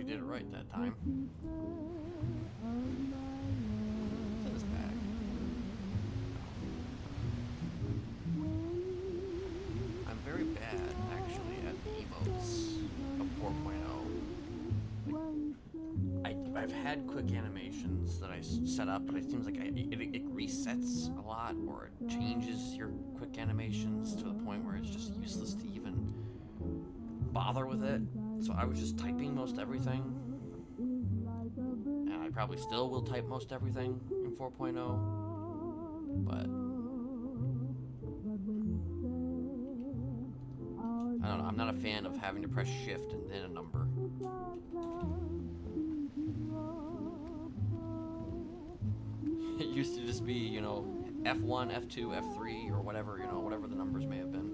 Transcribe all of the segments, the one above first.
did it right that time. What's in this bag? I'm very bad, actually, at the emotes of 4.0. I've had quick animations that I set up, but it seems like it resets a lot, or it changes your quick animations to the point where it's just useless to even bother with it. So I was just typing most everything, and I probably still will type most everything in 4.0, but I don't know, I'm not a fan of having to press shift and then a number. It used to just be, you know, F1, F2, F3, or whatever, you know, whatever the numbers may have been.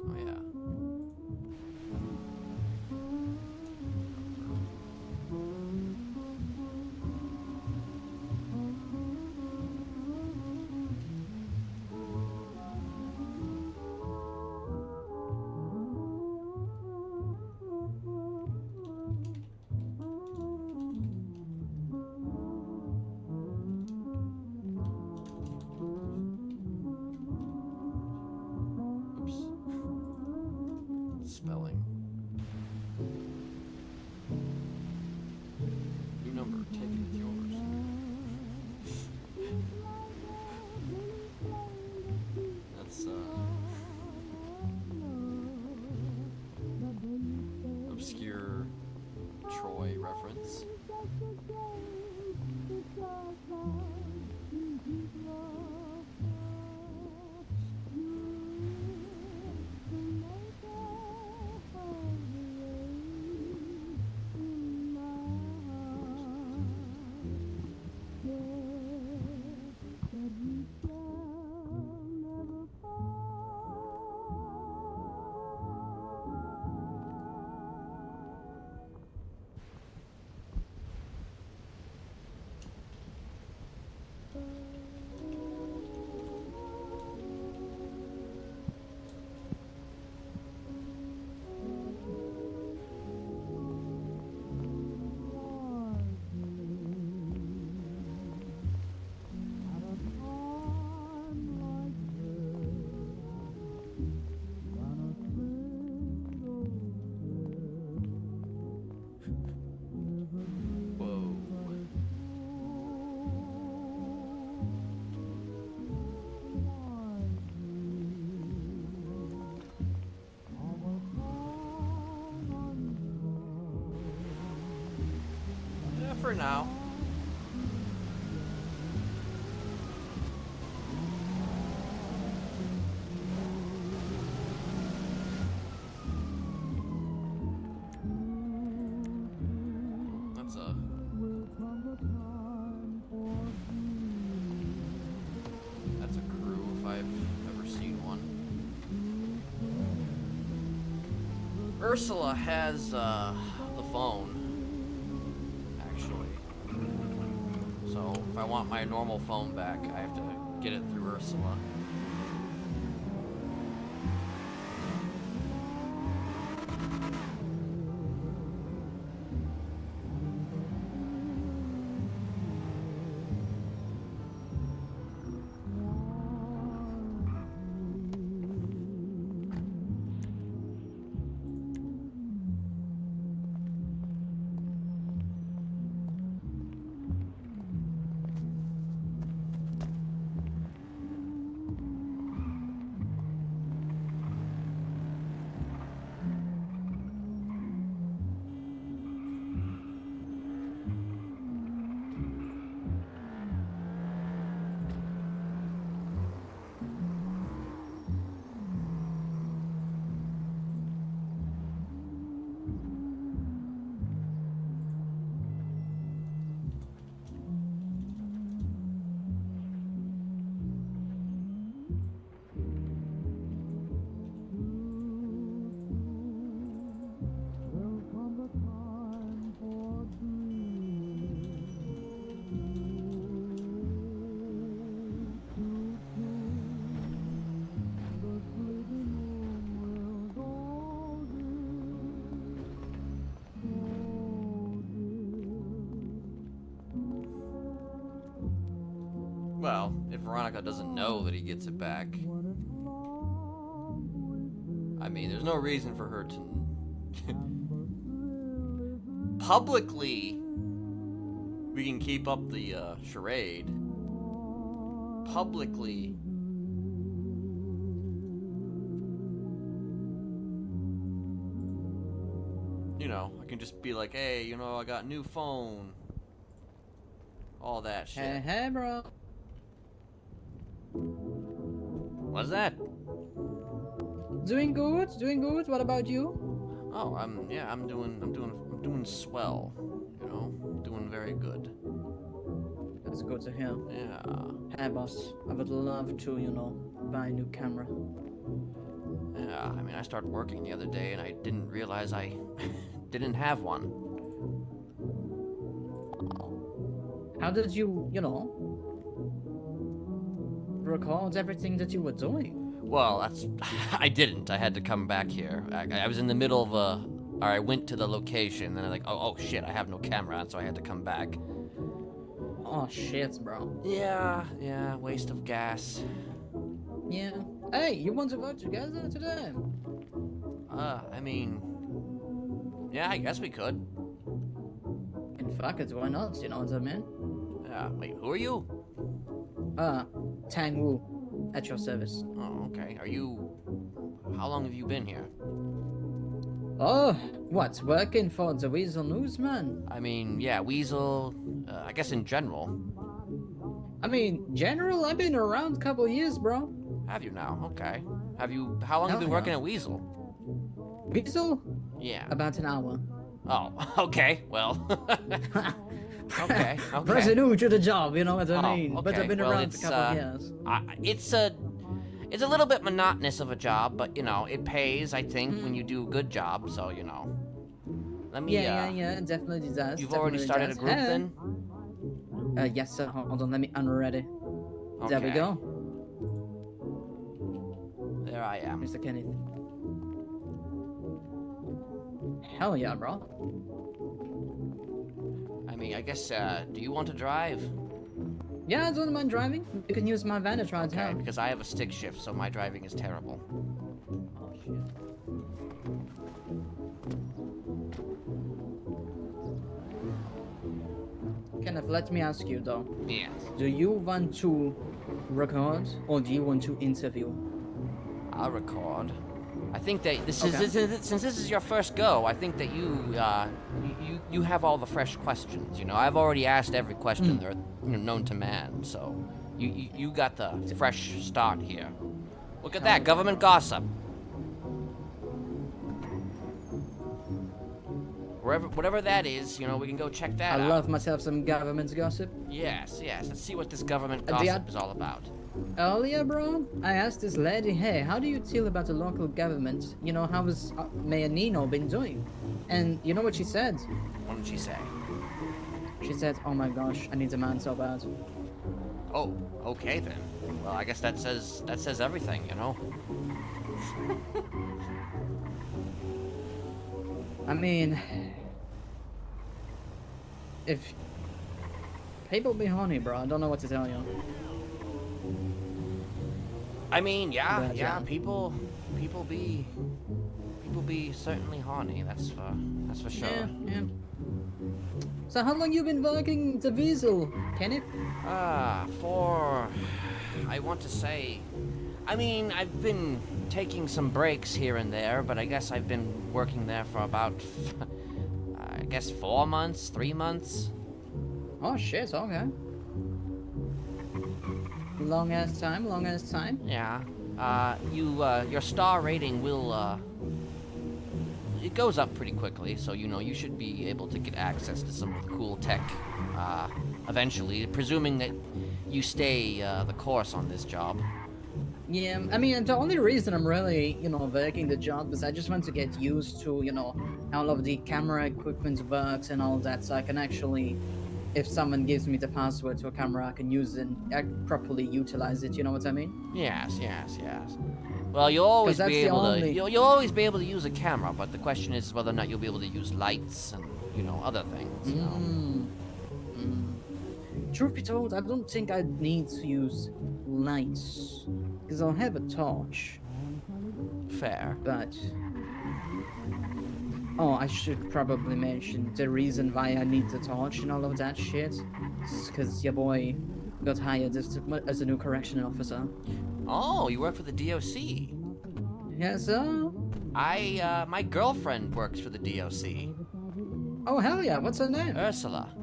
Oh yeah. Spelling. New number, take it, it's yours. That's obscure Troy reference. For now. That's a crew if I've ever seen one. Ursula has the phone. So if I want my normal phone back, I have to get it through Ursula. Well, if Veronica doesn't know that he gets it back, I mean, there's no reason for her to publicly. We can keep up the charade. Publicly. You know, I can just be like, hey, you know, I got a new phone. All that shit. Hey, bro. What's that? Doing good, doing good. What about you? Oh, I'm doing swell. You know, doing very good. That's good to hear. Yeah. Hey, boss. I would love to, you know, buy a new camera. Yeah, I mean, I started working the other day and I didn't realize I didn't have one. How did you, you know, record everything that you were doing? Well, that's... I didn't. I had to come back here. I was in the middle of a... Or I went to the location, and then I'm like, oh shit, I have no camera, so I had to come back. Oh, shit, bro. Yeah, waste of gas. Yeah. Hey, you want to work together today? I mean... Yeah, I guess we could. And fuck it, why not? You know what I mean? Yeah, wait, who are you? Tang Wu, at your service. Oh, okay. Are you... How long have you been here? Oh, what, working for the Weasel Newsman? I mean, yeah, Weasel... I guess in general. I mean, general, I've been around a couple years, bro. Have you now? Okay. Have you... How long have you been working at Weasel? Weasel? Yeah. About an hour. Oh, okay, well... okay. Pretty new to the job, you know what I mean? Okay. But I've been Well, around a couple of years. It's a little bit monotonous of a job, but, you know, it pays, I think, when you do a good job, so, you know. Let me, yeah, it definitely does. You've already started a group, then? Yes, sir. Hold on, let me unread it. There we go. There I am. Mr. Kenneth. Hell yeah, bro. I mean, I guess, do you want to drive? Yeah, I don't mind driving. You can use my van to try town. Because I have a stick shift, so my driving is terrible. Oh, shit. Kenneth, let me ask you, though. Yes. Do you want to record, or do you want to interview? I'll record. I think that since this is your first go, I think that you have all the fresh questions. You know, I've already asked every question there, known to man. So you got the fresh start here. Look at that, government gossip. Whatever that is, you know, we can go check that out. I love myself some government gossip. Yes. Let's see what this government gossip is all about. Earlier, bro, I asked this lady, hey, how do you feel about the local government? You know, how has Mayor Nino been doing? And you know what she said? What did she say? She said, oh my gosh, I need a man so bad. Oh, okay then. Well, I guess that says everything, you know? I mean, if people be horny, bro, I don't know what to tell you. I mean, yeah, people be certainly horny. That's for sure. Yeah. So how long you been working the Weasel, Kenneth? I want to say, I mean, I've been taking some breaks here and there, but I guess I've been working there for about, I guess 4 months, 3 months. Oh shit, okay. Long ass time. Yeah. Your star rating will, it goes up pretty quickly, so, you know, you should be able to get access to some of the cool tech, eventually, presuming that you stay, the course on this job. Yeah, I mean, the only reason I'm really, you know, working the job is I just want to get used to, you know, how all of the camera equipment works and all that, so I can actually, if someone gives me the password to a camera, I can use it and properly utilize it, you know what I mean? Yes. Well, you'll always be able to, you'll always be able to use a camera, but the question is whether or not you'll be able to use lights and, you know, other things, you know? truth be told, I don't think I need to use lights. Because I'll have a torch. Fair. But... Oh, I should probably mention the reason why I need the torch and all of that shit. Is because your boy got hired as a new correctional officer. Oh, you work for the DOC. Yes, sir? My girlfriend works for the DOC. Oh, hell yeah, what's her name? Ursula.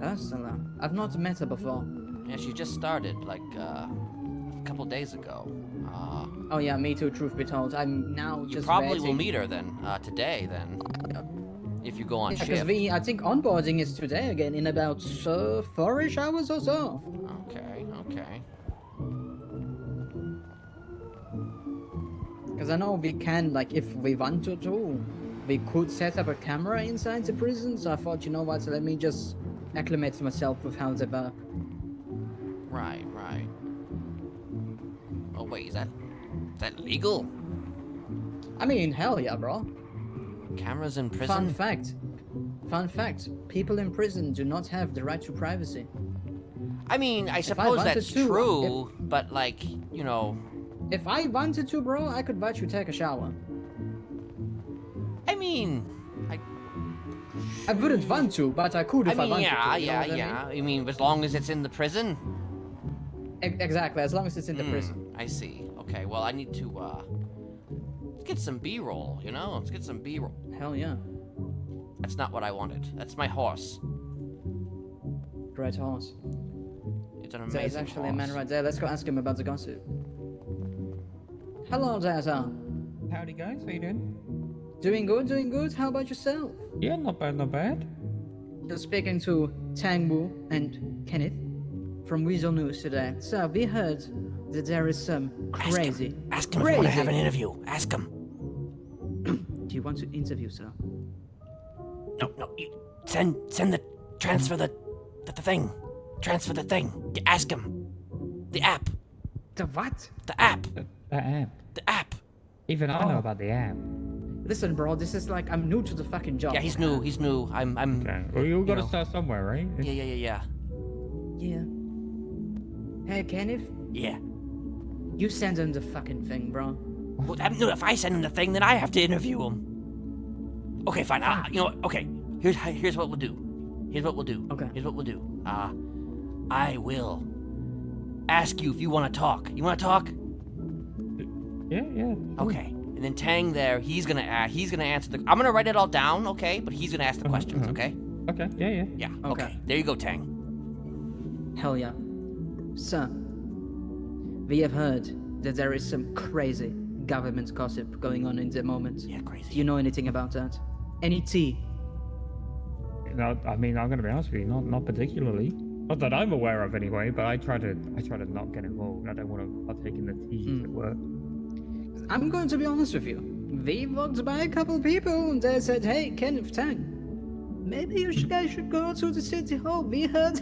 Ursula. I've not met her before. Yeah, she just started, like, a couple days ago. Oh yeah, me too, truth be told. I'm now You just probably will waiting. meet her then, today then. If you go on Because shift. I think onboarding is today again in about 4-ish hours or so. Okay, okay. Because I know we can, like, if we wanted to, we could set up a camera inside the prison. So I thought, you know what, let me just acclimate myself with how they work. Right, right. Oh wait, is that legal? I mean, hell yeah, bro. Cameras in prison? Fun fact, people in prison do not have the right to privacy. I mean, I I suppose wanted that's to, true, but like, you know... If I wanted to, bro, I could watch you take a shower. I mean... I wouldn't want to, but I could if I wanted to. You know what I mean? I mean, as long as it's in the prison? Exactly, as long as it's in the prison. I see. Okay, well, I need to, let's get some B-roll, you know? Let's get some B-roll. Hell yeah. That's not what I wanted. That's my horse. Great horse. It's an amazing There's actually horse. a man right there. Let's go ask him about the gossip. Hello there, sir. Howdy guys, how you doing? Doing good, doing good. How about yourself? Yeah, not bad, not bad. You're speaking to Tangbu and Kenneth from Weasel News today. Sir, we heard that there is some crazy. Ask him if you want to have an interview. Ask him. Do you want to interview, sir? No, send the, transfer the thing. Transfer the thing. Ask him. The app. The what? The app. That app. The app. Even I know about the app. Listen, bro, this is like, I'm new to the fucking job. Yeah, he's new. He's new. I'm. Okay. Well, you gotta know. start somewhere, right? Yeah. Yeah. Hey, Kenneth, Yeah. you send him the fucking thing, bro. Well, no, if I send him the thing, then I have to interview him. Okay, fine. You know what? Okay. Here's what we'll do. Here's what we'll do. Okay. Here's what we'll do. I will ask you if you want to talk. You want to talk? Yeah. Okay. And then Tang there, he's gonna answer the. I'm gonna write it all down, okay? But he's gonna ask the questions, okay? Okay, yeah. Yeah. Okay. Okay. There you go, Tang. Hell yeah. Sir, we have heard that there is some crazy government gossip going on in the moment. Yeah, crazy. Do you know anything about that? Any tea? No, I mean, I'm gonna be honest with you, not particularly. Not that I'm aware of anyway, but I try to not get involved. I don't want to partake in the tea, as it were. I'm going to be honest with you. We walked by a couple people and they said, hey, Kenneth Tang, maybe you guys should go to the city hall. We heard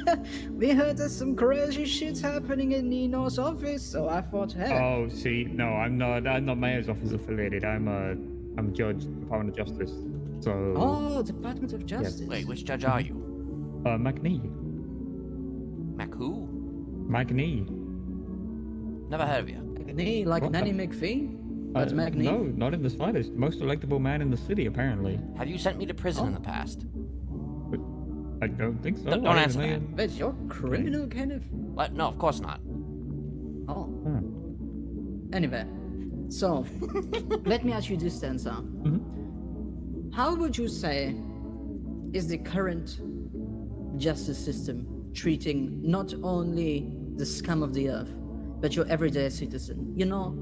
there's some crazy shit happening in Nino's office, so I thought, hey. Oh, see, no, I'm not mayor's office affiliated. I'm a judge, Department of Justice. So. Oh, Department of Justice. Wait, which judge are you? McNee. Mac who? McNee. Never heard of you. McNee, like What? Nanny McPhee? That's McNee? No, not in the slightest. Most electable man in the city, apparently. Have you sent me to prison in the past? But I don't think so. Don't answer that. Wait, you're criminal, Kenneth? What? No, of course not. Oh. Hmm. Anyway, so, let me ask you this then, sir. Mm-hmm. How would you say is the current justice system treating not only the scum of the earth, but your everyday citizen? You know,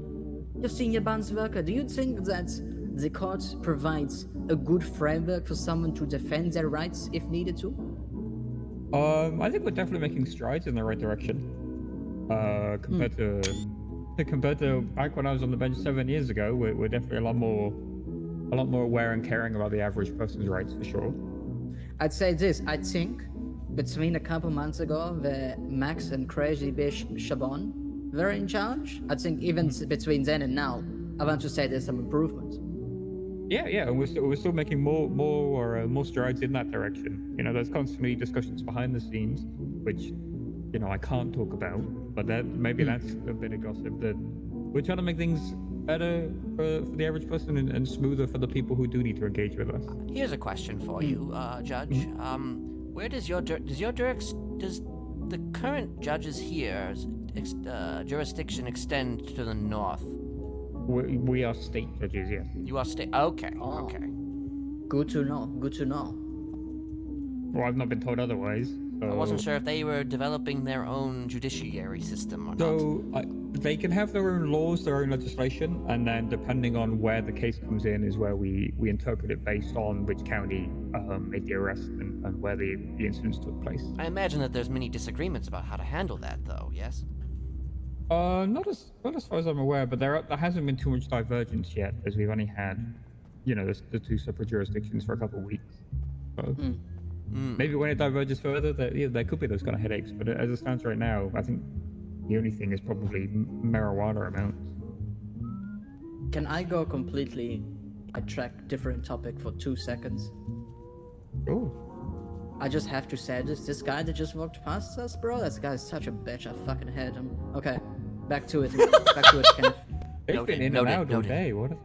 your senior bonds worker, do you think that the court provides a good framework for someone to defend their rights if needed to? I think we're definitely making strides in the right direction. Compared to back when I was on the bench 7 years ago, we're definitely a lot more aware and caring about the average person's rights, for sure. I'd say this, I think between a couple months ago, where Max and Crazy Bish Chabon were in charge, I think even between then and now, I want to say there's some improvement. Yeah, and we're still making more strides in that direction. You know, there's constantly discussions behind the scenes, which, you know, I can't talk about. But maybe that's a bit of gossip that we're trying to make things better for the average person and smoother for the people who do need to engage with us. Here's a question for you, Judge. Where does does the current judges here jurisdiction extend to the north? We are state judges, yes. You are state. Okay. Oh. Okay. Good to know. Good to know. Well, I've not been told otherwise. So... I wasn't sure if they were developing their own judiciary system or not. So they can have their own laws, their own legislation, and then depending on where the case comes in is where we interpret it based on which county made the arrest and where the incidents took place. I imagine that there's many disagreements about how to handle that, though. Yes. Not as far as I'm aware, but there hasn't been too much divergence yet, as we've only had, you know, the two separate jurisdictions for a couple of weeks. So maybe when it diverges further, there could be those kind of headaches. But as it stands right now, I think the only thing is probably marijuana amounts. Can I go completely track different topic for 2 seconds? Oh. I just have to say this guy that just walked past us, bro, that guy is such a bitch. I fucking hate him. Okay, back to it. Back to it, Kenneth. They've been in and out all day. What is it?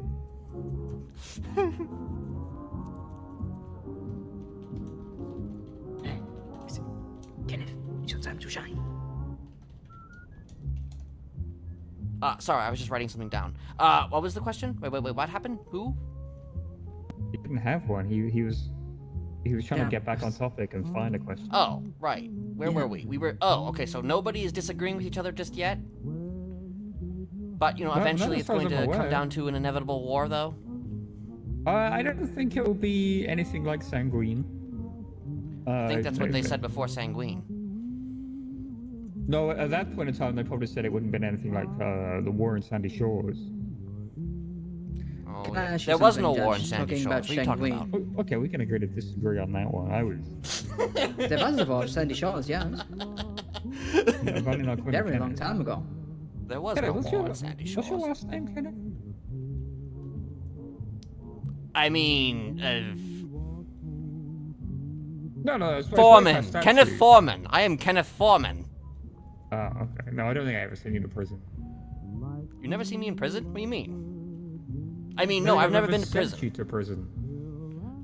Hey, listen. Kenneth, it's your time to shine. Sorry, I was just writing something down. What was the question? Wait, what happened? Who? He didn't have one. He was trying to get back on topic and find a question. Oh, right. Where were we? Okay, so nobody is disagreeing with each other just yet? But, you know, eventually it's going to come down to an inevitable war, though? I don't think it will be anything like Sanguine. I think that's what they said before Sanguine. No, at that point in time, they probably said it wouldn't have been anything like the war in Sandy Shores. Oh, there was no war in Sandy Shores. What are you talking about? Oh, okay, we can agree to disagree on that one. There was a war in Sandy Shores, yeah. Very long time ago. There was no war in Sandy Shores. What's your last name, Kenneth? I mean, No, Foreman. Kenneth Foreman. I am Kenneth Foreman. Oh, okay. No, I don't think I ever seen you in prison. You never seen me in prison? What do you mean? I mean, no, I've never been to prison. Sent you to prison.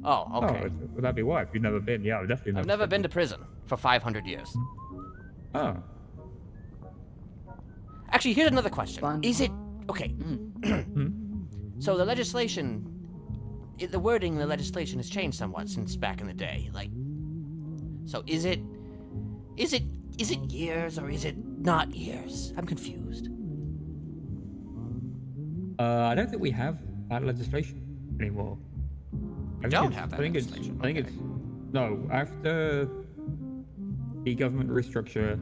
Oh, okay. Oh, would that be why? If you've never been, yeah, I've definitely I've never been to prison for 500 years. Oh. Actually, here's another question. Fun. Is it... Okay. So the legislation... The wording in the legislation has changed somewhat since back in the day. Like... So is it years or is it not years? I'm confused. I don't think we have that legislation anymore. We don't have that legislation. I think it's no, after the government restructure,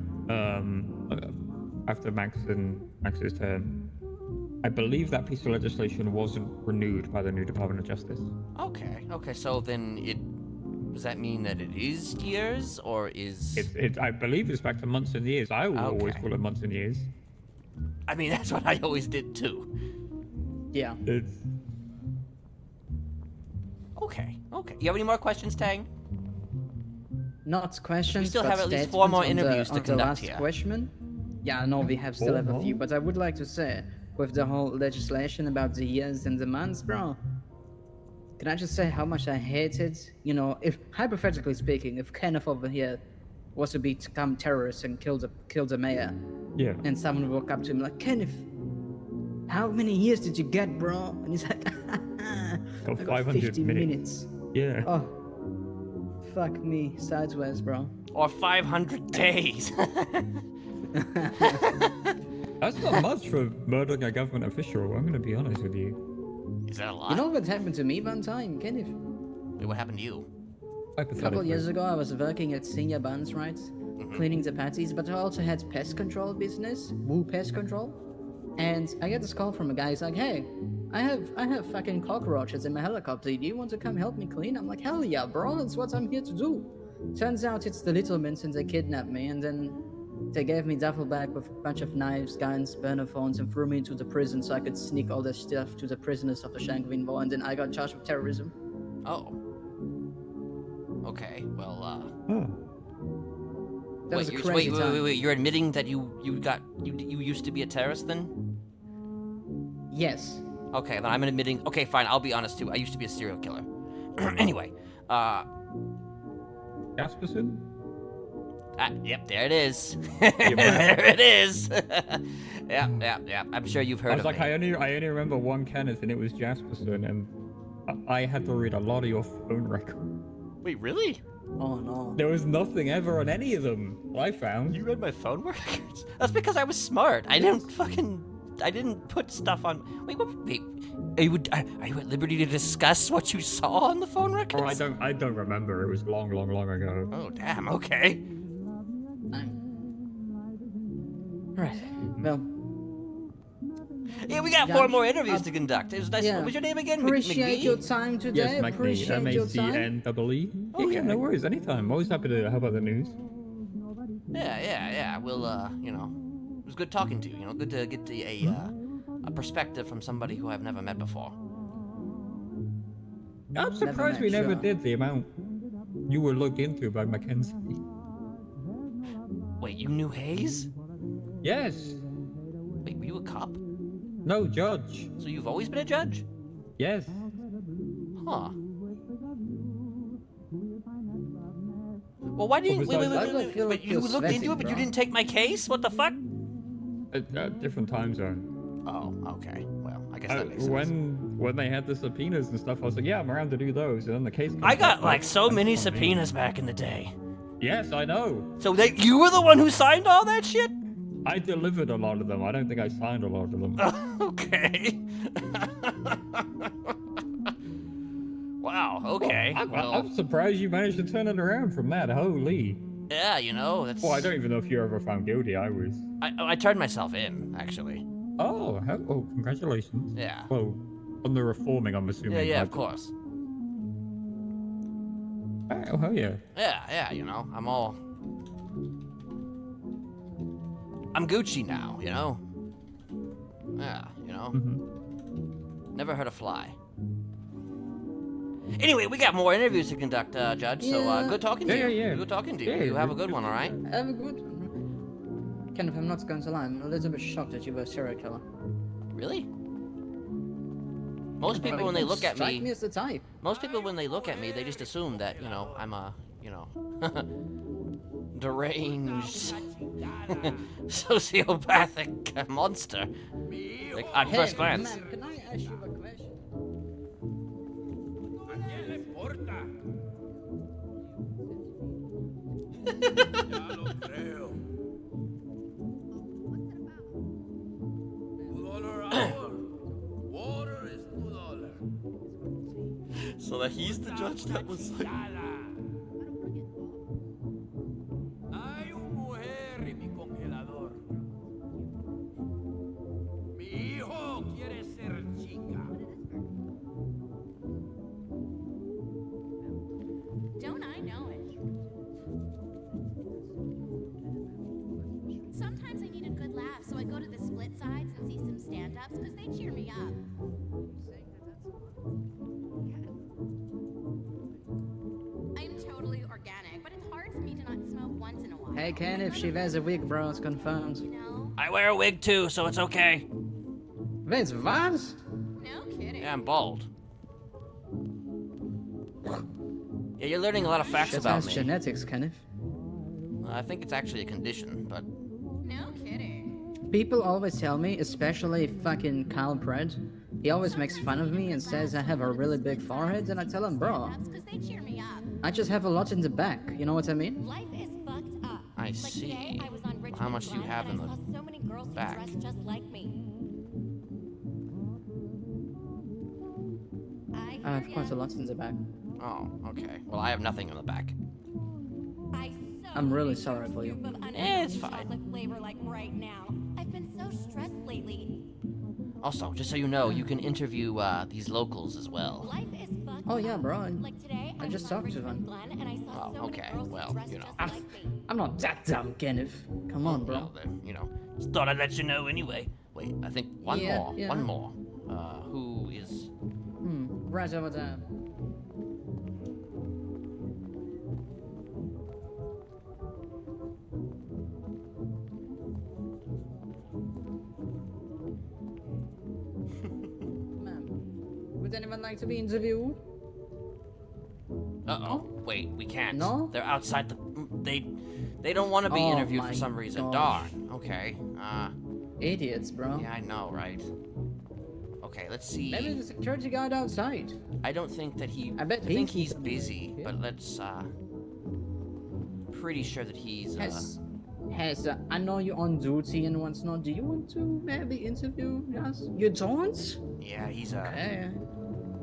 after Max's term, I believe that piece of legislation wasn't renewed by the new Department of Justice. Okay, so then does that mean that it is years, or is... I believe it's back to months and years. I will always call it months and years. I mean, that's what I always did, too. Yeah. It's... Okay. You have any more questions, Tang? Not questions, We still but have at least 4 more statements interviews to on the conduct last here. question. Yeah, no, we still have a few, but I would like to say, with the whole legislation about the years and the months, bro, can I just say how much I hated, you know, if, hypothetically speaking, if Kenneth over here was to become terrorist and kill the mayor, Yeah. and someone would walk up to him like, Kenneth, how many years did you get, bro? And he's like, Got I got 500 50 minutes. Yeah. Oh, fuck me, sideways, bro. Or 500 days. That's not much for murdering a government official, I'm gonna be honest with you. Is that a lot? You know what happened to me one time, Kenneth? Wait, what happened to you? A couple years ago, I was working at Senior Buns, right? Cleaning the patties, but I also had pest control business, Woo Pest Control. And I get this call from a guy, he's like, hey, I have fucking cockroaches in my helicopter, do you want to come help me clean? I'm like, hell yeah, bro, that's what I'm here to do. Turns out it's the Littlemans and they kidnapped me, and then they gave me duffel bag with a bunch of knives, guns, burner phones, and threw me into the prison so I could sneak all their stuff to the prisoners of the Shangvin War, and then I got charged with terrorism. Oh. Okay, well, That was a wait, crazy time. wait. You're admitting that you used to be a terrorist then? Yes. Okay, then I'm admitting. Okay, fine. I'll be honest too. I used to be a serial killer. Anyway, Jesperson? yep, there it is. You there it is. Yeah. I'm sure you've I heard was of like, me. I only remember one Kenneth, and it was Jesperson, and I had to read a lot of your phone records. Wait, really? Oh no. There was nothing ever on any of them. I found. You read my phone records? That's because I was smart. I didn't put stuff on. Wait. Are you at liberty to discuss what you saw on the phone records? Oh, I don't remember. It was long ago. Oh, damn. Okay. Right. Well, Yeah, we got 4 more interviews to conduct. It was nice. yeah. What was your name again? appreciate McGee? your time today. Yes, appreciate your time. MacNee. Okay. Yeah, no worries. Anytime. Always happy to help out the news. Yeah. We'll, it was good talking to you. Good to get a perspective from somebody who I've never met before. I'm surprised we met never Sean. did the amount you were looked into by Mackenzie. Wait, you knew Hayes? Yes. Wait, were you a cop? No, Judge. So you've always been a judge? Yes. Huh. Well, why didn't Well, why do I feel wait, like you you're looked into sweating, it, but you bro? didn't take my case? What the fuck? Different time zone. Oh, okay. Well, I guess that makes sense. When they had the subpoenas and stuff, I was like, yeah, I'm around to do those. And then the case. I comes got up, like so and many it's on me. subpoenas back in the day. Yes, I know. So you were the one who signed all that shit? I delivered a lot of them. I don't think I signed a lot of them. Okay. Wow, okay. I'm surprised you managed to turn it around from that. Holy. Yeah, that's... Well, I don't even know if you're ever found guilty. I was. I turned myself in, actually. Oh, congratulations. Yeah. Well, on the reforming, I'm assuming. Yeah, but- of course. Oh, hell yeah. Yeah, I'm Gucci now, Yeah, Mm-hmm. Never hurt a fly. Anyway, we got more interviews to conduct, Judge, so Yeah. good talking to you. Yeah. Good talking to you. Yeah, You have a good one, all right? Have a good one. Kenneth, I'm not going to lie. I'm a little bit shocked that you were a serial killer. Really? Most people, when they look at Strike me me, as the type. most people, when they look at me, they just assume that, I'm a, deranged, sociopathic monster. Like, at Hey, first glance. man, can I ask you a question? Ya lo creo. $2 hour. Water is $2. So that he's the judge that was like... Hay un mujer en mi congelador. Mi hijo quiere ser chica. Don't I know it? Sometimes I need a good laugh, so I go to the split sides and see some stand-ups because they cheer me up. I'm totally organic, but it's hard for me to not smoke once in a while. Hey, Kenneth, she wears a wig, bro. It's confirmed. You know? I wear a wig too, so it's okay. Wait, what? No kidding. Yeah, I'm bald. Yeah, you're learning a lot of facts That about has me. genetics, Kenneth. I think it's actually a condition, but... No kidding. People always tell me, especially fucking Kyle Pratt, he always makes fun of me and says I have a really big forehead, and I tell him, bro, That's because they cheer me up. I just have a lot in the back, you know what I mean? Life is fucked up. I Like see. today, I was on Richmond How much do you Run, have and in I the saw so many girls who back? dress just like me. I have quite a lot in the back. Oh, okay. Well, I have nothing in the back. I'm really sorry for you. It's fine. Chocolate flavor like right now. I've been so stressed lately. Also, just so you know, you can interview these locals as well. Life is fucked Oh yeah, up. bro. Like today, I I just was on talked to Richmond them. Glen, and I saw Oh, so okay. many girls Well, who dressed you know. just like me. I'm not that dumb, Kenneth. Come on, bro. Well, then, just thought I'd let you know anyway. Wait, I think one Yeah, more. yeah. One more. Who is... Right over there. Would anyone like to be interviewed? Uh-oh. Wait, we can't. No? They're outside the... They don't want to be Oh interviewed for my some reason. gosh. Darn. Okay. Idiots, bro. Yeah, I know, right? Okay, let's see. Maybe the security guard outside. I don't think that he... I bet I think he's he's busy, but let's, pretty sure that he's, I know you're on duty and what's not. Do you want to maybe interview us? You don't? Yeah, he's a... Okay.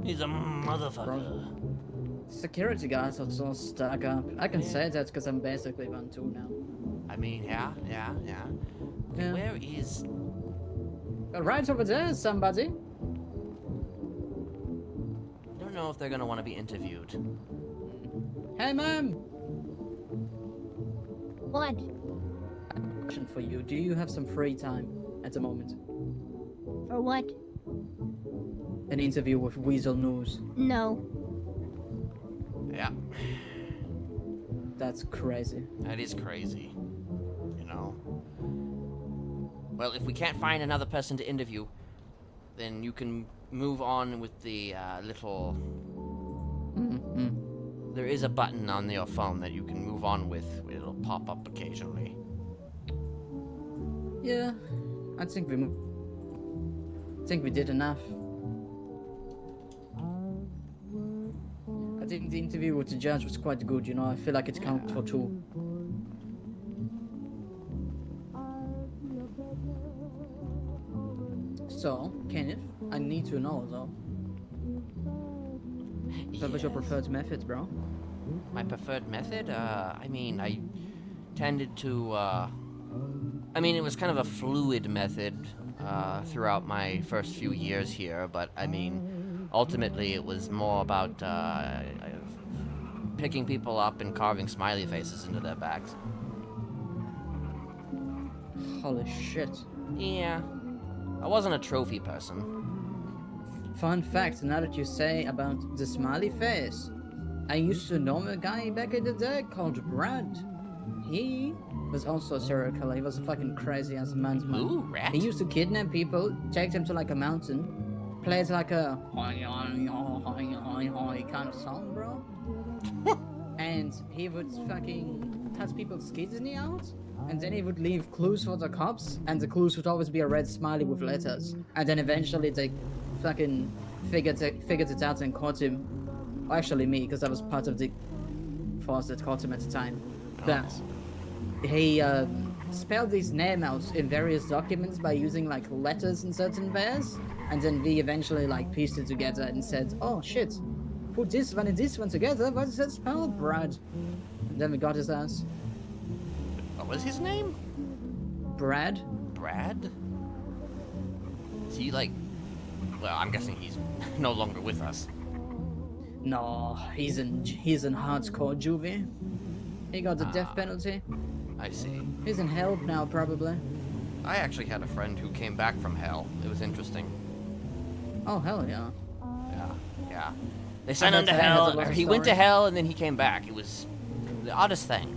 He's a motherfucker. Security guards are so stuck up. I can say that because I'm basically one too now. I mean, yeah. Okay, Yeah. where is... Right over there, somebody. I don't know if they're gonna want to be interviewed. Hey, ma'am. What? Question for you. Do you have some free time at the moment? For what? An interview with Weasel News. No. Yeah, That's crazy. that is crazy. You know. Well, if we can't find another person to interview, then you can move on with the little... There is a button on your phone that you can move on with. It'll pop up occasionally. Yeah, I think we did enough. I think the interview with the judge was quite good, you know. I feel like it counted for 2. So, Kenneth, I need to know though. What was your preferred method, bro? My preferred method? I mean, I tended to, I mean, it was kind of a fluid method, throughout my first few years here, but, I mean, ultimately it was more about, picking people up and carving smiley faces into their backs. Holy shit. Yeah. I wasn't a trophy person. Fun fact, now that you say about the smiley face, I used to know a guy back in the day called Brad. He was also a serial killer. He was a fucking crazy ass man's man. Ooh, rat. He used to kidnap people, take them to like a mountain, play it like a hoi hoi hoi hoi hoi kind of song, bro. And he would fucking cut people's kidney out, and then he would leave clues for the cops, and the clues would always be a red smiley with letters. And then eventually they fucking figured it out and caught him. Well, actually me, because I was part of the force that caught him at the time. But he spelled his name out in various documents by using like letters in certain ways, and then we eventually like pieced it together and said, oh shit, put this one and this one together, what is that spell, Brad? And then we got his ass. What was his name? Brad? Brad? Is he like... Well, I'm guessing he's no longer with us. No, he's in hardcore juvie. He got the death penalty. I see. He's in hell now, probably. I actually had a friend who came back from hell. It was interesting. Oh, hell yeah. Yeah. They sent him to bet I had hell, a lot or of he went to stories. hell and then he came back. It was the oddest thing.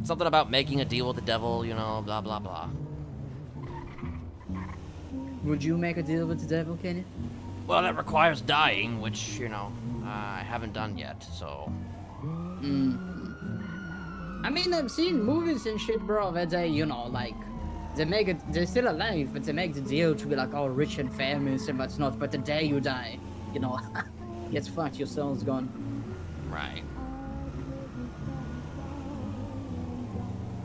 Something about making a deal with the devil, you know, blah, blah, blah. Would you make a deal with the devil, Kenneth? Well, that requires dying, which, you know, I haven't done yet, so... I mean, I've seen movies and shit, bro, where they, you know, like, they're still alive, but they make the deal to be like, all rich and famous and what's not, but the day you die, you know, gets fucked, your soul's gone. Right.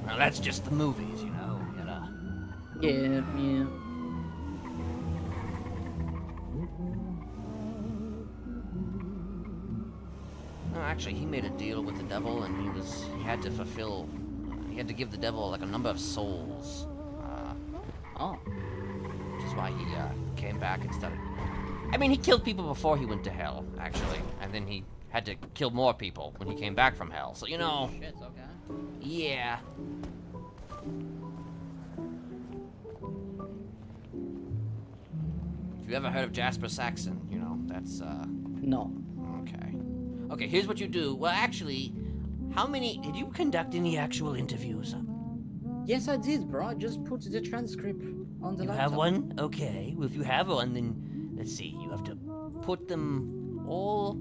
Well, that's just the movies, you know, Yeah. No, actually, he made a deal with the devil, and he had to give the devil, like, a number of souls. Oh. Which is why he, came back and started... I mean, he killed people before he went to hell, actually, and then he had to kill more people when he came back from hell, so, you know... Shit, okay. Yeah. If you ever heard of Jesperson, you know, that's, No. Okay. Okay, here's what you do. Well, actually, did you conduct any actual interviews? Yes, I did, bro. I just put the transcript on the You laptop. have one? Okay. Well, if you have one, then let's see. You have to put them all.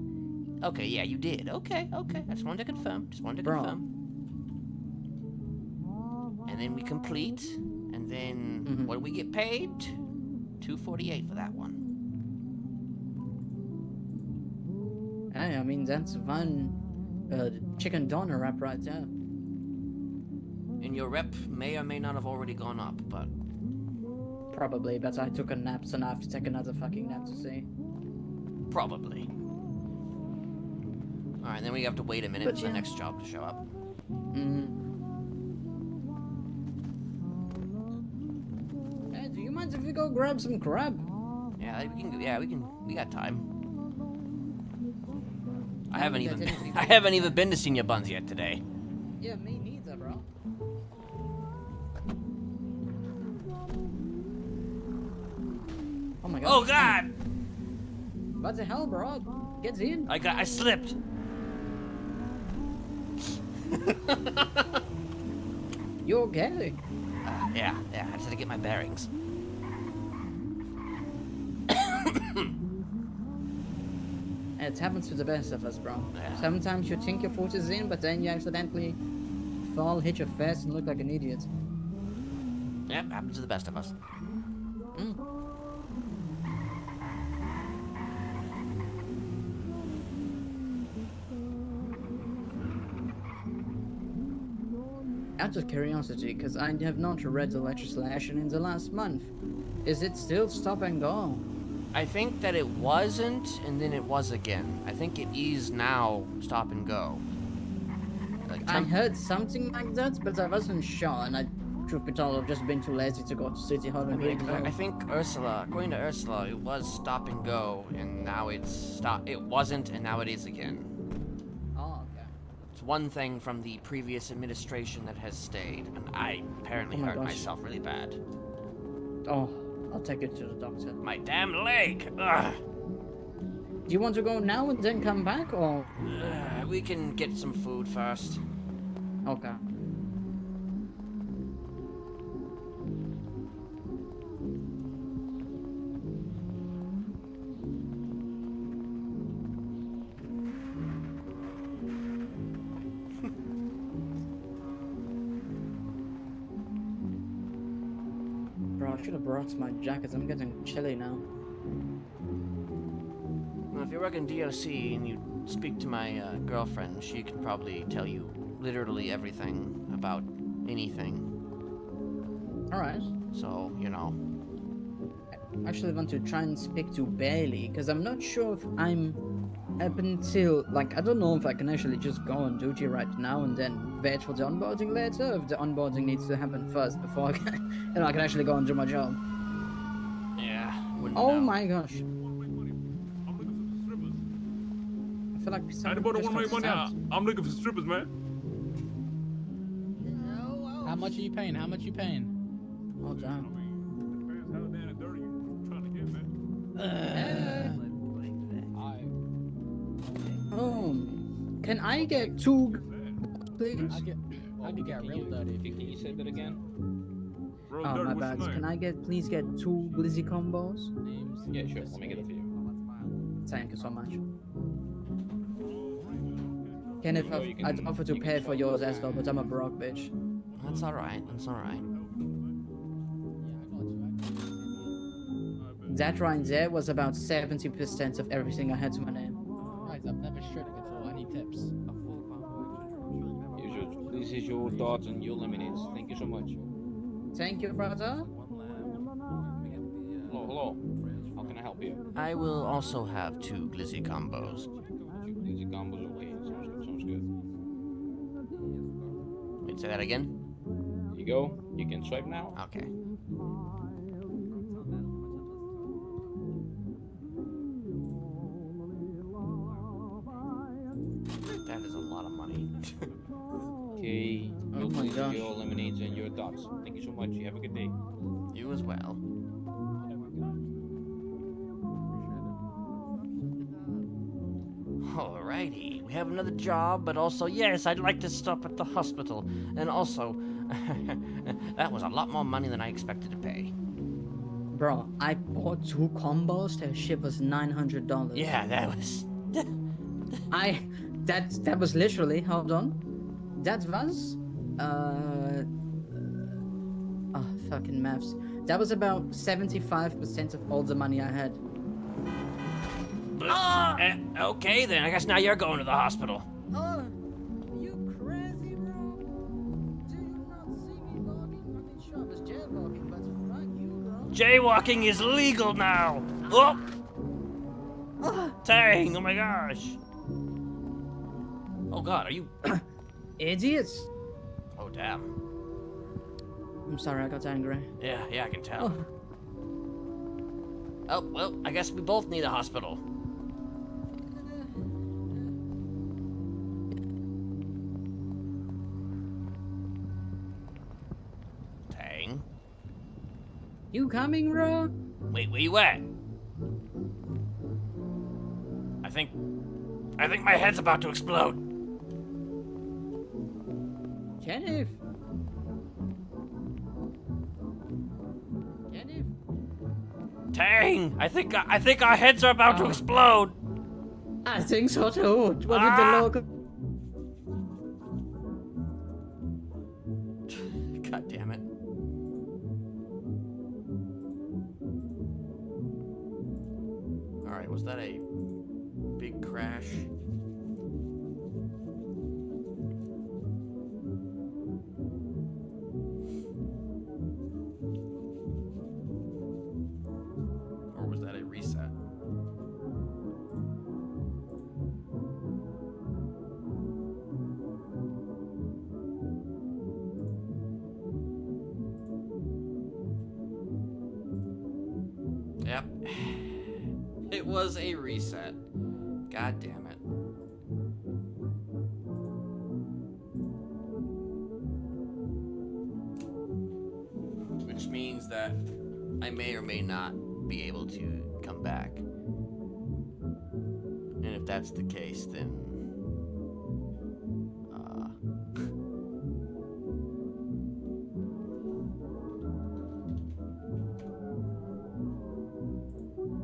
Okay, yeah, you did. Okay. I just wanted to confirm. Bro. And then we complete, and then what do we get paid? $248 for that one. Hey, I mean, that's one chicken doner wrap right there. And your rep may or may not have already gone up, but Probably, but I took a nap, so now I have to take another fucking nap to see. probably. Alright, then we have to wait a minute But for the yeah. next job to show up. Hey, do you mind if we go grab some crab? Yeah, we got time. I Yeah, haven't we got even anything. I haven't even been to Senior Buns yet today. Yeah, me neither, bro. Oh my god. Oh god! What the hell, bro? Get in. I slipped. You okay? Yeah, I just had to get my bearings. It happens to the best of us, bro. Yeah. Sometimes you think your foot is in, but then you accidentally fall, hit your face, and look like an idiot. Yep, happens to the best of us. Out of curiosity, because I have not read the legislation in the last month. Is it still stop and go? I think that it wasn't, and then it was again. I think it is now stop and go. Like I heard something like that, but I wasn't sure, and I, truth be told, I've just been too lazy to go to City Hall and get it. I think Ursula, according to Ursula, it was stop and go, and now it's stop. It wasn't, and now it is again. Oh, okay. It's one thing from the previous administration that has stayed, and I apparently Oh my hurt gosh. myself really bad. Oh, I'll take it to the doctor. My damn leg! Ugh. Do you want to go now and then come back, or? We can get some food first. Okay. Bro, I should have brought my jacket. I'm getting chilly now. Well, if you work in DOC and you speak to my girlfriend, she can probably tell you literally everything about anything. Alright. So, you know. I actually want to try and speak to Bailey, because I'm not sure if I'm up until, like, I don't know if I can actually just go on duty right now and then wait for the onboarding later, or if the onboarding needs to happen first before I can, I can actually go and do my job. Yeah. wouldn't Oh know. my gosh. I'm looking for strippers. I feel like someone Anybody just want to got make money? stabbed. I'm looking for strippers, man. How much are you paying? How much you paying? Oh, I damn. mean, depends how down and dirty you trying to get, man. Oh, can I get two, please? I could get real dirty. Can you say that again? Real Oh, dirty, my what's bad. your Can name? please get two glizzy combos? Names. Yeah, sure. Let me get it for you. Thank you so much. Kenneth, You know you can- I'd offer to you pay can for try yours to as well, but I'm a broke bitch. That's alright. That's alright. That right there was about 70% of everything I had to my name. Guys, I've never stripped before. I need tips. This is your thoughts and your lemonades. Thank you so much. Thank you, brother. Hello. How can I help you? I will also have 2 glizzy combos. Easy combos, okay. Sounds good. Wait, say that again? Here you go. You can swipe now. Okay. That is a lot of money. Okay. Oh You'll my receive gosh. your lemonades and your thoughts. Thank you so much. You have a good day. You as well. Alrighty, we have another job, but also, yes, I'd like to stop at the hospital. And also, that was a lot more money than I expected to pay. Bro, I bought 2 combos. Their ship was $900. Yeah, that was. That was literally. Hold on. That was oh, fucking maths. That was about 75% of all the money I had. Okay, then. I guess now you're going to the hospital. Oh, you crazy, bro? Do you not see me walking? I mean, sure, I was jaywalking, but fuck you, bro. Jaywalking is legal now. Oh! Dang, oh my gosh. Oh god, are you... Idiots. Oh, damn. I'm sorry, I got angry. Yeah, I can tell. Oh, well, I guess we both need a hospital. Dang. You coming, bro? Wait, where you at? I think my head's about to explode. Kenneth. Kenneth. Dang, I think our heads are about to explode. I think so too. What did the local... God damn it. Alright, was that a big crash? Or was that a reset? Yep. It was a reset. God damn it. Which means that I may or may not be able to come back. And if that's the case, then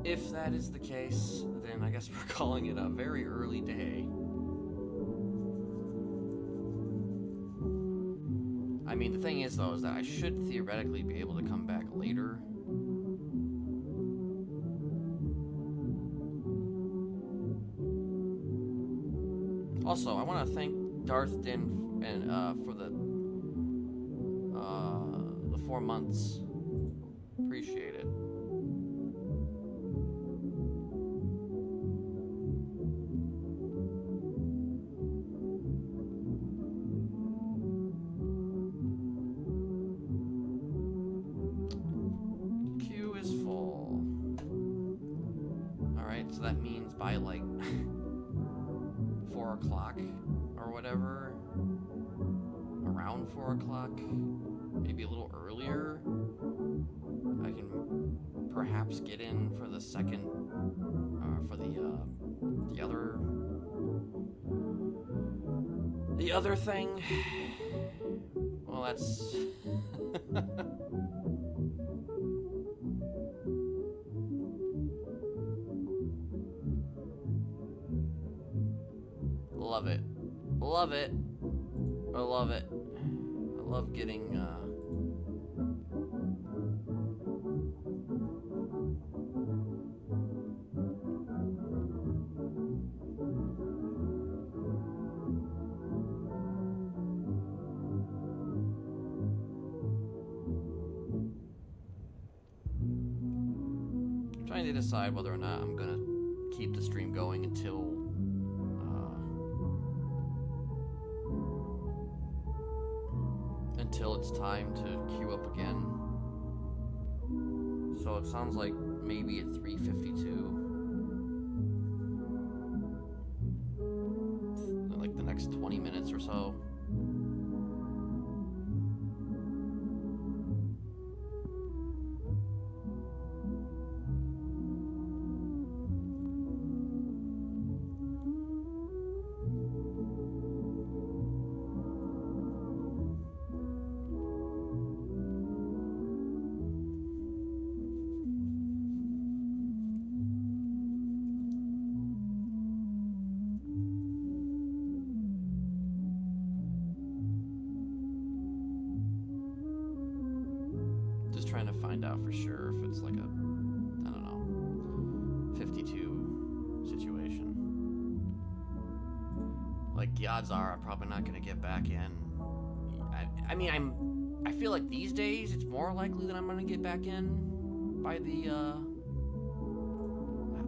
if that is the case, then I guess we're calling it a very early day. I mean, the thing is, though, is that I should theoretically be able to come back later. Also, I want to thank Darth Din and for the 4 months. Appreciate it. Queue is full. Alright, so that means by like 4 o'clock or whatever, around 4 o'clock, maybe a little earlier, I can perhaps get in for the second, for the other thing. Well, that's love it. Love it. I love it. I love getting, I'm trying to decide whether or not I'm gonna keep the stream going until it's time to queue up again. So it sounds like maybe at 3:52, like the next 20 minutes or so. trying to find out for sure if it's like a, I don't know, 52 situation. Like, the odds are I'm probably not gonna get back in. I mean, I feel like these days it's more likely that I'm gonna get back in by the,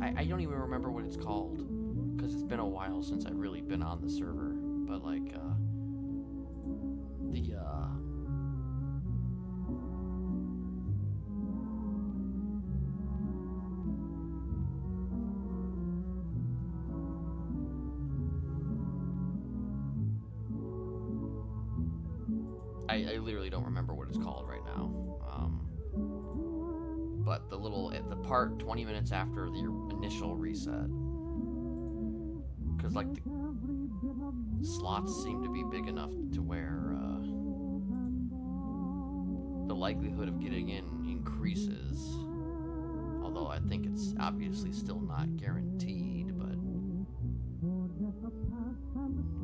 I don't even remember what it's called, because it's been a while since I've really been on the server, but like, I literally don't remember what it's called right now. But the part 20 minutes after the initial reset, because like the slots seem to be big enough to where the likelihood of getting in increases. Although I think it's obviously still not guaranteed, but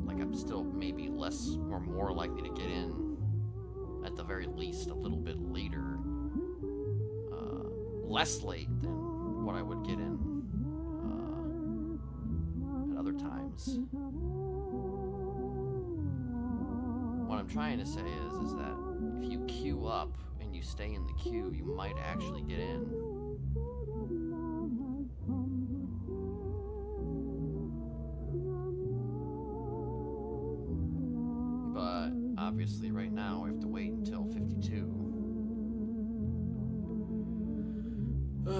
like I'm still maybe less or more likely to get in at the very least a little bit later, less late than what I would get in at other times. What I'm trying to say is that if you queue up and you stay in the queue, you might actually get in. But obviously right now we have to wait until 52. You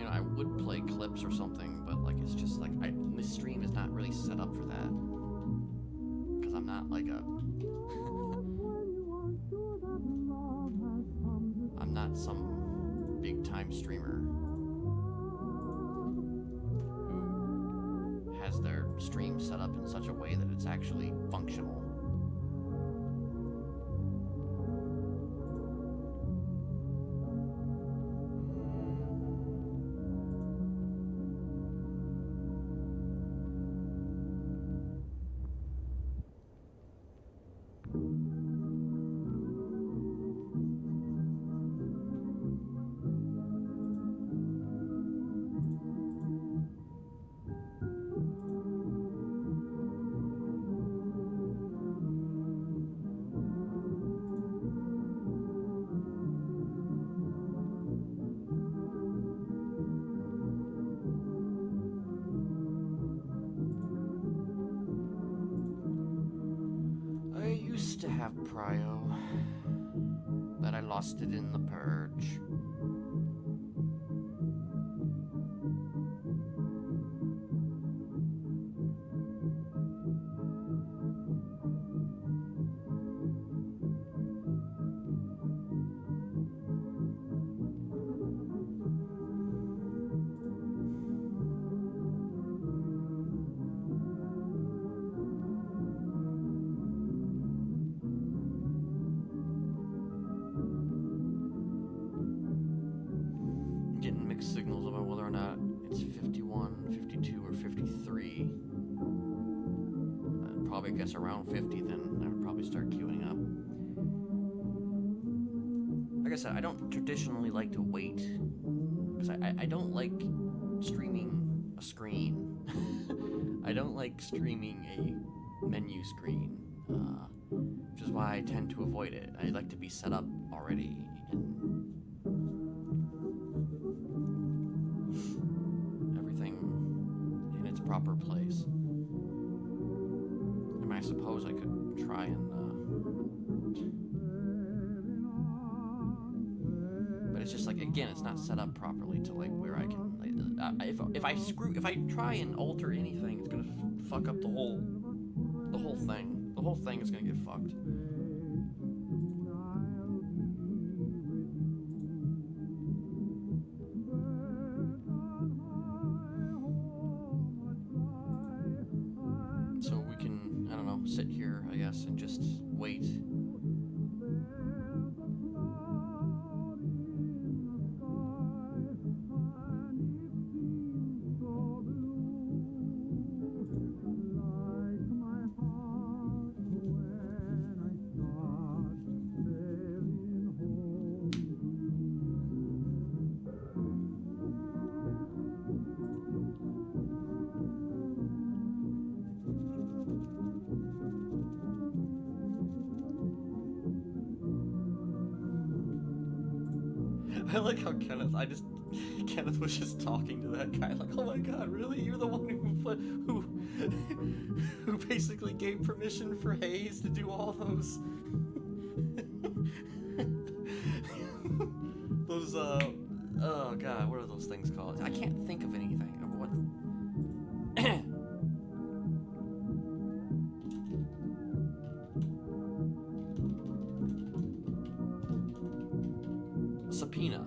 know, I would play clips or something, but like it's just like this stream is not really set up for that, because I'm not like a I'm not some big time streamer who has their stream set up in such a way that it's actually functional. To have prio, but I lost it in the purge. Signals about whether or not it's 51, 52, or 53. I'd probably guess around 50, then I would probably start queuing up. Like I said, I don't traditionally like to wait, because I don't like streaming a screen. I don't like streaming a menu screen, which is why I tend to avoid it. I like to be set up already proper place. I mean, I suppose I could try and but it's just like, again, it's not set up properly to like where I can like, if I try and alter anything, it's gonna fuck up the whole thing. The whole thing is gonna get fucked. Sit here, I guess, and just wait. I like how Kenneth was just talking to that guy like, oh my god, really? You're the one who basically gave permission for Hayes to do all those those oh god, what are those things called? I can't think of anything. What? Subpoena.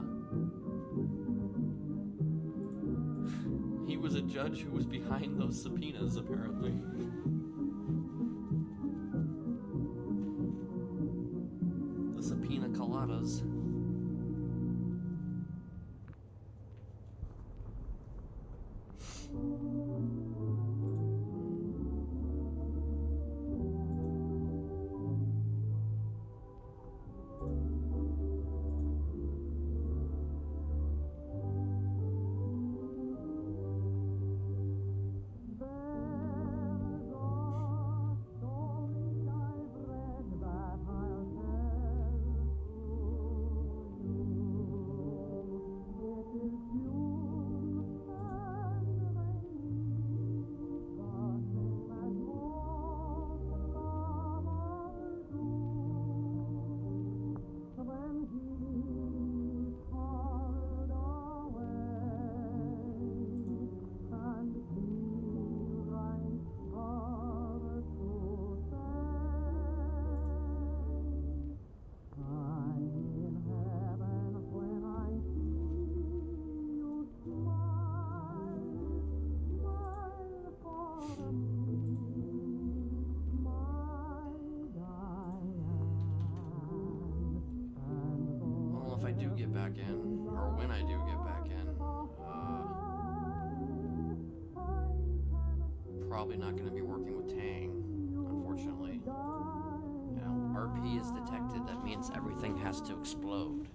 He was a judge who was behind those subpoenas, apparently. The subpoena coladas. If I do get back in, or when I do get back in, probably not going to be working with Tang, unfortunately. You know, RP is detected, that means everything has to explode.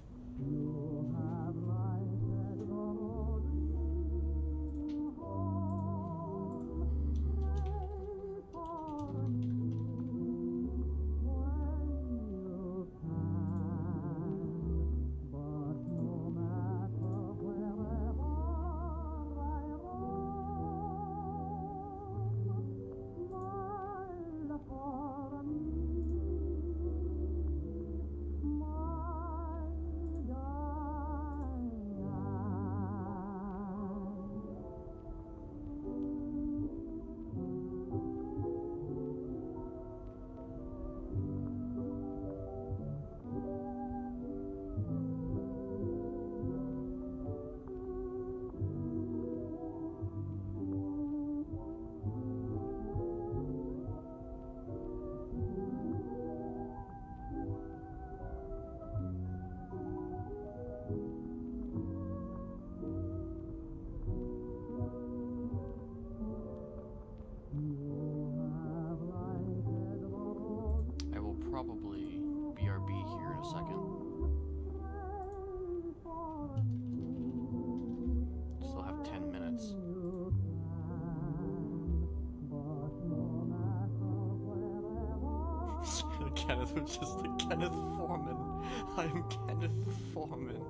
Probably BRB here in a second. Still have 10 minutes. Kenneth was just like, Kenneth Foreman. I'm Kenneth Foreman.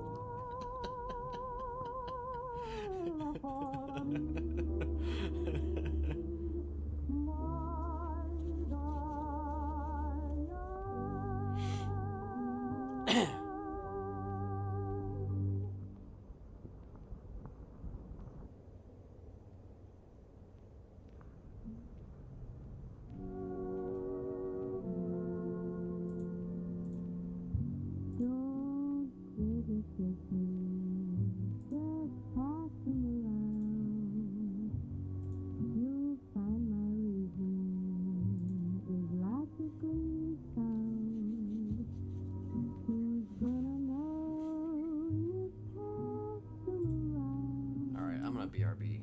Alright, I'm gonna BRB.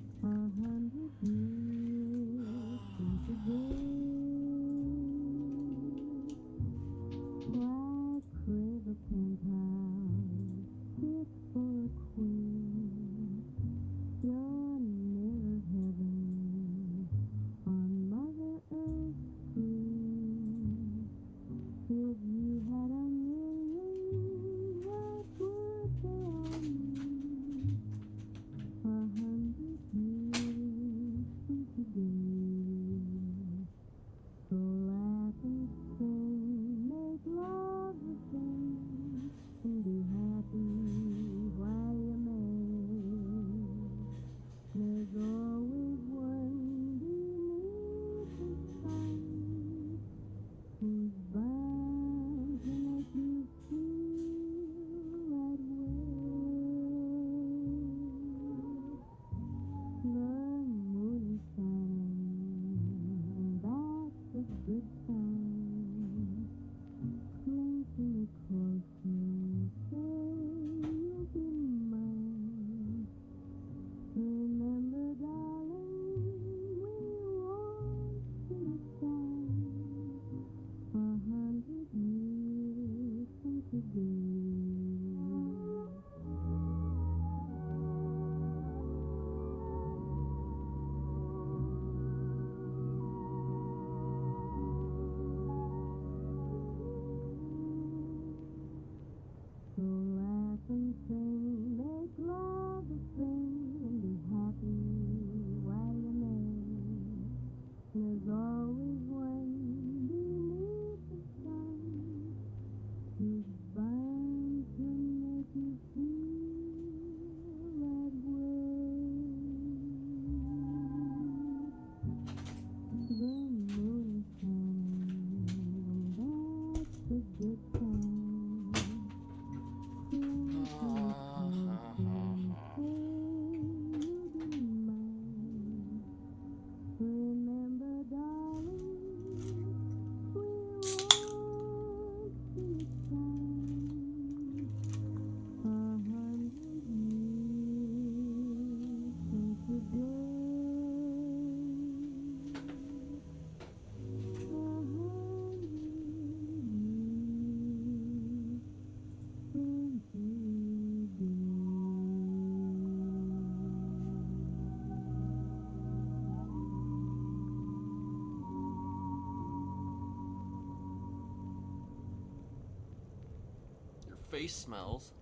Your face smells.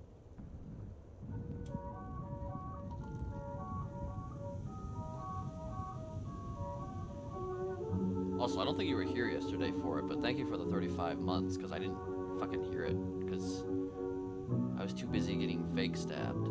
Also, I don't think you were here yesterday for it, but thank you for the 35 months, because I didn't fucking hear it, because I was too busy getting fake stabbed.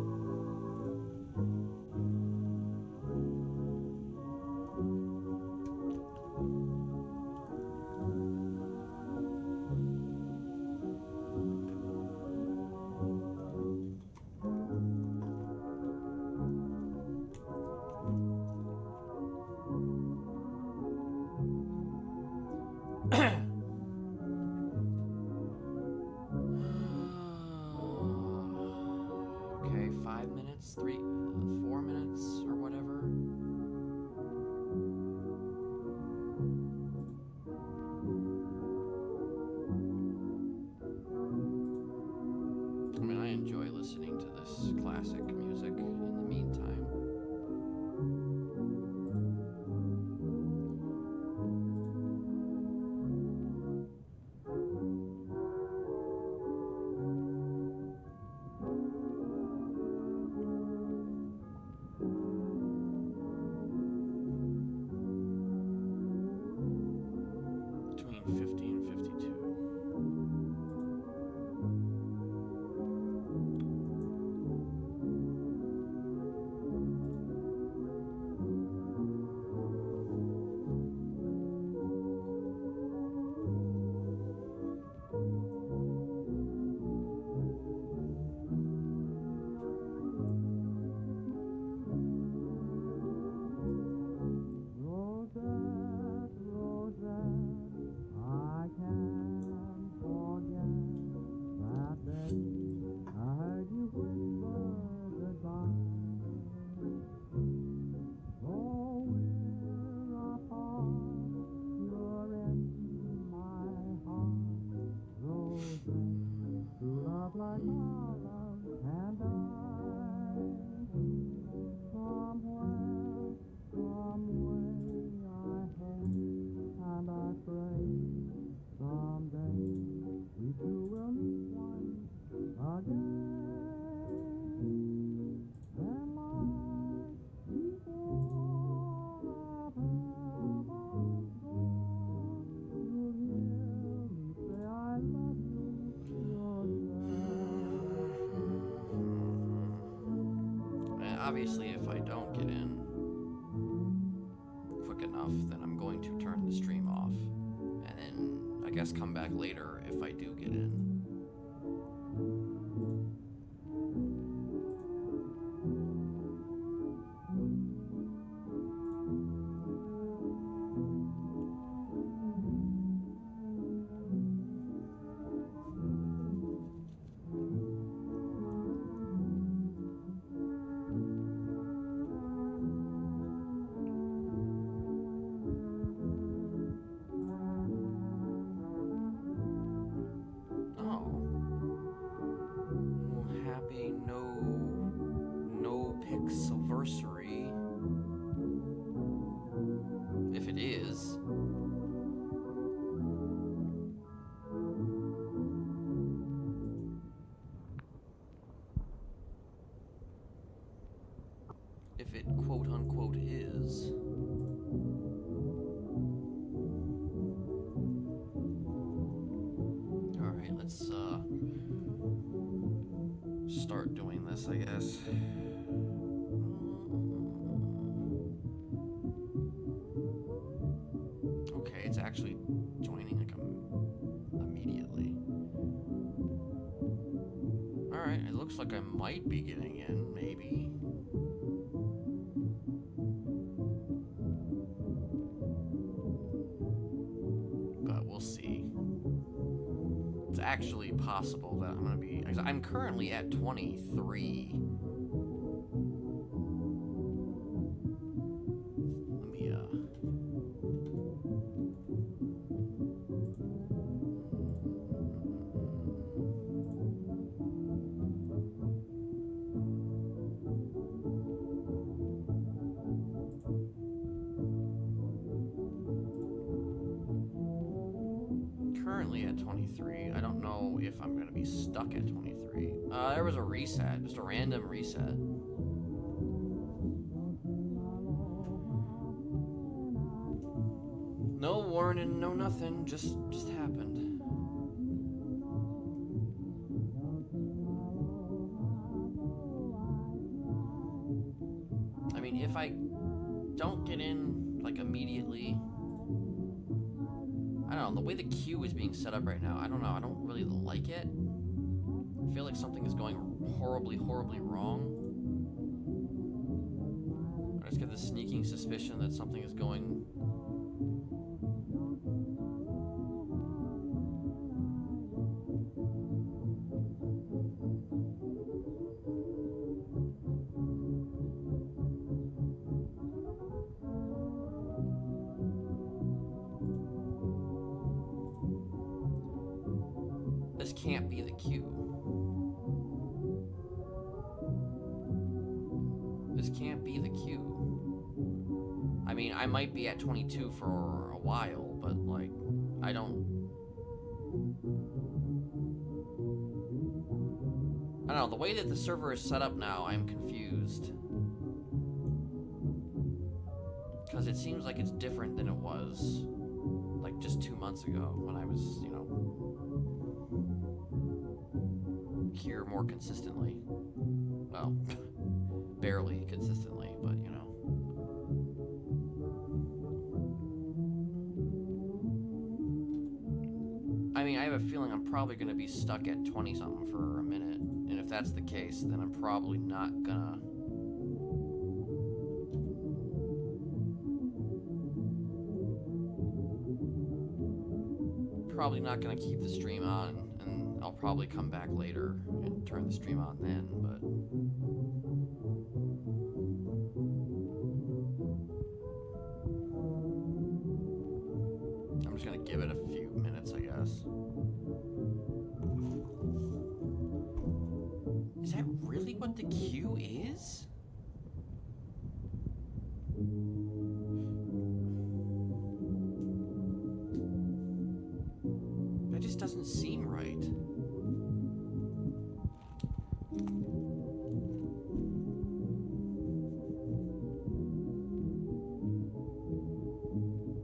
Okay, 5 minutes, 4 minutes, or whatever. I mean, I enjoy listening to this classic music in the meantime. Between 50 and 52. Obviously, if I don't get in quick enough, then I'm going to turn the stream off. And then, I guess, come back later if I do get in. quote unquote is. Alright, let's start doing this, I guess. Okay, it's actually joining like immediately. Alright, it looks like I might be getting in, maybe. But we'll see. It's actually possible that I'm gonna be... I'm currently at 23. Let me, currently at 23. I don't know if I'm gonna be stuck at 23. There was a reset, just a random reset. No warning, no nothing, just happened. I mean, if I don't get in, like, immediately... I don't know, the way the queue is being set up right now, I don't know, I don't really like it. I feel like something is going horribly, horribly wrong. I just get this sneaking suspicion that something is going... This can't be the queue. This can't be the queue. I mean, I might be at 22 for a while, but, like, I don't know, the way that the server is set up now, I'm confused. Because it seems like it's different than it was, like, just 2 months ago when I was, you know, here more consistently. Well, barely consistently, but you know. I mean, I have a feeling I'm probably going to be stuck at 20 something for a minute, and if that's the case, then I'm probably not gonna... Probably not gonna keep the stream on, and I'll probably come back later and turn the stream on then, but... I'm just gonna give it a few minutes, I guess. Is that really what the queue is? That just doesn't seem right.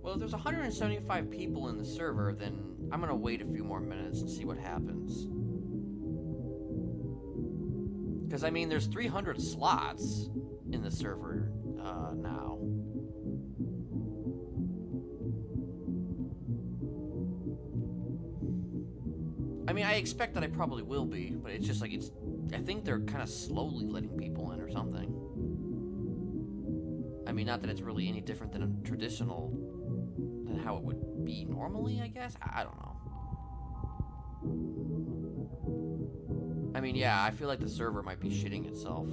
Well, if there's 175 people in the server, then I'm gonna wait a few more minutes and see what happens. Because, I mean, there's 300 slots in the server now. I mean, I expect that I probably will be, but it's just like, I think they're kind of slowly letting people in or something. I mean, not that it's really any different than a traditional, than how it would be normally, I guess? I don't know. I mean, yeah, I feel like the server might be shitting itself.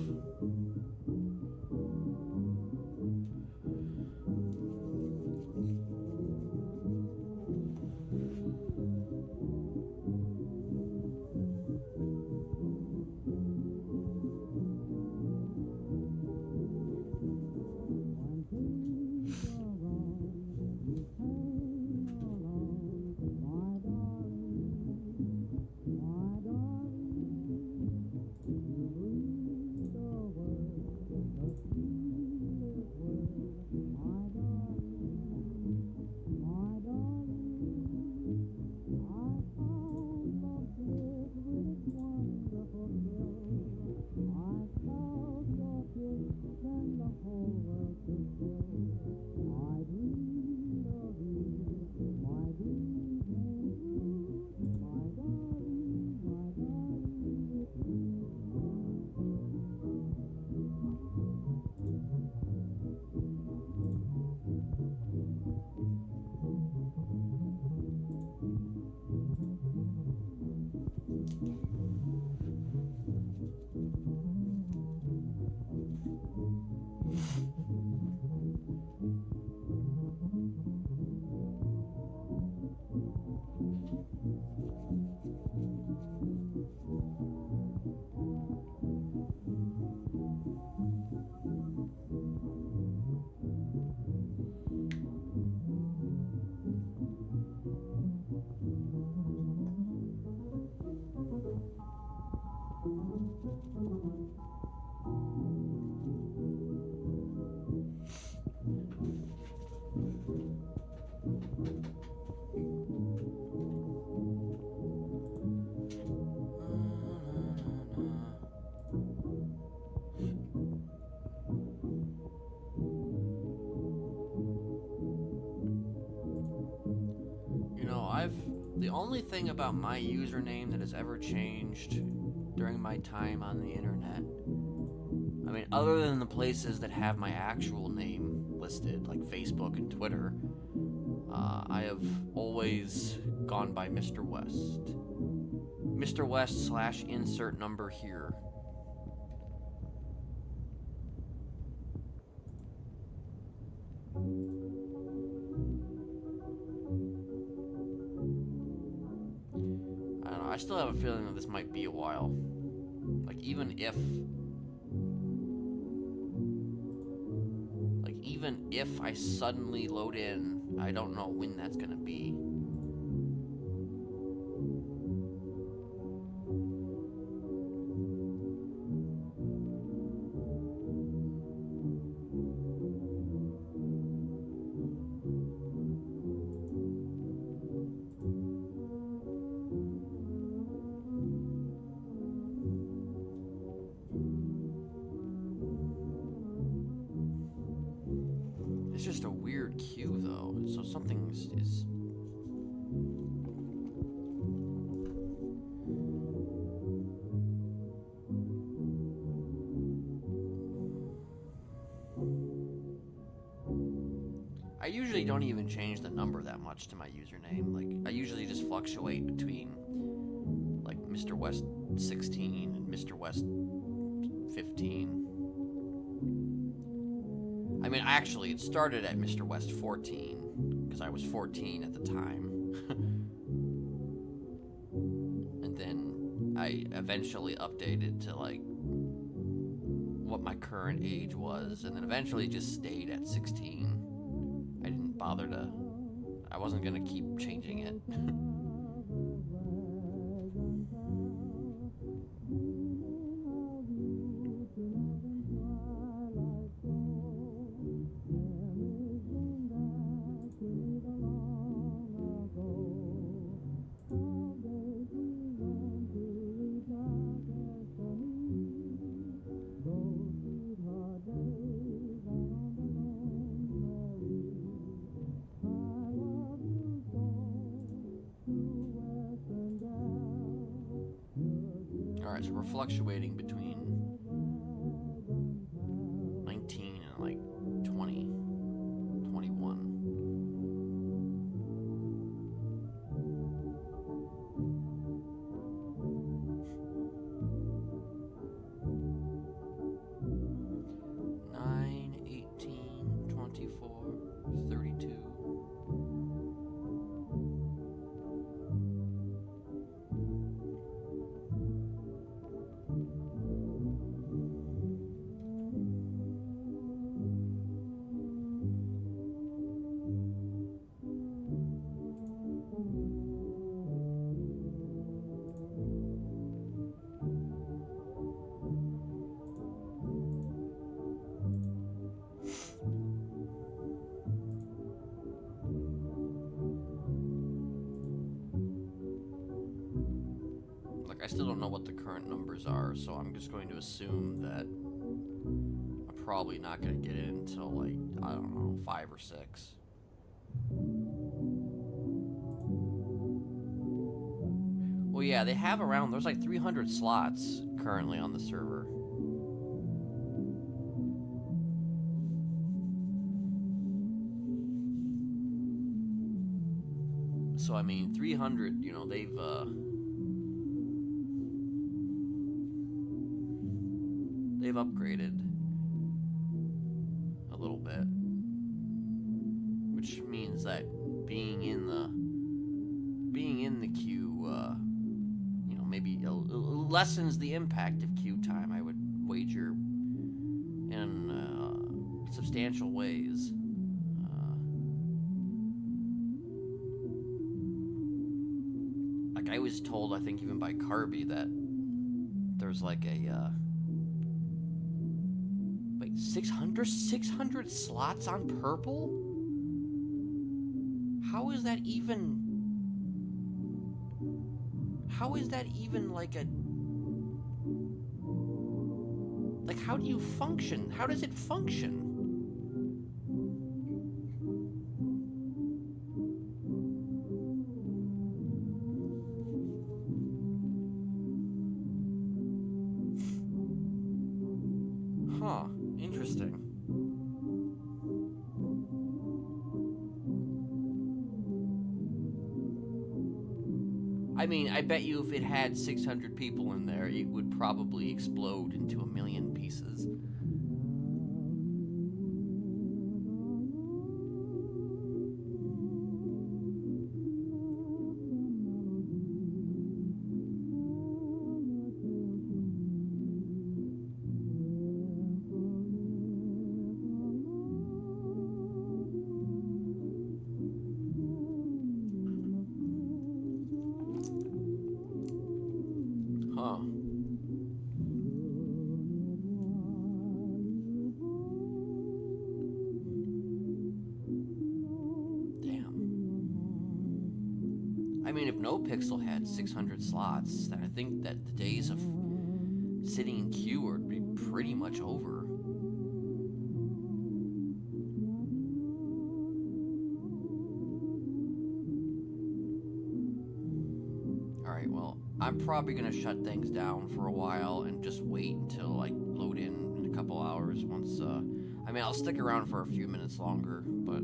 only thing about my username that has ever changed during my time on the internet, I mean, other than the places that have my actual name listed, like Facebook and Twitter, I have always gone by Mr. West. Mr. West / insert number here. I don't know, I still have a feeling that this might be a while. Like, even if I suddenly load in, I don't know when that's gonna be. It's just a weird queue, though. So something is. I usually don't even change the number that much to my username. Like, I usually just fluctuate between, like, Mr. West 16 and Mr. West 15. I mean, actually, it started at Mr. West 14, because I was 14 at the time. And then I eventually updated to, like, what my current age was, and then eventually just stayed at 16. I didn't bother to... I wasn't gonna keep changing it. Alright, so we're fluctuating between 19 and like 20, 21. Nine, 18, 24, 32. I still don't know what the current numbers are, so I'm just going to assume that I'm probably not going to get in until, like, I don't know, 5 or 6. Well, yeah, they have around, there's like 300 slots currently on the server. So, I mean, 300, you know, they've upgraded a little bit, which means that being in the queue, you know, maybe lessens the impact of queue time. I would wager in substantial ways. Like I was told, I think even by Carby, that there's like a 600 slots on purple? How is that even like a... Like, how do you function? How does it function? I mean, I bet you if it had 600 people in there, it would probably explode into a million pieces. Huh. Damn. I mean, if NoPixel had 600 slots, then I think that the days of sitting in queue would be pretty much over. Alright, well, I'm probably gonna shut things down for a while and just wait until I load in a couple hours once, I mean, I'll stick around for a few minutes longer, but...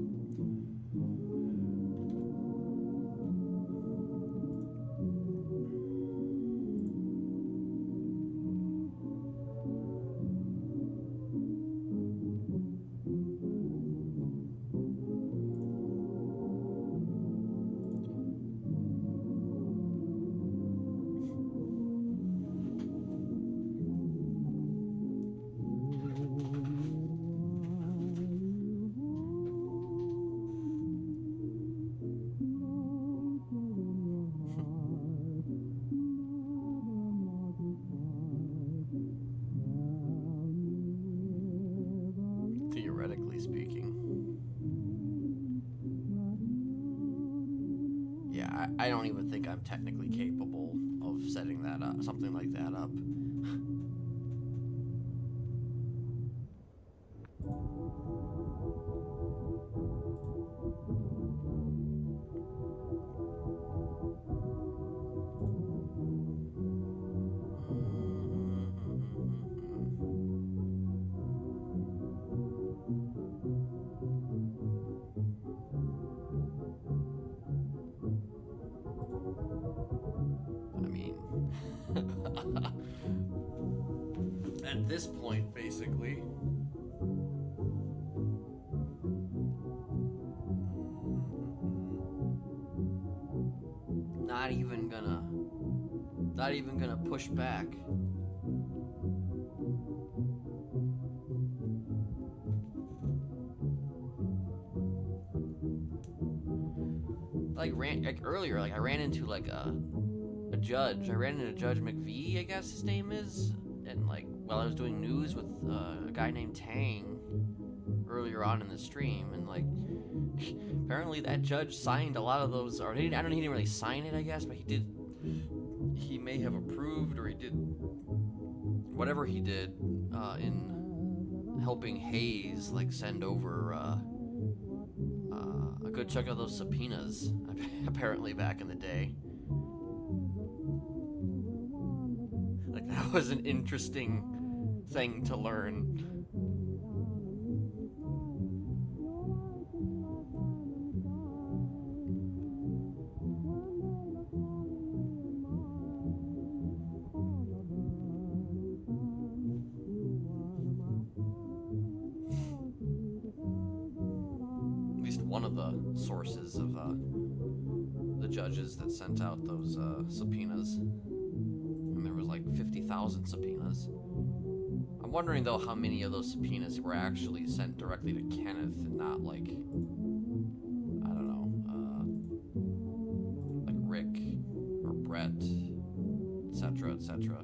Theoretically speaking. Yeah, I don't even think I'm technically capable of setting that up, something like that up. I mean, at this point, basically. Not even gonna push back. Like earlier, like I ran into like a judge. I ran into Judge McVee, I guess his name is, and like while I was doing news with a guy named Tang earlier on in the stream, and like apparently that judge signed a lot of those, or I don't know, he didn't really sign it, I guess, but he did. He may have approved, or he did whatever he did in helping Hayes like send over a good chunk of those subpoenas apparently back in the day. Like that was an interesting thing to learn. One of the sources of the judges that sent out those subpoenas, and there was like 50,000 subpoenas. I'm wondering though how many of those subpoenas were actually sent directly to Kenneth and not like, I don't know, like Rick or Brett, etc., etc.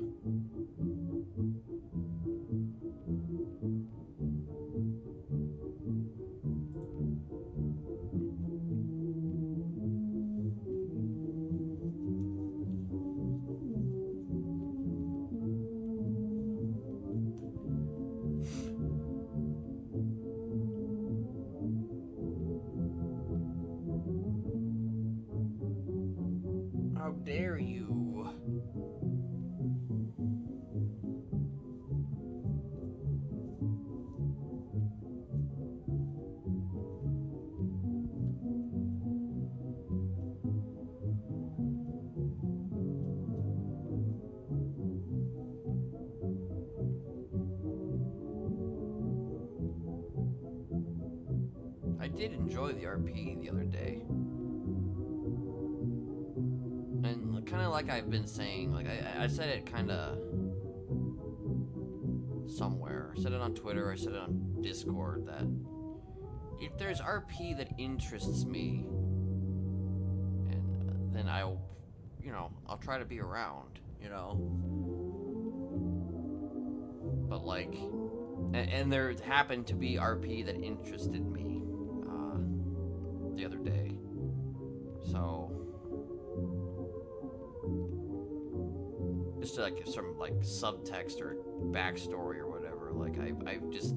How dare you? did enjoy the RP the other day. And kind of like I've been saying, like I said it kind of somewhere. I said it on Twitter, I said it on Discord, that if there's RP that interests me, and then I'll try to be around, But like, and there happened to be RP that interested me the other day. So just to like some like subtext or backstory or whatever, like I've just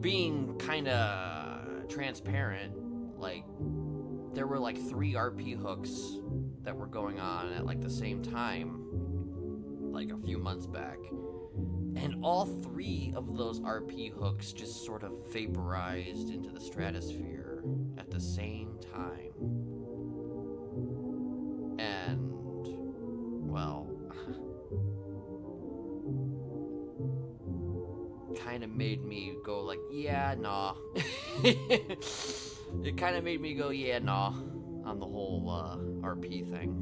being kind of transparent, like there were like 3 RP hooks that were going on at like the same time, like a few months back, and all 3 of those RP hooks just sort of vaporized into the stratosphere at the same time. And well, kind of made me go like, yeah, nah. It kind of made me go, yeah, nah, on the whole RP thing.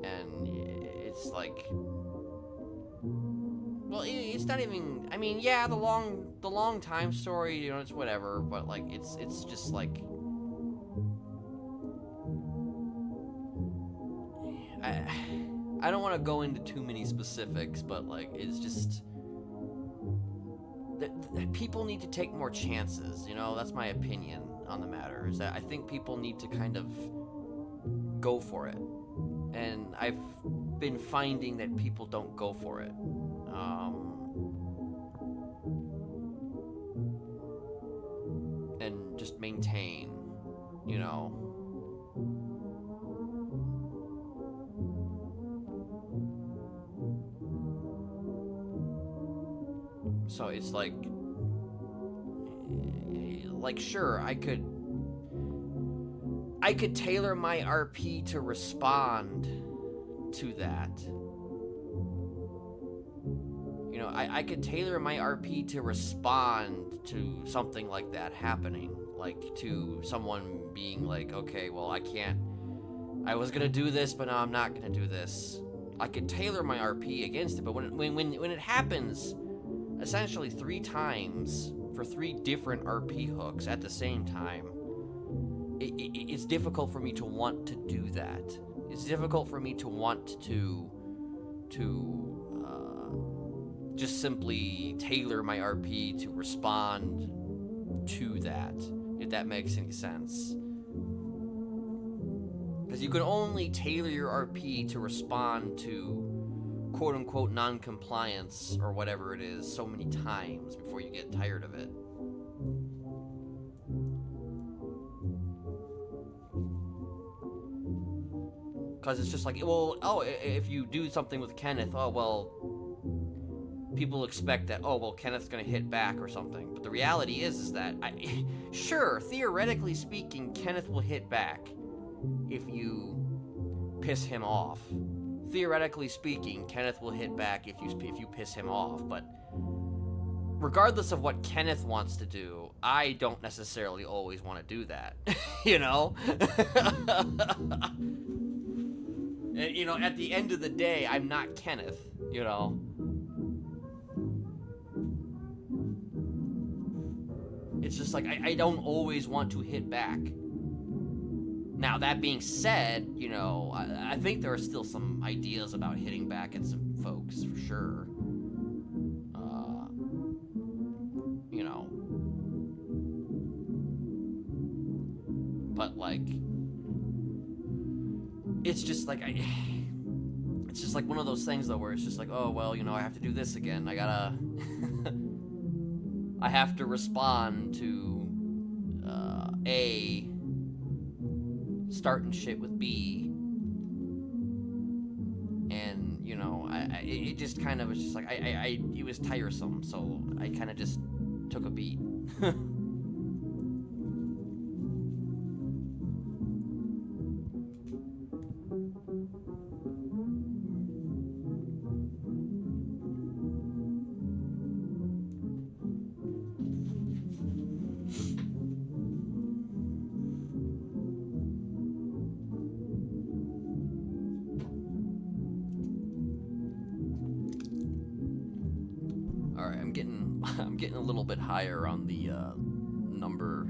And it's like, well, it's not even, I mean, yeah, the long time story, it's whatever, but like it's just like, I don't want to go into too many specifics, but like it's just that people need to take more chances. That's my opinion on the matter. Is that I think people need to kind of go for it, and I've been finding that people don't go for it. And just maintain, So it's like sure, I could tailor my RP to respond to that. I could tailor my RP to respond to something like that happening, like to someone being like, okay, well, I was gonna do this, but now I'm not gonna do this. I could tailor my RP against it, but when it happens essentially 3 times for 3 different RP hooks at the same time, it's difficult for me to want to do that. It's difficult for me to want to just simply tailor my RP to respond to that, if that makes any sense. Because you can only tailor your RP to respond to quote-unquote non-compliance or whatever it is so many times before you get tired of it. Because it's just like, well, if you do something with Kenneth, people expect that, Kenneth's gonna hit back or something. But the reality is that, sure, theoretically speaking, Kenneth will hit back if you piss him off. Theoretically speaking, Kenneth will hit back if you piss him off, but regardless of what Kenneth wants to do, I don't necessarily always want to do that, And, at the end of the day, I'm not Kenneth, It's just like, I don't always want to hit back. Now, that being said, I think there are still some ideas about hitting back at some folks, for sure. But, like, it's just like, it's just like one of those things, though, where it's just like, I have to do this again. I have to respond to, A, starting shit with B, and it just kind of was just like it was tiresome, so I kind of just took a beat. getting a little bit higher on the number.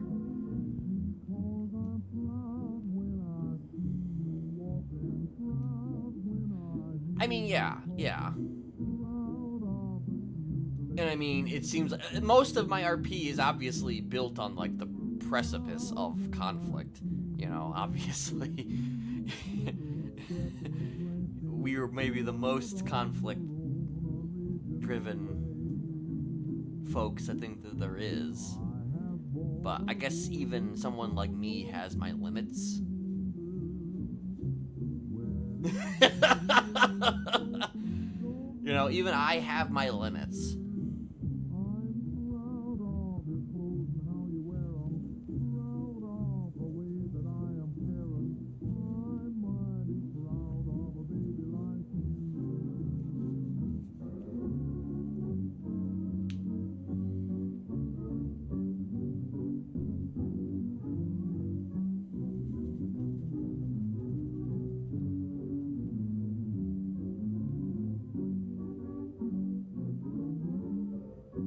I mean, yeah. And I mean, it seems most of my RP is obviously built on like the precipice of conflict. You know, obviously, we are maybe the most conflict-driven folks I think that there is. But I guess even someone like me has my limits. You know, even I have my limits.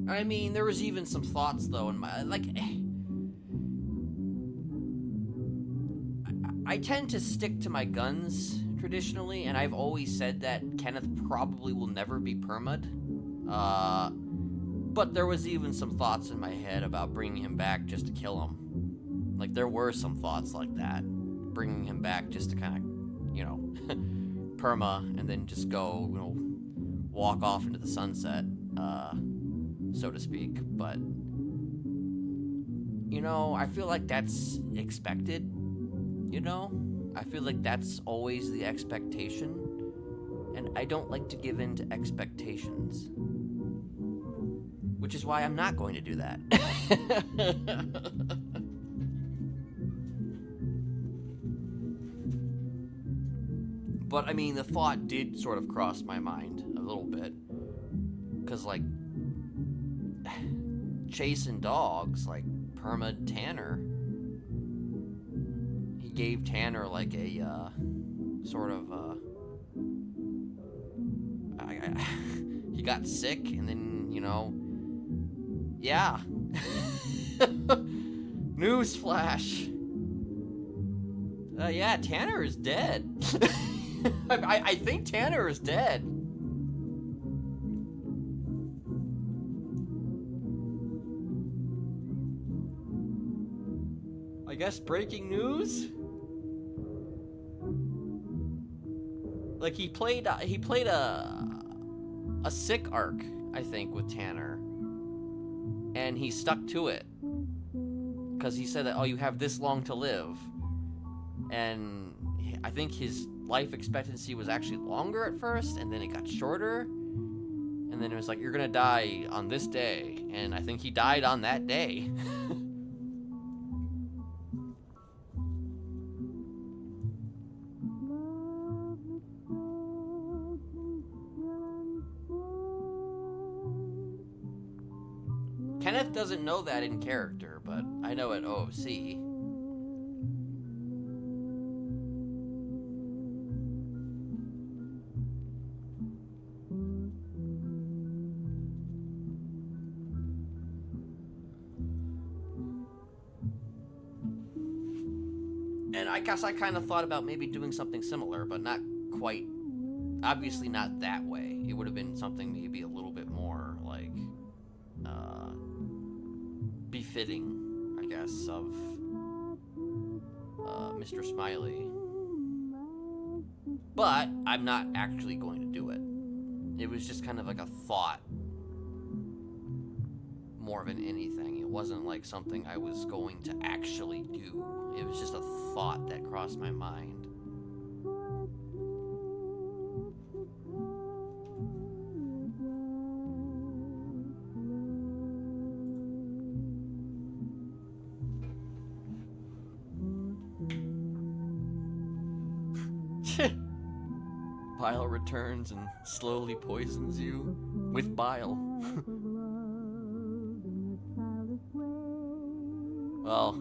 I mean, there was even some thoughts, though, in my... Like... I tend to stick to my guns, traditionally, and I've always said that Kenneth probably will never be perma'd. But there was even some thoughts in my head about bringing him back just to kill him. Like, there were some thoughts like that. Bringing him back just to kind of, you know, perma, and then just go, you know, walk off into the sunset. So to speak, but you know, I feel like that's expected, you know? I feel like that's always the expectation, and I don't like to give in to expectations, which is why I'm not going to do that. But I mean, the thought did sort of cross my mind a little bit, because like chasing dogs, like perma'd Tanner. He gave Tanner like a sort of he got sick, and then, you know, yeah. Newsflash. Yeah, Tanner is dead. I think Tanner is dead. I guess breaking news? Like, he played a sick arc, I think, with Tanner. And he stuck to it. Because he said that, oh, you have this long to live. And I think his life expectancy was actually longer at first, and then it got shorter. And then it was like, you're gonna die on this day. And I think he died on that day. Kenneth doesn't know that in character, but I know at OOC. And I guess I kind of thought about maybe doing something similar, but not quite, obviously not that way. It would have been something maybe a little bit more, like, befitting, I guess, of Mr. Smiley. But I'm not actually going to do it. It was just kind of like a thought, more than anything. It wasn't like something I was going to actually do. It was just a thought that crossed my mind. Bile returns and slowly poisons you with bile. Well,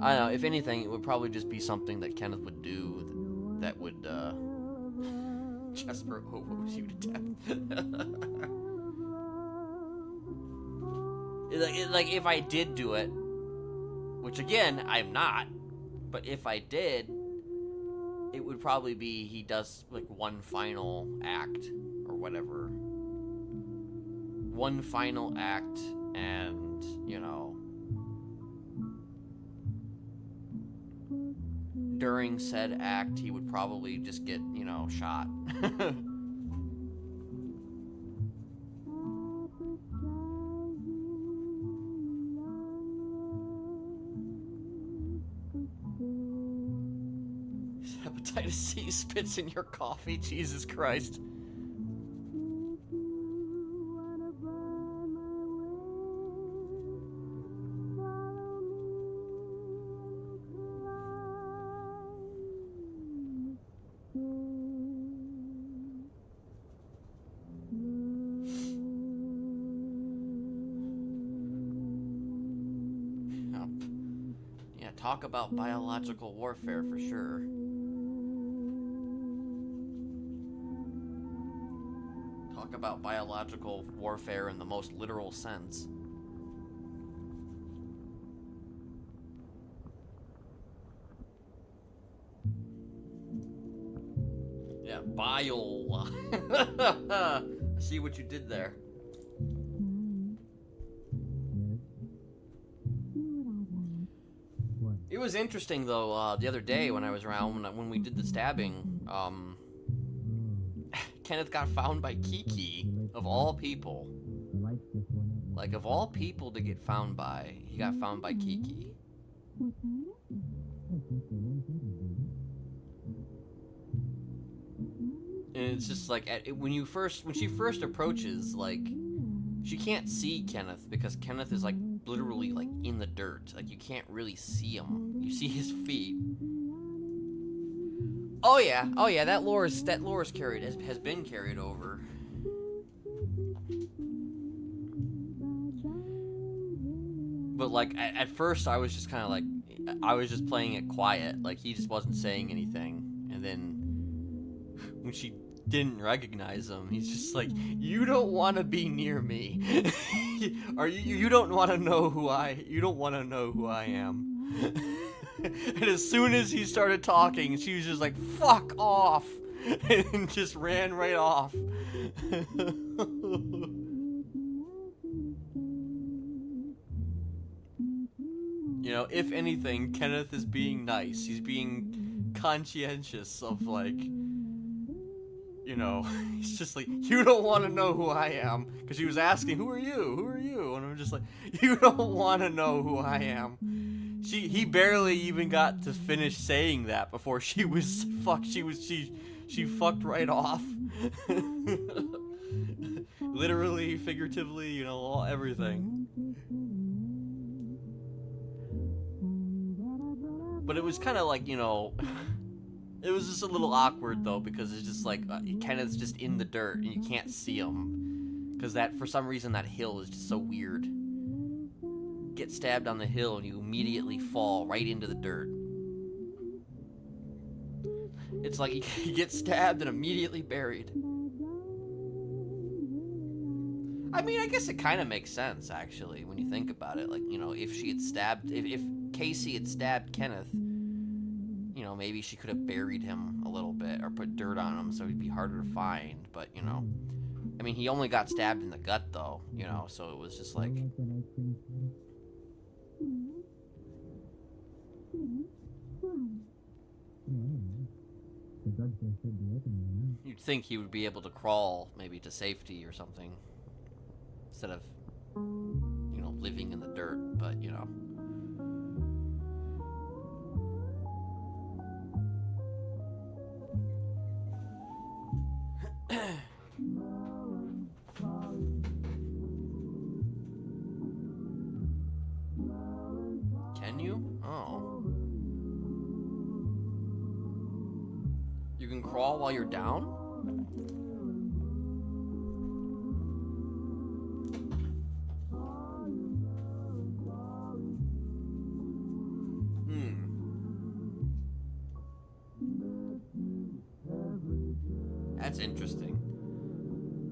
I don't know, if anything, it would probably just be something that Kenneth would do that would Jesper owes you to death. Like, if I did do it, which again, I'm not, but if I did, it would probably be he does, like, one final act, or whatever. One final act, and, you know, during said act, he would probably just get, you know, shot. Hepatitis C spits in your coffee, Jesus Christ. Yeah, talk about biological warfare for sure. Talk about biological warfare in the most literal sense. Yeah, bile. See what you did there. It was interesting though, the other day when I was around, when we did the stabbing, Kenneth got found by Kiki, of all people. Like, of all people to get found by, he got found by Kiki. And it's just like, when she first approaches, like, she can't see Kenneth because Kenneth is, like, literally, like, in the dirt. Like, you can't really see him. You see his feet. Oh yeah, that lore is carried, has been carried over. But, like, at first I was just kind of like, I was just playing it quiet, like, he just wasn't saying anything. And then when she didn't recognize him, he's just like, you don't want to be near me. Or you don't want to know who I am. And as soon as he started talking, she was just like, fuck off, and just ran right off. You know, if anything, Kenneth is being nice. He's being conscientious of, like, you know, he's just like, you don't want to know who I am. Because she was asking, who are you? Who are you? And I'm just like, you don't want to know who I am. He barely even got to finish saying that before she fucked right off. Literally, figuratively, you know, everything. But it was kind of like, you know, it was just a little awkward though, because it's just like, Kenneth's just in the dirt and you can't see him. Because for some reason, that hill is just so weird. Get stabbed on the hill and you immediately fall right into the dirt. It's like you get stabbed and immediately buried. I mean, I guess it kind of makes sense, actually, when you think about it. Like, you know, if she had stabbed, if Casey had stabbed Kenneth, you know, maybe she could have buried him a little bit or put dirt on him so he'd be harder to find. But, you know, I mean, he only got stabbed in the gut, though, you know, so it was just like... You'd think he would be able to crawl, maybe to safety or something, instead of, you know, living in the dirt, but, you know. Can you? Oh. You can crawl while you're down? That's interesting.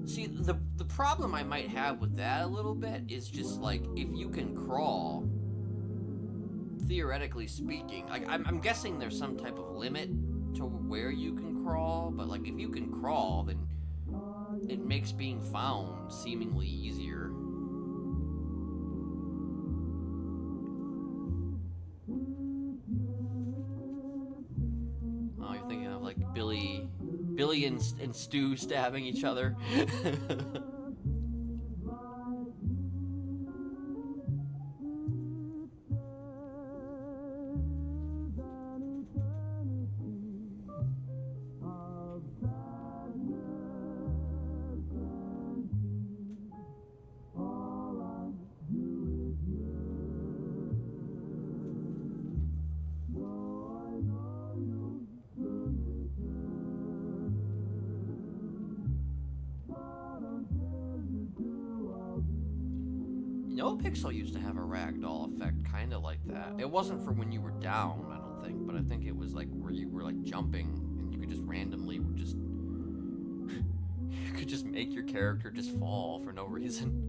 See, the problem I might have with that a little bit is just like if you can crawl, theoretically speaking, like I'm guessing there's some type of limit to where you can crawl, but like if you can crawl, then it makes being found seemingly easier. Oh, you're thinking of like Billy and Stu stabbing each other. NoPixel used to have a ragdoll effect kind of like that. It wasn't for when you were down, I don't think, but I think it was like where you were like jumping and you could just randomly just you could just make your character just fall for no reason.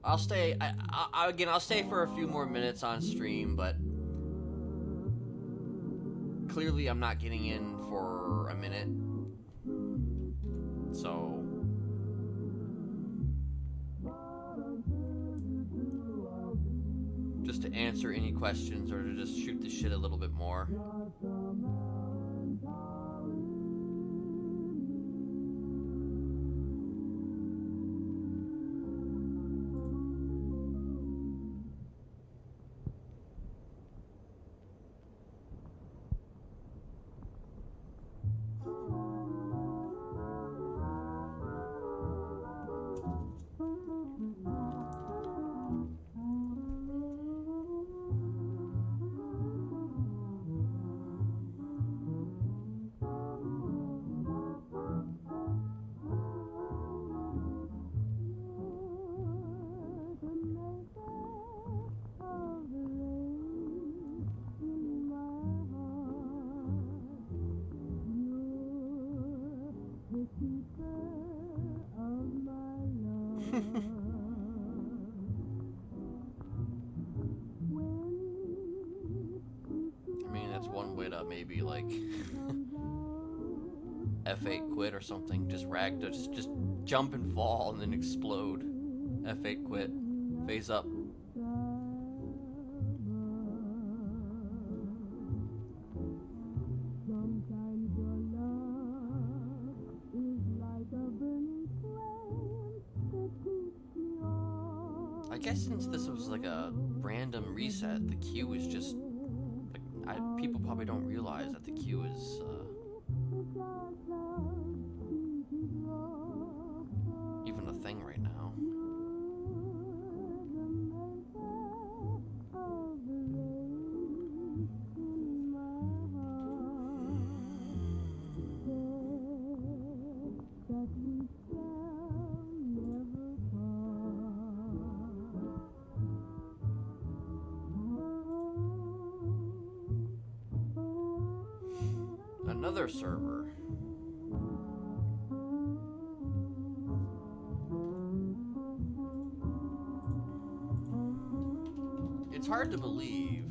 I'll stay. I'll stay for a few more minutes on stream, but clearly I'm not getting in for a minute. So just to answer any questions or to just shoot the shit a little bit more. I mean, that's one way to maybe like F8 quit or something. Just just jump and fall and then explode. F8 quit. Phase up. I guess since this was like a random reset, the queue is just like people probably don't realize that the queue is even a thing right now. Another server. It's hard to believe.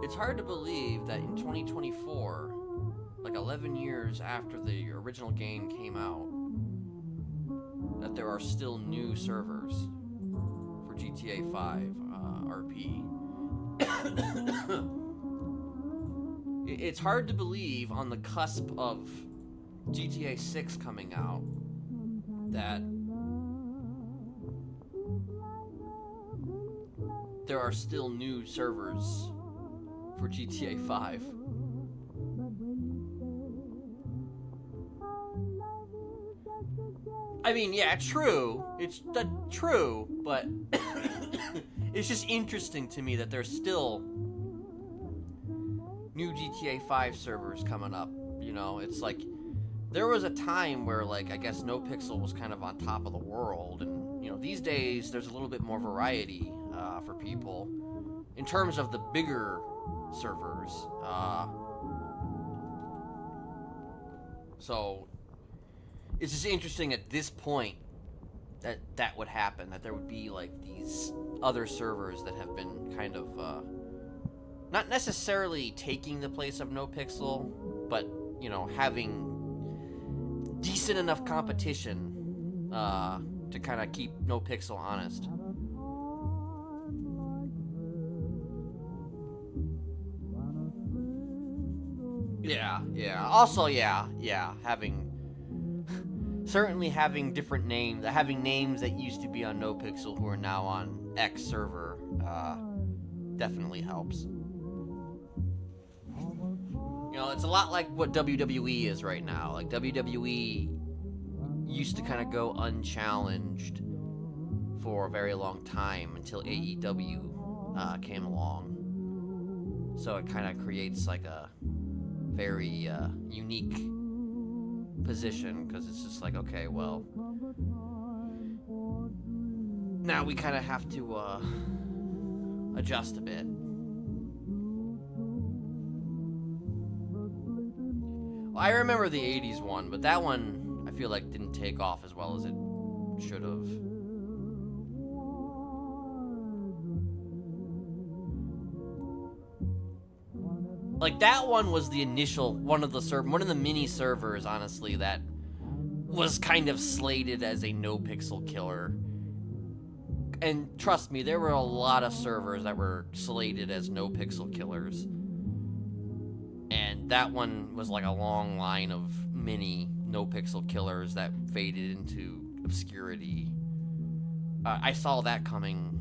It's hard to believe that in 2024, like 11 years after the original game came out, that there are still new servers for GTA 5 RP. It's hard to believe on the cusp of GTA 6 coming out that there are still new servers for GTA 5. I mean, yeah, true. It's true, but it's just interesting to me that there's still new GTA 5 servers coming up. You know, it's like there was a time where, like, I guess NoPixel was kind of on top of the world, and you know, these days there's a little bit more variety for people in terms of the bigger servers. So it's just interesting at this point that would happen, that there would be like these other servers that have been kind of not necessarily taking the place of NoPixel, but you know, having decent enough competition to kind of keep NoPixel honest. Yeah. Also, yeah, certainly having different names, having names that used to be on NoPixel who are now on X server, definitely helps. You know, it's a lot like what WWE is right now. Like, WWE used to kind of go unchallenged for a very long time until AEW came along. So it kind of creates like a very unique position, because it's just like, okay, well, now we kind of have to adjust a bit. Well, I remember the 80s one, but that one I feel like didn't take off as well as it should have. Like, that one was the initial one of the mini servers, honestly, that was kind of slated as a NoPixel killer. And trust me, there were a lot of servers that were slated as NoPixel killers. And that one was like a long line of mini NoPixel killers that faded into obscurity. I saw that coming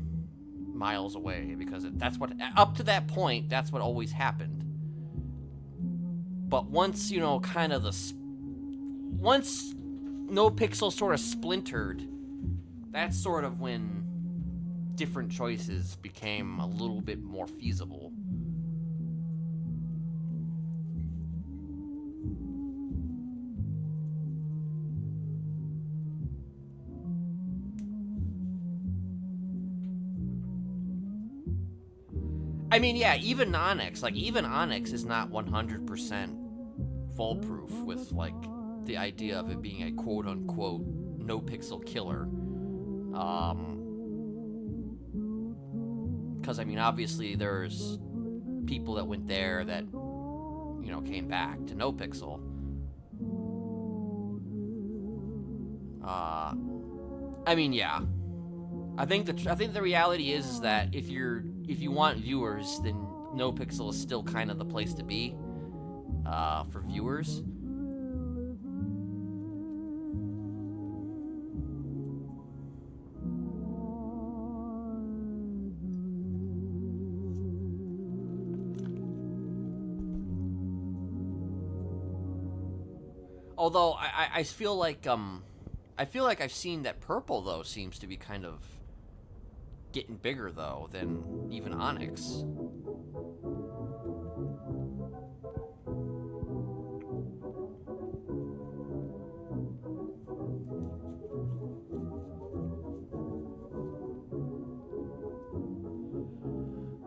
miles away, because that's what, up to that point, that's what always happened. But once, you know, kind of once NoPixel sort of splintered, that's sort of when different choices became a little bit more feasible. I mean, yeah, even Onyx is not 100% foolproof with, like, the idea of it being a quote-unquote NoPixel killer. Because, I mean, obviously there's people that went there that, you know, came back to NoPixel. I mean, yeah. I think the reality is that if you want viewers, then NoPixel is still kind of the place to be for viewers. Although I feel like I've seen that purple though seems to be kind of getting bigger though than even Onyx.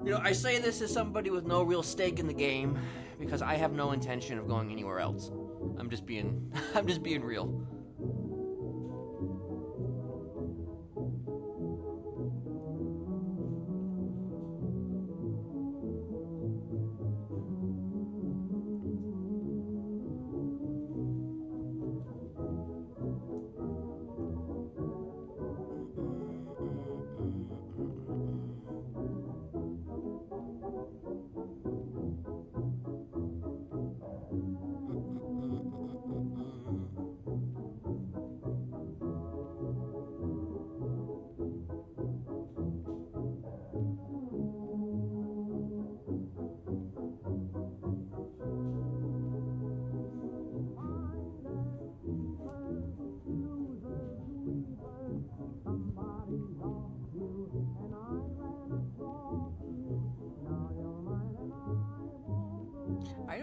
You know, I say this as somebody with no real stake in the game, because I have no intention of going anywhere else. I'm just being real.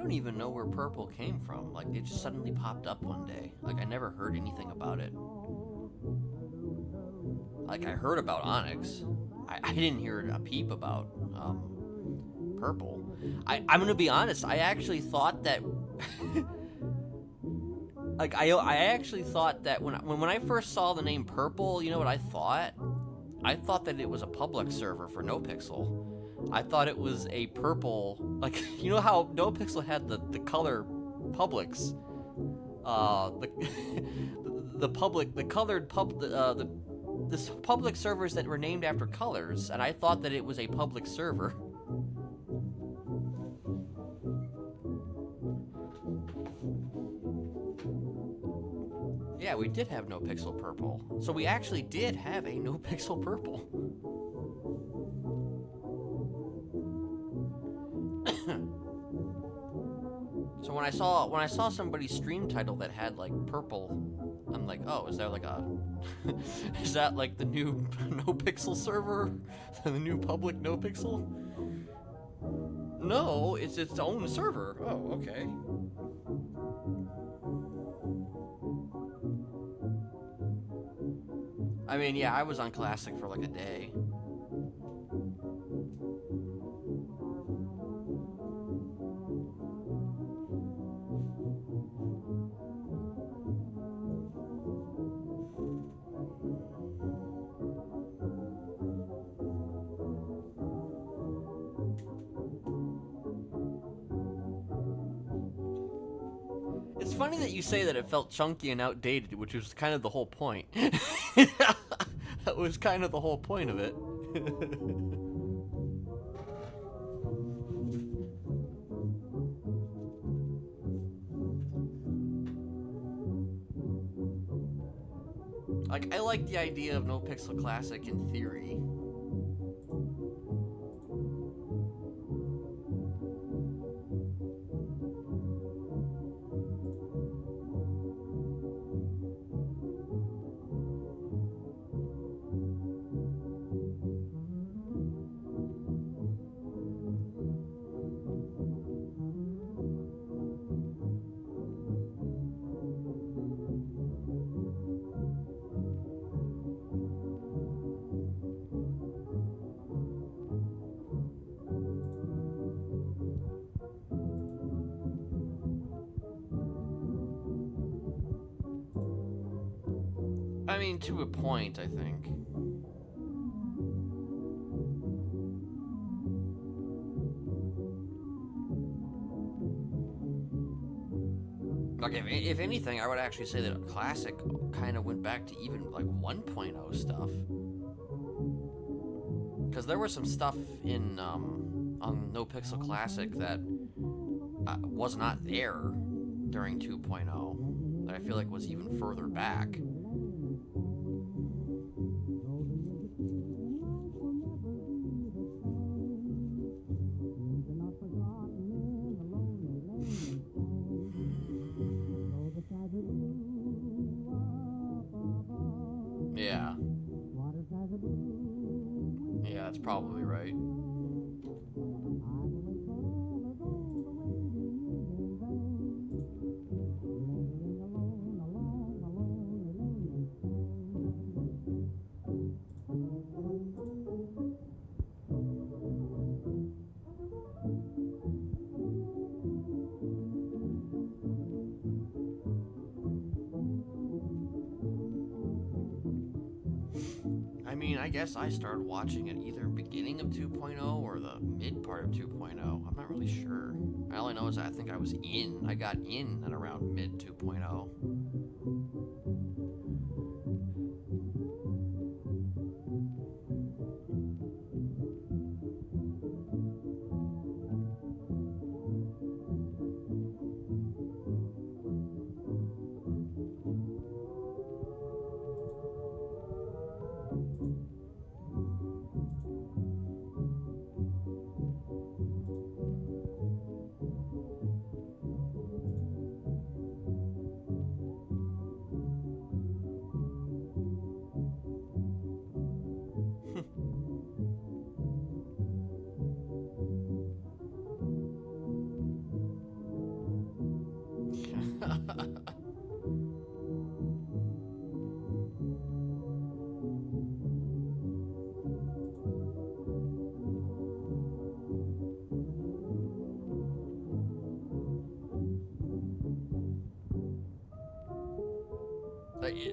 don't even know where purple came from. Like, it just suddenly popped up one day. Like, I never heard anything about it. Like, I heard about onyx. I didn't hear a peep about purple. I'm gonna be honest. I actually thought that. Like, I actually thought that when I first saw the name purple, you know what I thought? I thought that it was a public server for NoPixel. I thought it was a purple, like, you know how NoPixel had the color publics, the public, the colored this public servers that were named after colors, and I thought that it was a public server. Yeah, we did have NoPixel purple, so we actually did have a NoPixel purple. So when I saw somebody's stream title that had like purple, I'm like, oh, is that like a is that like the new NoPixel server? The new public NoPixel? No, it's its own server. Oh, okay. I mean, yeah, I was on Classic for like a day. It's funny that you say that it felt chunky and outdated, which was kind of the whole point. That was kind of the whole point of it. Like, I like the idea of NoPixel Classic in theory. I mean, to a point, I think. Like, if anything, I would actually say that Classic kind of went back to even, like, 1.0 stuff. Because there was some stuff in, on NoPixel Classic that was not there during 2.0 that I feel like was even further back. Yeah. Yeah, that's probably right. I mean, I guess I started watching it either beginning of 2.0 or the mid part of 2.0. I'm not really sure. All I know is I think I got in at around mid 2.0.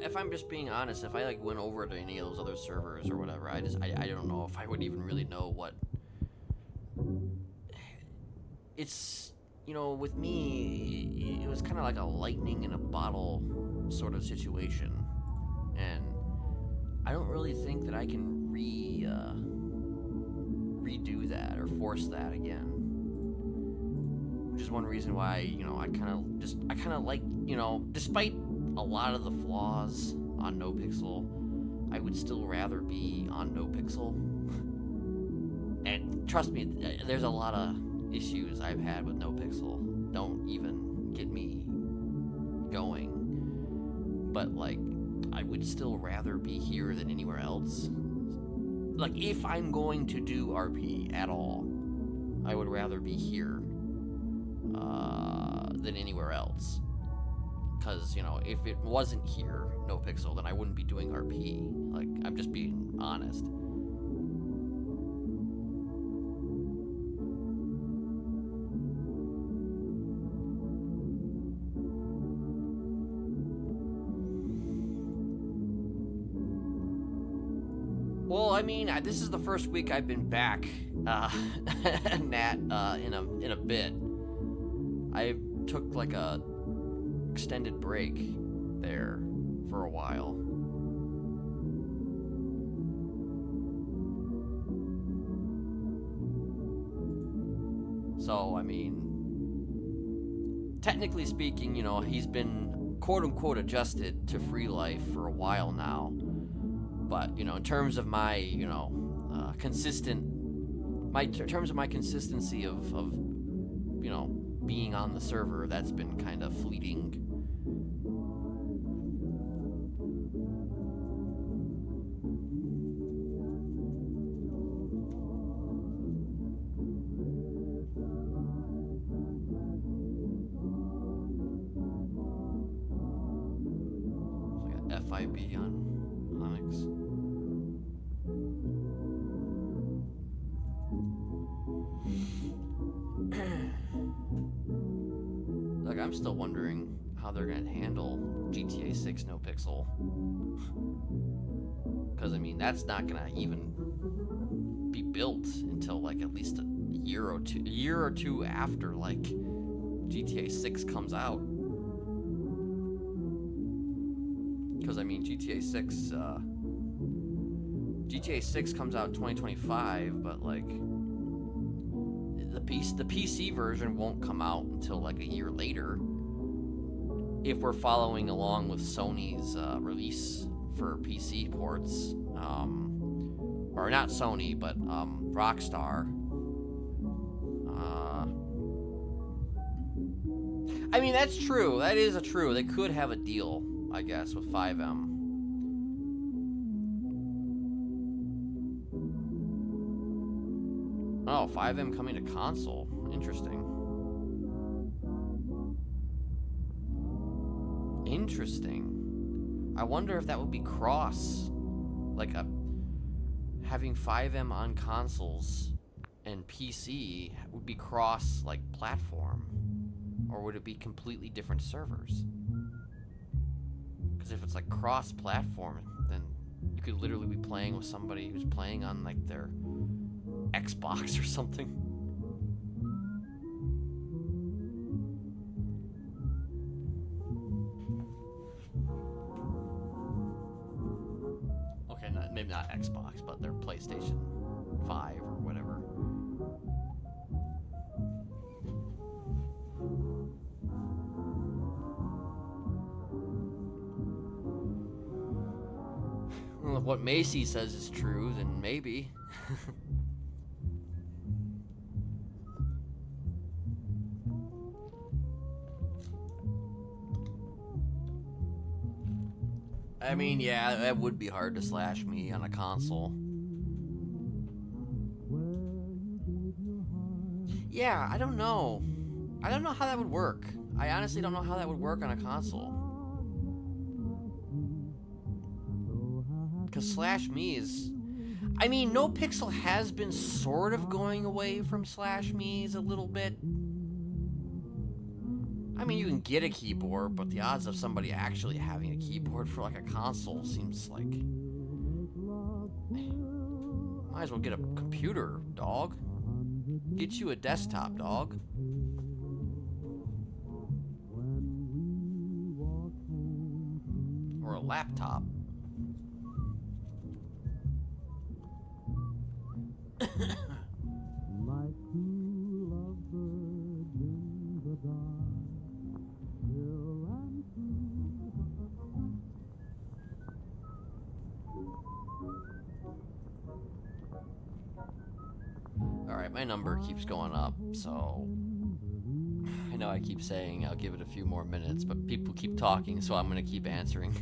if I'm just being honest, if I like went over to any of those other servers or whatever, I don't know if I would even really know what. It's, you know, with me, it was kind of like a lightning in a bottle sort of situation, and I don't really think that I can redo that or force that again. Which is one reason why, you know, I kind of like, you know, despite a lot of the flaws on NoPixel, I would still rather be on NoPixel. And trust me, there's a lot of issues I've had with NoPixel. Don't even get me going. But, like, I would still rather be here than anywhere else. Like, if I'm going to do RP at all, I would rather be here than anywhere else. Because, you know, if it wasn't here, NoPixel, then I wouldn't be doing RP. Like, I'm just being honest. Well, I mean, this is the first week I've been back, Nat, in a bit. I took like a extended break there for a while. So, I mean, technically speaking, you know, he's been quote-unquote adjusted to free life for a while now. But, you know, in terms of my, you know, terms of my consistency of, you know, being on the server, that's been kind of fleeting. So I got FIB on Onyx. Like, I'm still wondering how they're gonna handle GTA 6 NoPixel. Because, I mean, that's not gonna even be built until, like, at least a year or two after, like, GTA 6 comes out. Because, I mean, GTA 6 comes out in 2025, but, like, the PC version won't come out until like a year later if we're following along with Sony's release for PC ports, or not Sony, but Rockstar. I mean, that's true. That is true. They could have a deal, I guess, with 5M. Oh, 5M coming to console. Interesting. Interesting. I wonder if that would be cross. Like, having 5M on consoles and PC would be cross, like, platform. Or would it be completely different servers? Because if it's, like, cross-platform, then you could literally be playing with somebody who's playing on, like, their Xbox or something. Okay, maybe not Xbox, but their PlayStation 5 or whatever. Well, if what Macy says is true, then maybe. I mean, yeah, that would be hard to slash me on a console. Yeah, I don't know. I don't know how that would work. I honestly don't know how that would work on a console. Because slash me is... I mean, NoPixel has been sort of going away from slash me's a little bit. I mean, you can get a keyboard, but the odds of somebody actually having a keyboard for like a console seems like... Might as well get a computer, dog. Get you a desktop, dog. Or a laptop. Alright, my number keeps going up, so... I know I keep saying I'll give it a few more minutes, but people keep talking, so I'm gonna keep answering.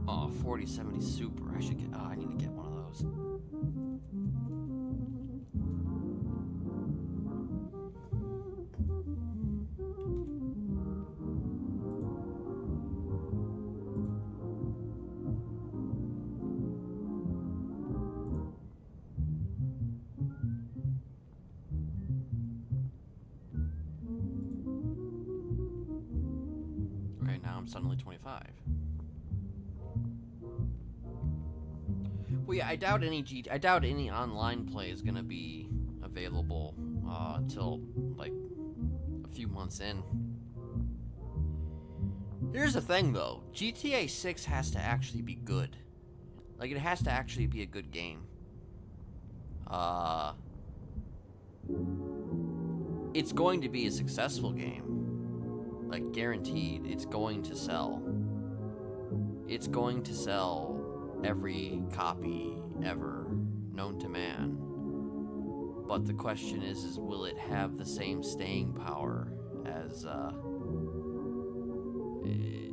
Oh, 4070 Super. I should get... Oh, I need to get one of those. Okay, now I'm suddenly 25. Well, yeah, I doubt any online play is gonna be available until like a few months in. Here's the thing, though: GTA 6 has to actually be good. Like, it has to actually be a good game. It's going to be a successful game, like guaranteed. It's going to sell. It's going to sell every copy ever known to man. But the question is will it have the same staying power as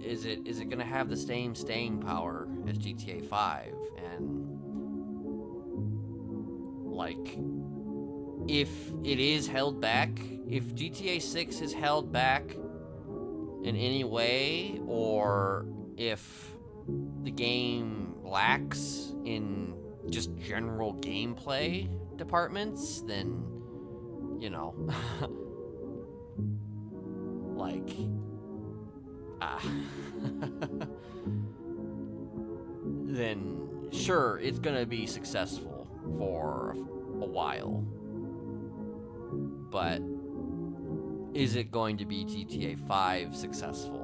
is it gonna have the same staying power as GTA 5? And like, if it is held back, if GTA 6 is held back in any way, or if the game lacks in just general gameplay departments, then, you know, like, then sure, it's gonna be successful for a while. But is it going to be GTA 5 successful?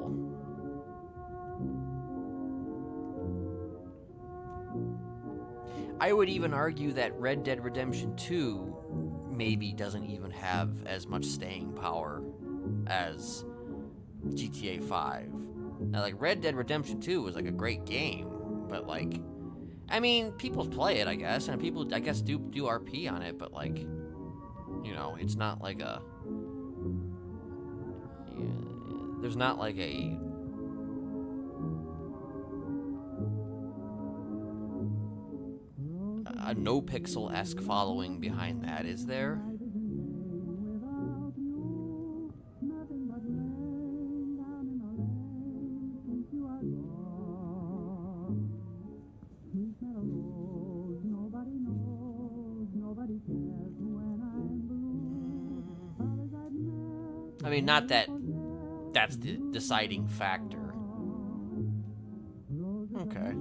I would even argue that Red Dead Redemption 2 maybe doesn't even have as much staying power as GTA 5. Now, like, Red Dead Redemption 2 was like a great game, but like, I mean, people play it, I guess, and people, I guess, do RP on it, but like, you know, it's not like a... There's not like a NoPixel-esque following behind that, is there? I mean, not that that's the deciding factor. Okay,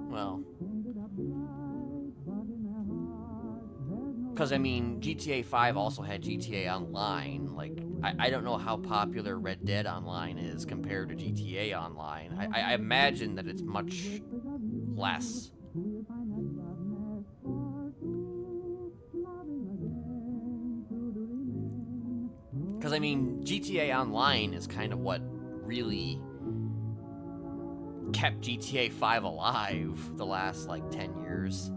well. Because, I mean, GTA 5 also had GTA Online. Like, I don't know how popular Red Dead Online is compared to GTA Online. I imagine that it's much less. Because, I mean, GTA Online is kind of what really kept GTA 5 alive the last, like, 10 years.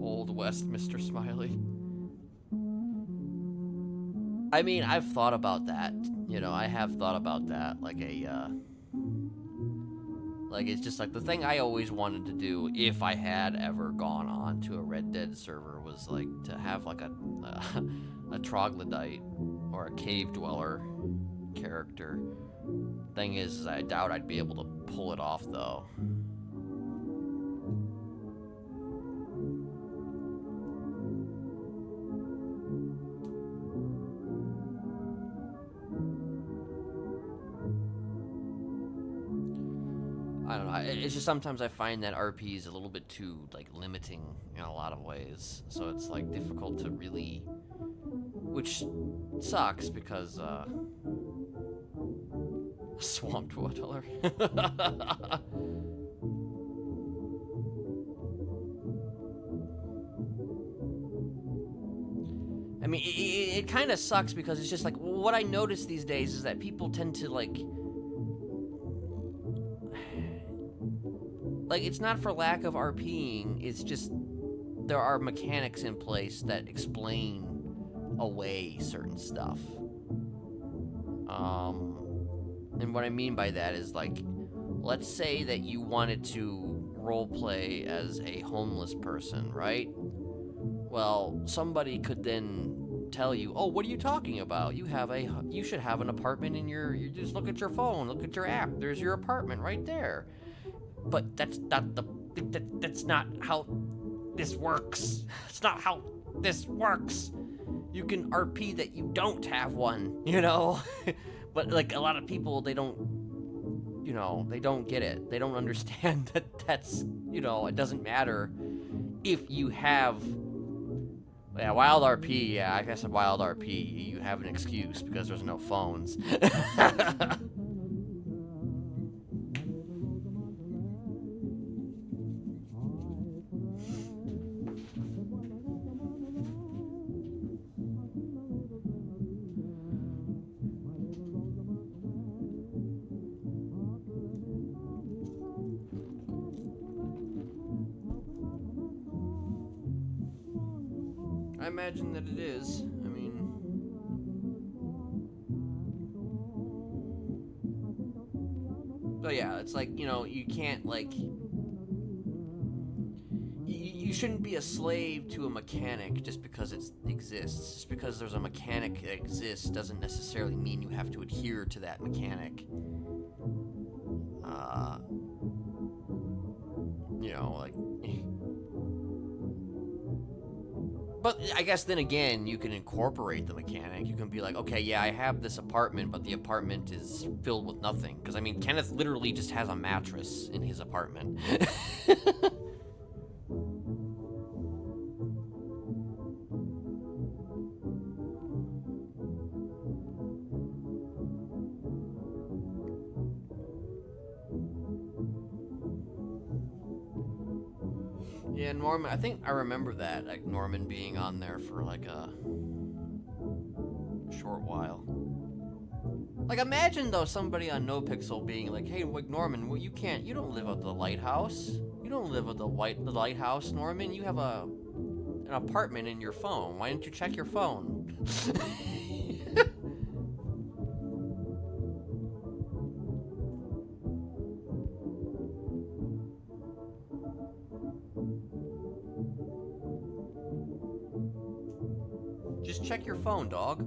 Old West, Mr. Smiley. I mean, I've thought about that. You know, I have thought about that. Like Like, it's just like the thing I always wanted to do if I had ever gone on to a Red Dead server was like to have like a troglodyte or a cave dweller character. Thing is I doubt I'd be able to pull it off though. I don't know. It's just sometimes I find that RP is a little bit too like limiting in a lot of ways. So it's like difficult to really, which sucks because swamp dweller. I mean, it kind of sucks because it's just like what I notice these days is that people tend to like it's not for lack of RPing, it's just there are mechanics in place that explain away certain stuff. And what I mean by that is like, let's say that you wanted to roleplay as a homeless person, right? Well, somebody could then tell you, oh, what are you talking about? You should have an apartment in you just look at your phone, look at your app, there's your apartment right there. But that's not how this works. It's not how this works. You can RP that you don't have one, you know? But like a lot of people, they don't get it. They don't understand that's, it doesn't matter if you have, wild RP, I guess a wild RP, you have an excuse because there's no phones. I imagine that it is. I mean, so yeah, it's like, you can't like, you shouldn't be a slave to a mechanic just because it exists. Just because there's a mechanic that exists doesn't necessarily mean you have to adhere to that mechanic. But I guess then again, you can incorporate the mechanic. You can be like, okay, yeah, I have this apartment, but the apartment is filled with nothing. Because, I mean, Kenneth literally just has a mattress in his apartment. Yeah, Norman, I think I remember that, like Norman being on there for like a short while. Like, imagine though somebody on NoPixel being like, hey, like Norman, well, you don't live at the lighthouse. You don't live at the lighthouse, Norman. You have an apartment in your phone. Why didn't you check your phone? Just check your phone, dog.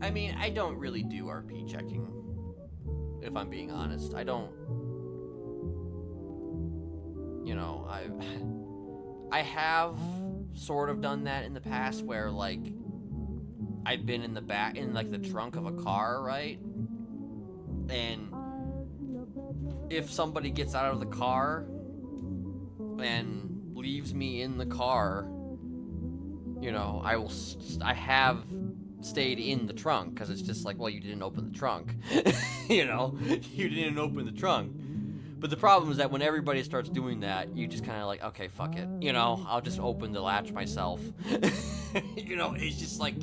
I mean, I don't really do RP checking, if I'm being honest. I don't, I have sort of done that in the past where, like, I've been in the trunk of a car, right? And if somebody gets out of the car and leaves me in the car, I have stayed in the trunk because it's just like, well, you didn't open the trunk. You didn't open the trunk. But the problem is that when everybody starts doing that, you just kind of like, okay, fuck it. You know, I'll just open the latch myself. You know, it's just like,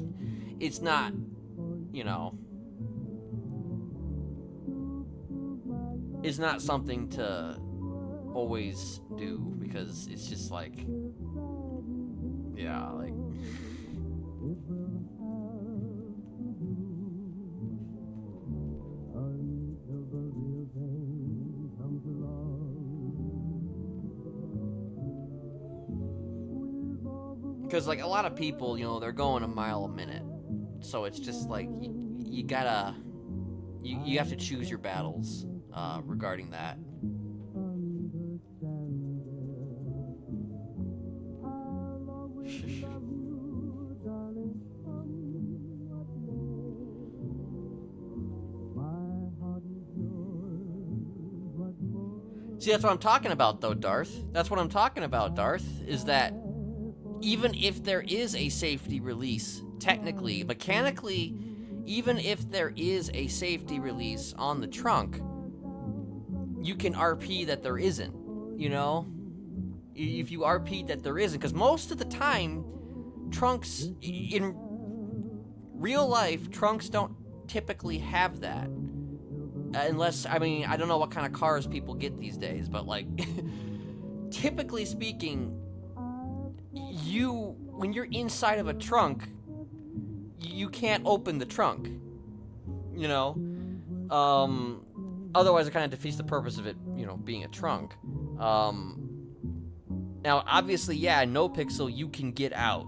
it's not, you know, it's not something to always do because it's just like, yeah, like. Because, like, a lot of people, you know, they're going a mile a minute. So it's just like, you gotta, you have to choose your battles regarding that. See, that's what I'm talking about, though, Darth. That's what I'm talking about, Darth, is that even if there is a safety release, technically, mechanically, even if there is a safety release on the trunk, you can RP that there isn't, you know? If you RP that there isn't, because most of the time, trunks, in real life, trunks don't typically have that. Unless, I mean, I don't know what kind of cars people get these days, but, like, typically speaking, when you're inside of a trunk, you can't open the trunk, you know? Otherwise it kind of defeats the purpose of it, you know, being a trunk. Now, obviously, yeah, NoPixel, you can get out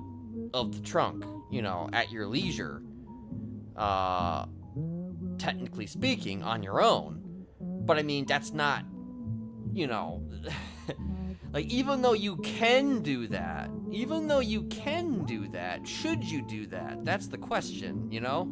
of the trunk, you know, at your leisure. Technically speaking, on your own. But I mean, that's not, you know, like, even though you can do that, should you do that? That's the question, you know?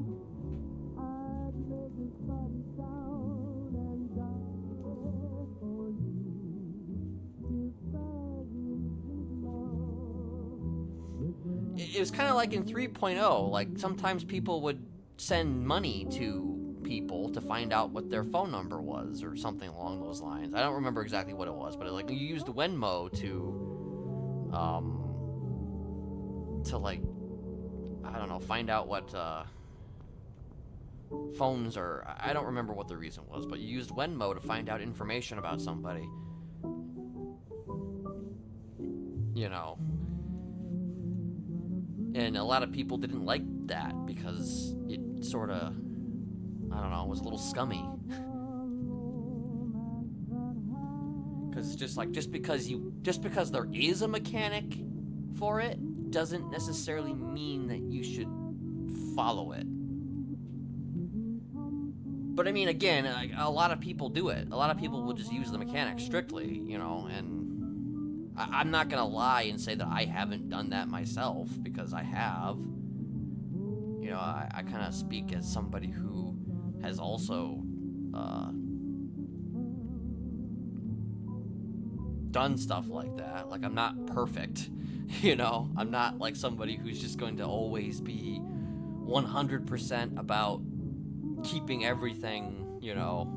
It was kind of like in 3.0, like, sometimes people would send money to people to find out what their phone number was or something along those lines. I don't remember exactly what it was, but like, you used Venmo to like, I don't know, find out what phones are. I don't remember what the reason was, but you used Venmo to find out information about somebody, you know. And a lot of people didn't like that because it sort of, I don't know, was a little scummy. Because it's just like, just because there is a mechanic for it doesn't necessarily mean that you should follow it. But I mean, again, a lot of people do it. A lot of people will just use the mechanic strictly, you know, and I'm not gonna lie and say that I haven't done that myself, because I have. You know, I kind of speak as somebody who has also done stuff like that. Like, I'm not perfect, you know? I'm not like somebody who's just going to always be 100% about keeping everything, you know,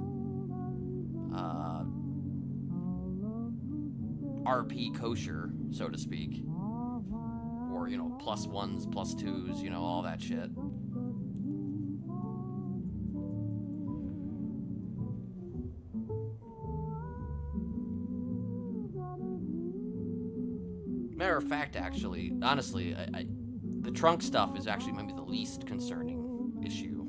RP kosher, so to speak. Or, you know, plus ones, plus twos, you know, all that shit. Matter of fact, actually, honestly, the trunk stuff is actually maybe the least concerning issue.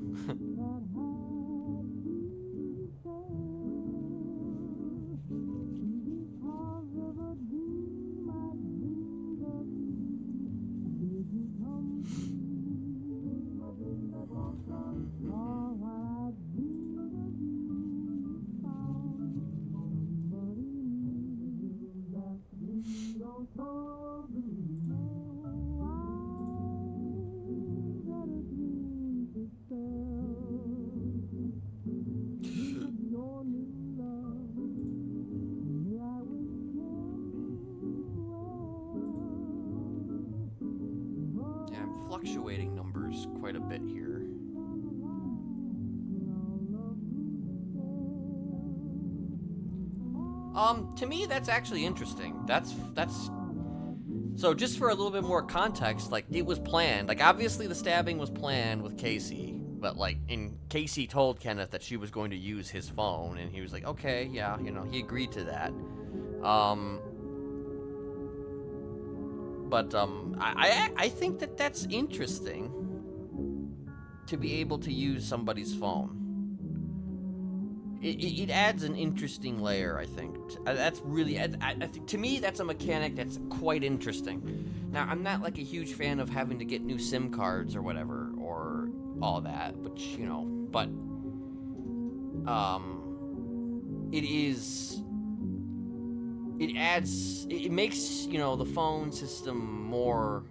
To me, that's actually interesting. That's so just for a little bit more context, like, it was planned. Like, obviously the stabbing was planned with Casey, but, like, Casey told Kenneth that she was going to use his phone, and he was like, okay, yeah, you know, he agreed to that. I think that that's interesting to be able to use somebody's phone. It adds an interesting layer, I think. That's really, I think, to me, that's a mechanic that's quite interesting. Now, I'm not like a huge fan of having to get new SIM cards or whatever, or all that, but you know, but it makes, you know, the phone system more.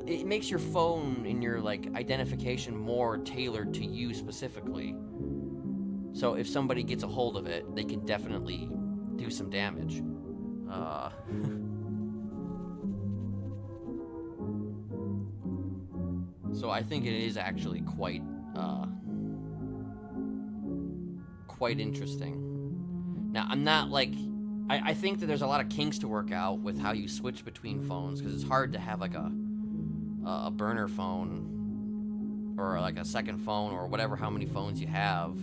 It makes your phone and your, like, identification more tailored to you specifically. So if somebody gets a hold of it, they can definitely do some damage. So I think it is actually quite interesting. Now, I'm not like... I think that there's a lot of kinks to work out with how you switch between phones, because it's hard to have, like, a burner phone, or like a second phone, or whatever, how many phones you have,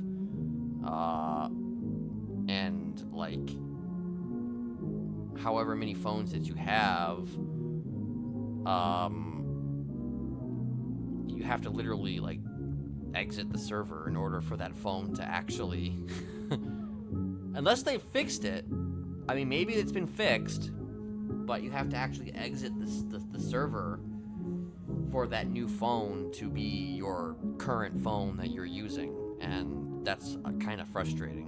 and like however many phones that you have, you have to literally, like, exit the server in order for that phone to actually unless they fixed it. I mean, maybe it's been fixed, but you have to actually exit the server for that new phone to be your current phone that you're using, and that's kind of frustrating.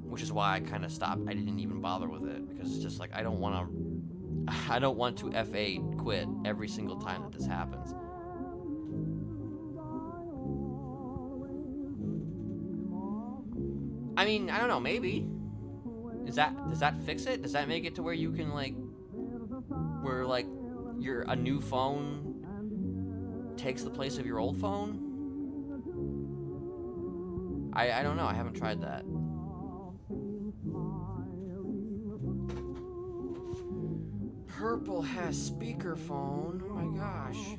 Which is why I kind of stopped. I didn't even bother with it, because it's just like, I don't want to F8 quit every single time that this happens. I mean, I don't know, maybe. Does that fix it? Does that make it to where you can, like, where, like, a new phone takes the place of your old phone? I don't know. I haven't tried that. Purple has speakerphone. Oh my gosh.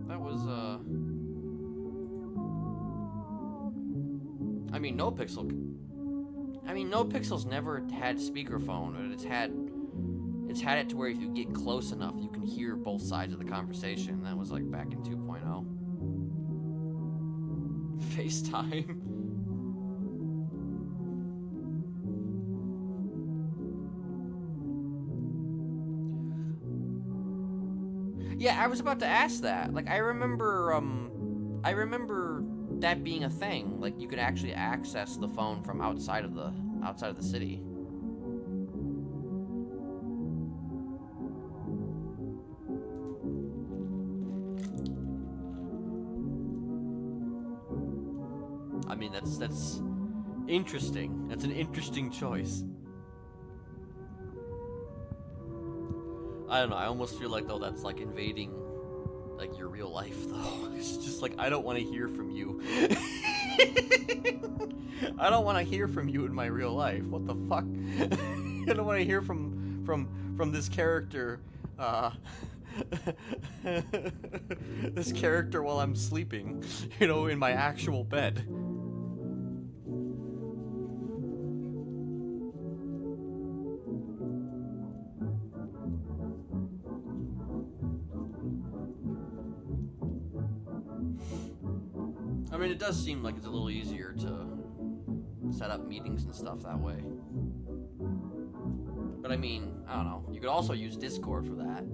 That was I mean, NoPixel's never had speakerphone, but it's had it to where if you get close enough, you can hear both sides of the conversation. That was like back in 2.0. FaceTime. Yeah, I was about to ask that. Like, I remember that being a thing. Like, you could actually access the phone from outside of the city. I mean, that's interesting. That's an interesting choice. I don't know, I almost feel like, though, that's like invading, like, your real life, though. It's just like, I don't want to hear from you. I don't want to hear from you in my real life. What the fuck? I don't want to hear from this character, this character while I'm sleeping, you know, in my actual bed. I mean, it does seem like it's a little easier to set up meetings and stuff that way. But I mean, I don't know. You could also use Discord for that.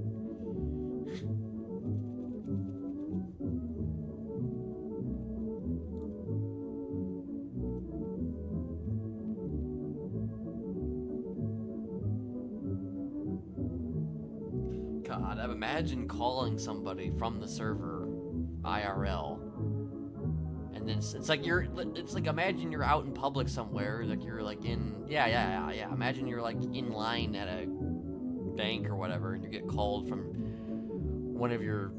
God, imagine calling somebody from the server IRL. And then it's like imagine you're out in public somewhere, like you're like in, yeah. Imagine you're like in line at a bank or whatever, and you get called from one of your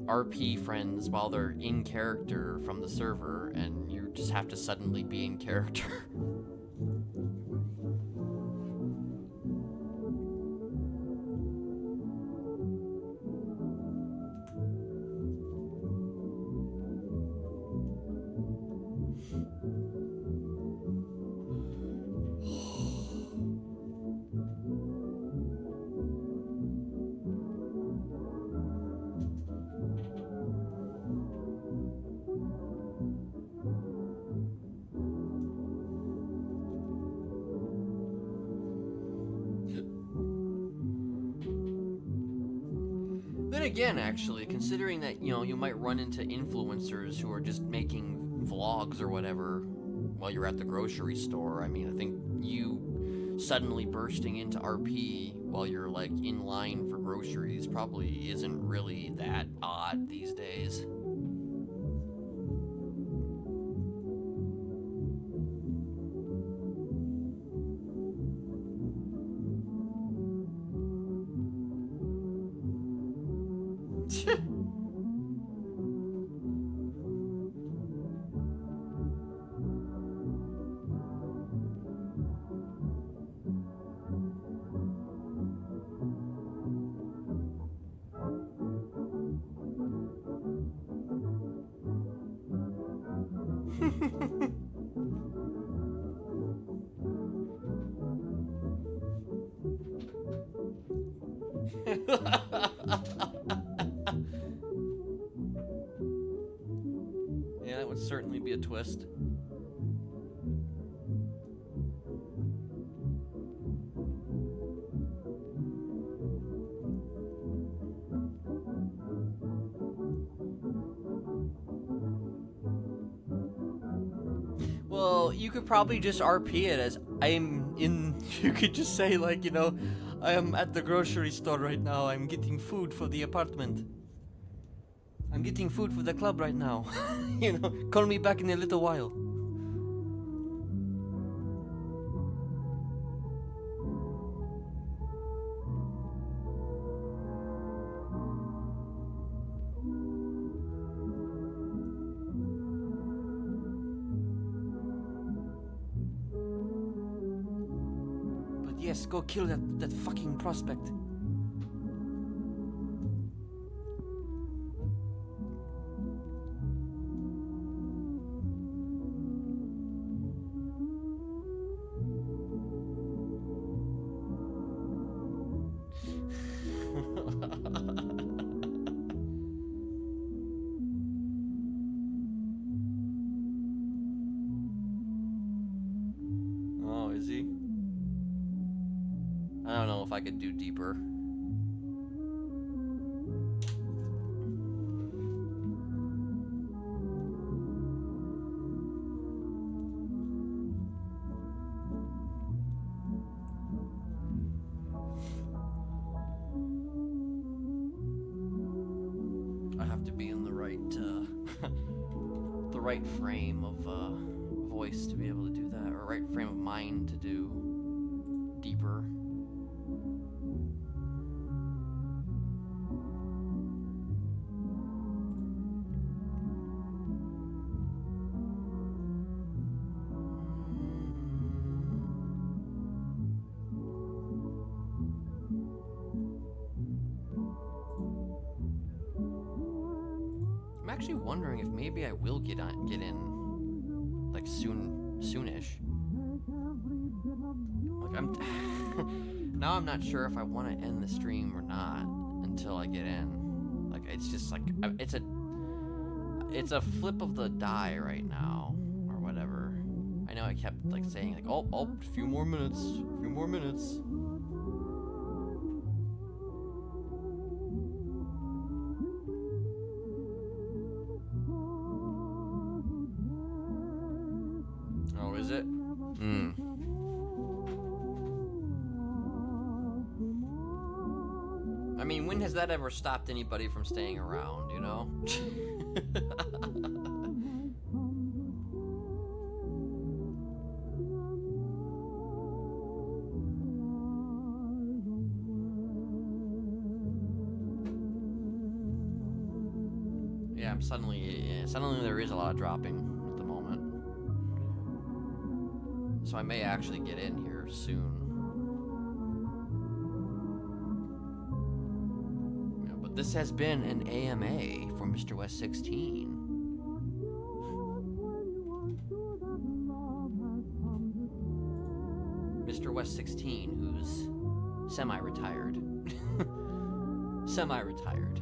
RP friends while they're in character from the server, and you just have to suddenly be in character. Then again, actually, considering that, you know, you might run into influencers who are just making vlogs or whatever while you're at the grocery store, I mean, I think you suddenly bursting into RP while you're, like, in line for groceries probably isn't really that odd these days. Yeah, that would certainly be a twist. Well, you could probably just RP it as I'm in. You could just say, like, you know, I am at the grocery store right now. I'm getting food for the apartment. I'm getting food for the club right now. You know, call me back in a little while. But yes, go kill that fucking prospect. Oh, is he? I don't know if I could do deeper. I have to be in the right, the right frame of voice to be able to do that, or right frame of mind to do deeper. I'm actually wondering if maybe I will get in, like soonish. Like now I'm not sure if I want to end the stream or not until I get in. Like it's just like it's a flip of the die right now or whatever. I know I kept like saying like oh a few more minutes, a few more minutes. Oh, is it? Hmm. I mean, when has that ever stopped anybody from staying around, you know? Yeah, I'm suddenly there is a lot of dropping at the moment. So I may actually get in here soon. Yeah, but this has been an AMA for Mr. West 16. Mr. West 16, who's semi-retired. Semi-retired.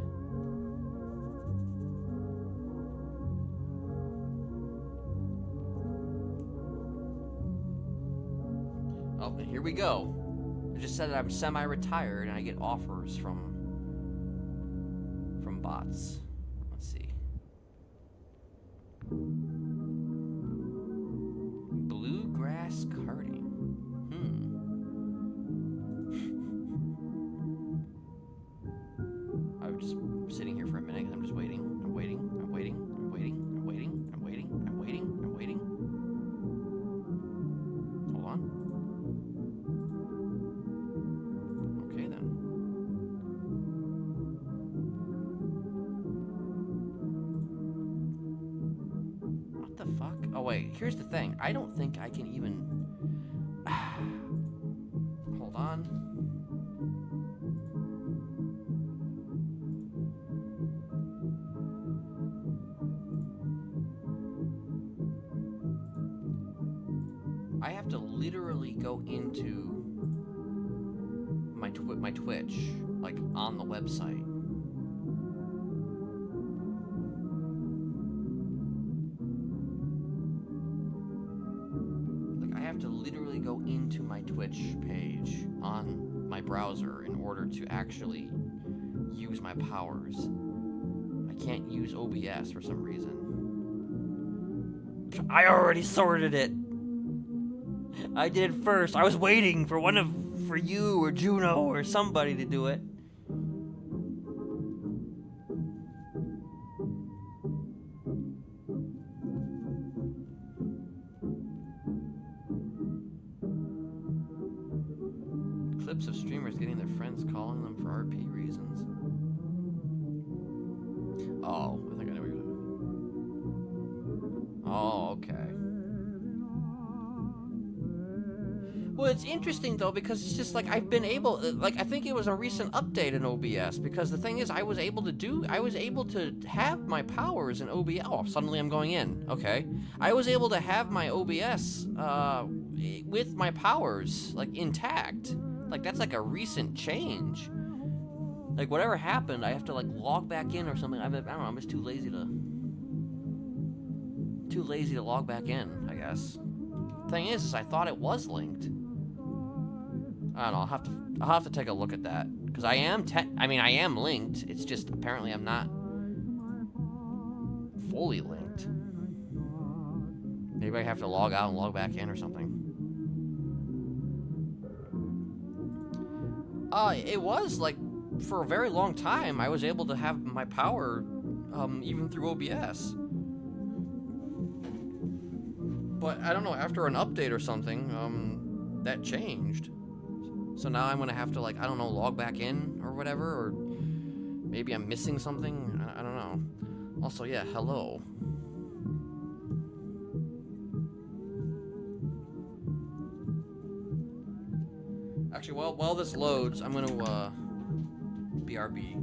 Oh, and here we go. I just said that I'm semi-retired and I get offers from bots. Let's see. Bluegrass karting. I was just sitting here for a minute because I'm just waiting. I'm waiting. I'm waiting. I'm waiting. I'm waiting. I'm waiting. I'm waiting. I'm waiting. Hold on. Okay then. What the fuck? Oh wait, here's the thing. I don't think I can even. Hold on. I have to literally go into my Twitch, like on the website. Like I have to literally go into my Twitch page on my browser in order to actually use my powers. I can't use OBS for some reason. I already sorted it. I did it first. I was waiting for for you or Juno or somebody to do it. Clips of streamers getting their friends calling them for RP reasons. Oh, I think I know what you're doing. Oh, okay. Well, it's interesting though because it's just like I've been able, like I think it was a recent update in OBS because the thing is I was able to have my powers in OBS. Oh, suddenly I'm going in. Okay, I was able to have my OBS with my powers like intact. Like that's like a recent change. Like whatever happened, I have to like log back in or something. I don't know. I'm just too lazy to log back in. I guess. Thing is I thought it was linked. I don't know. I'll have to take a look at that because I am linked. It's just apparently I'm not fully linked. Maybe I have to log out and log back in or something. It was like for a very long time I was able to have my power even through OBS. But I don't know, after an update or something, that changed. So now I'm gonna have to like, I don't know, log back in or whatever, or maybe I'm missing something, I don't know. Also, yeah, hello. Actually, while this loads, I'm gonna, BRB.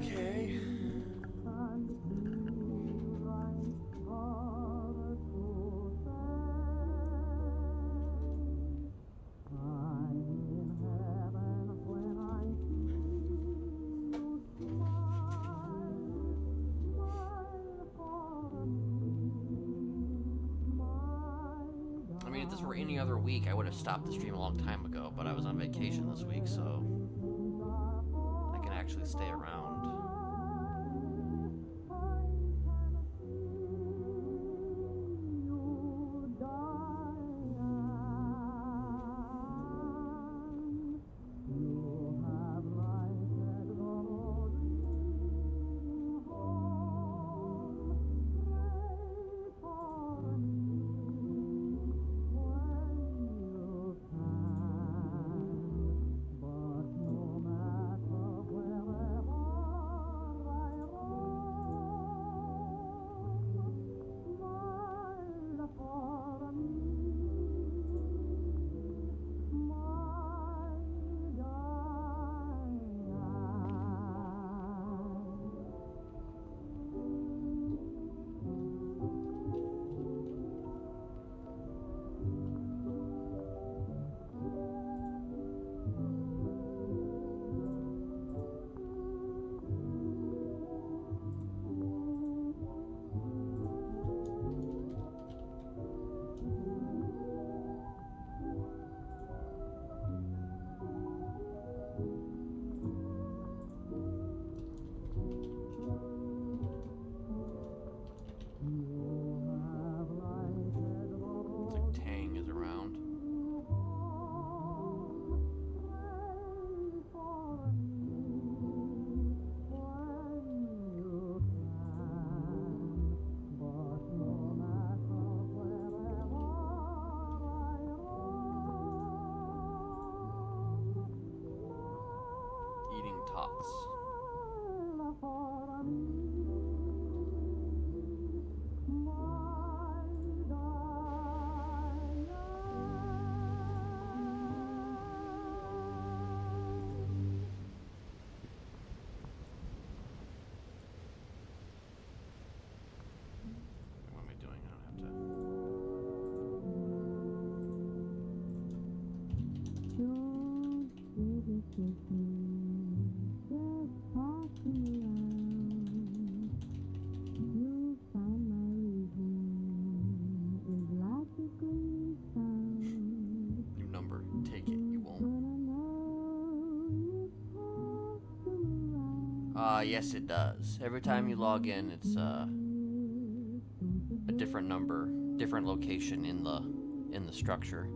Okay. I mean, if this were any other week, I would have stopped the stream a long time ago, but I was on vacation this week, so I can actually stay around. Tots. What am I doing? I don't have to. New number. Take it. You won't. Yes, it does. Every time you log in, it's a different number, different location in the structure.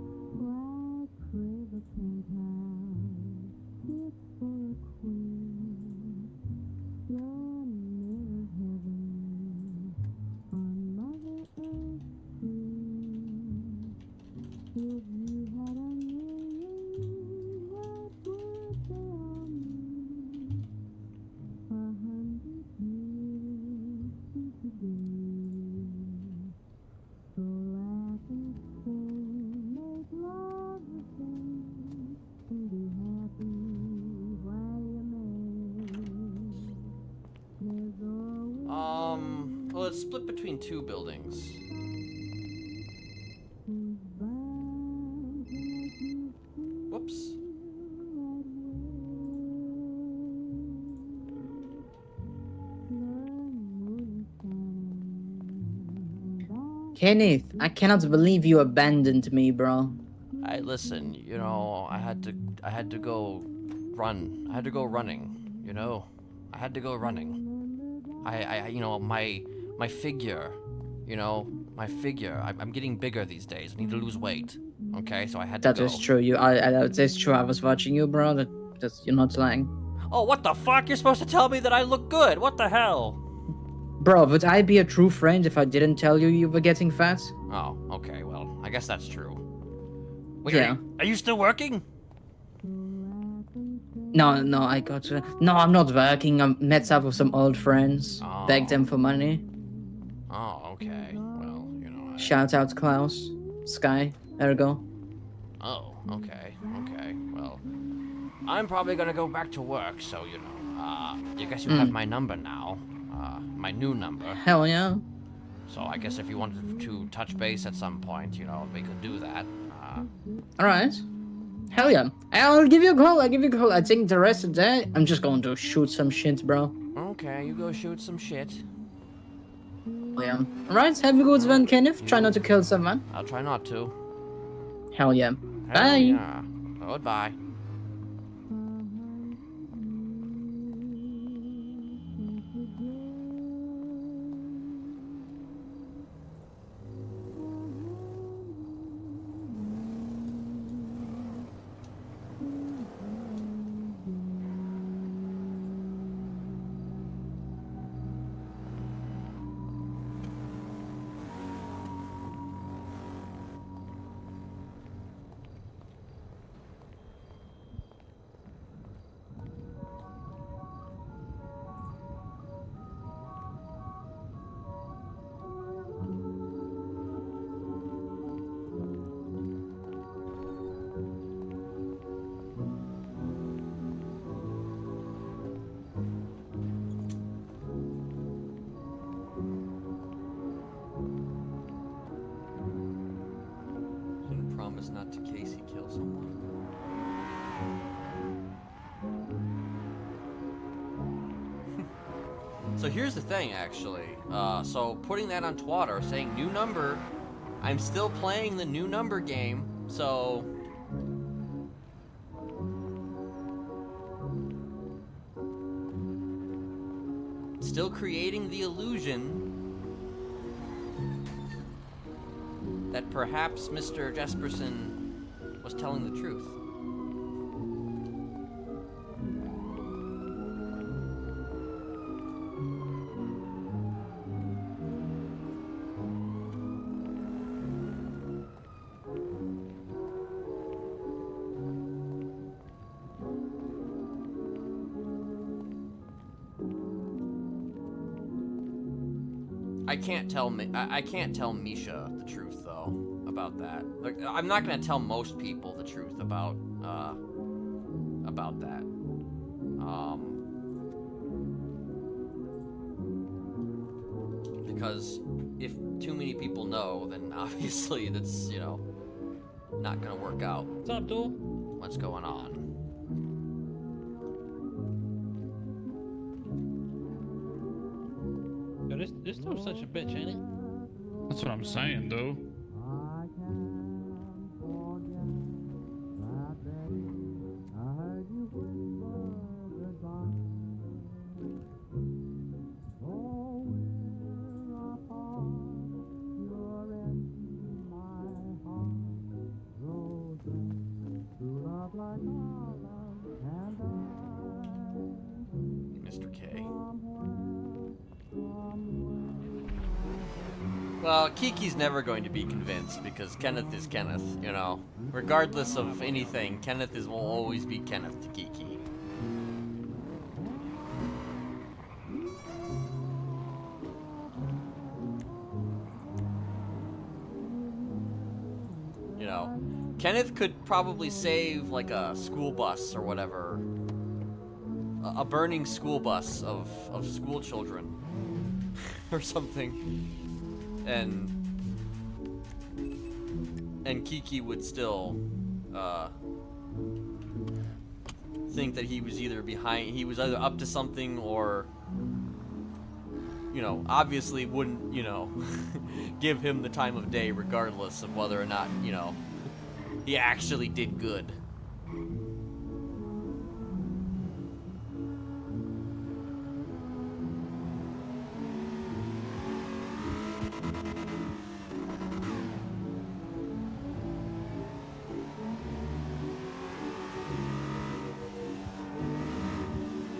Well, it's split between two buildings. Whoops. Kenneth, I cannot believe you abandoned me, bro. Listen, you know, I had to go run. I had to go running, you know? I had to go running. You know, my figure, you know, I'm getting bigger these days. I need to lose weight. Okay, so I had to go. That is true. That is true. I was watching you, bro. That's you're not lying. Oh, what the fuck? You're supposed to tell me that I look good. What the hell? Bro, would I be a true friend if I didn't tell you you were getting fat? Oh, okay. Well, I guess that's true. Wait, Yeah. are you still working? No, I got to. No, I'm not working. I met up with some old friends. Oh. Begged them for money. Oh, okay. Well, you know. Shout out Klaus, Sky, Ergo. Oh, okay. Okay. Well, I'm probably gonna go back to work, so you know. I guess you have my number now. My new number. Hell yeah. So I guess if you wanted to touch base at some point, you know, we could do that. Alright. Hell yeah. I'll give you a call. I think the rest of the day, I'm just going to shoot some shit, bro. Okay, you go shoot some shit. Yeah. Alright, have a good one, Kenneth. Try not to kill someone. I'll try not to. Hell yeah. Hell Bye. yeah. Goodbye. Promise not to Casey kill someone. So here's the thing, actually. So putting that on Twitter, saying new number, I'm still playing the new number game, so... Still creating the illusion that perhaps Mr. Jesperson was telling the truth. I can't tell Misha the truth though about that. Like, I'm not gonna tell most people the truth about that. Because if too many people know, then obviously that's, you know, not gonna work out. What's up, dude? What's going on? Yo, this dude's such a bitch, ain't it? That's what I'm saying, though. Mr. K. Well, Kiki's never going to be convinced because Kenneth is Kenneth, you know. Regardless of anything, Kenneth will always be Kenneth to Kiki. You know, Kenneth could probably save like a school bus or whatever. A burning school bus of school children or something. And Kiki would still think that he was either up to something or, you know, obviously wouldn't, you know, give him the time of day regardless of whether or not, you know, he actually did good.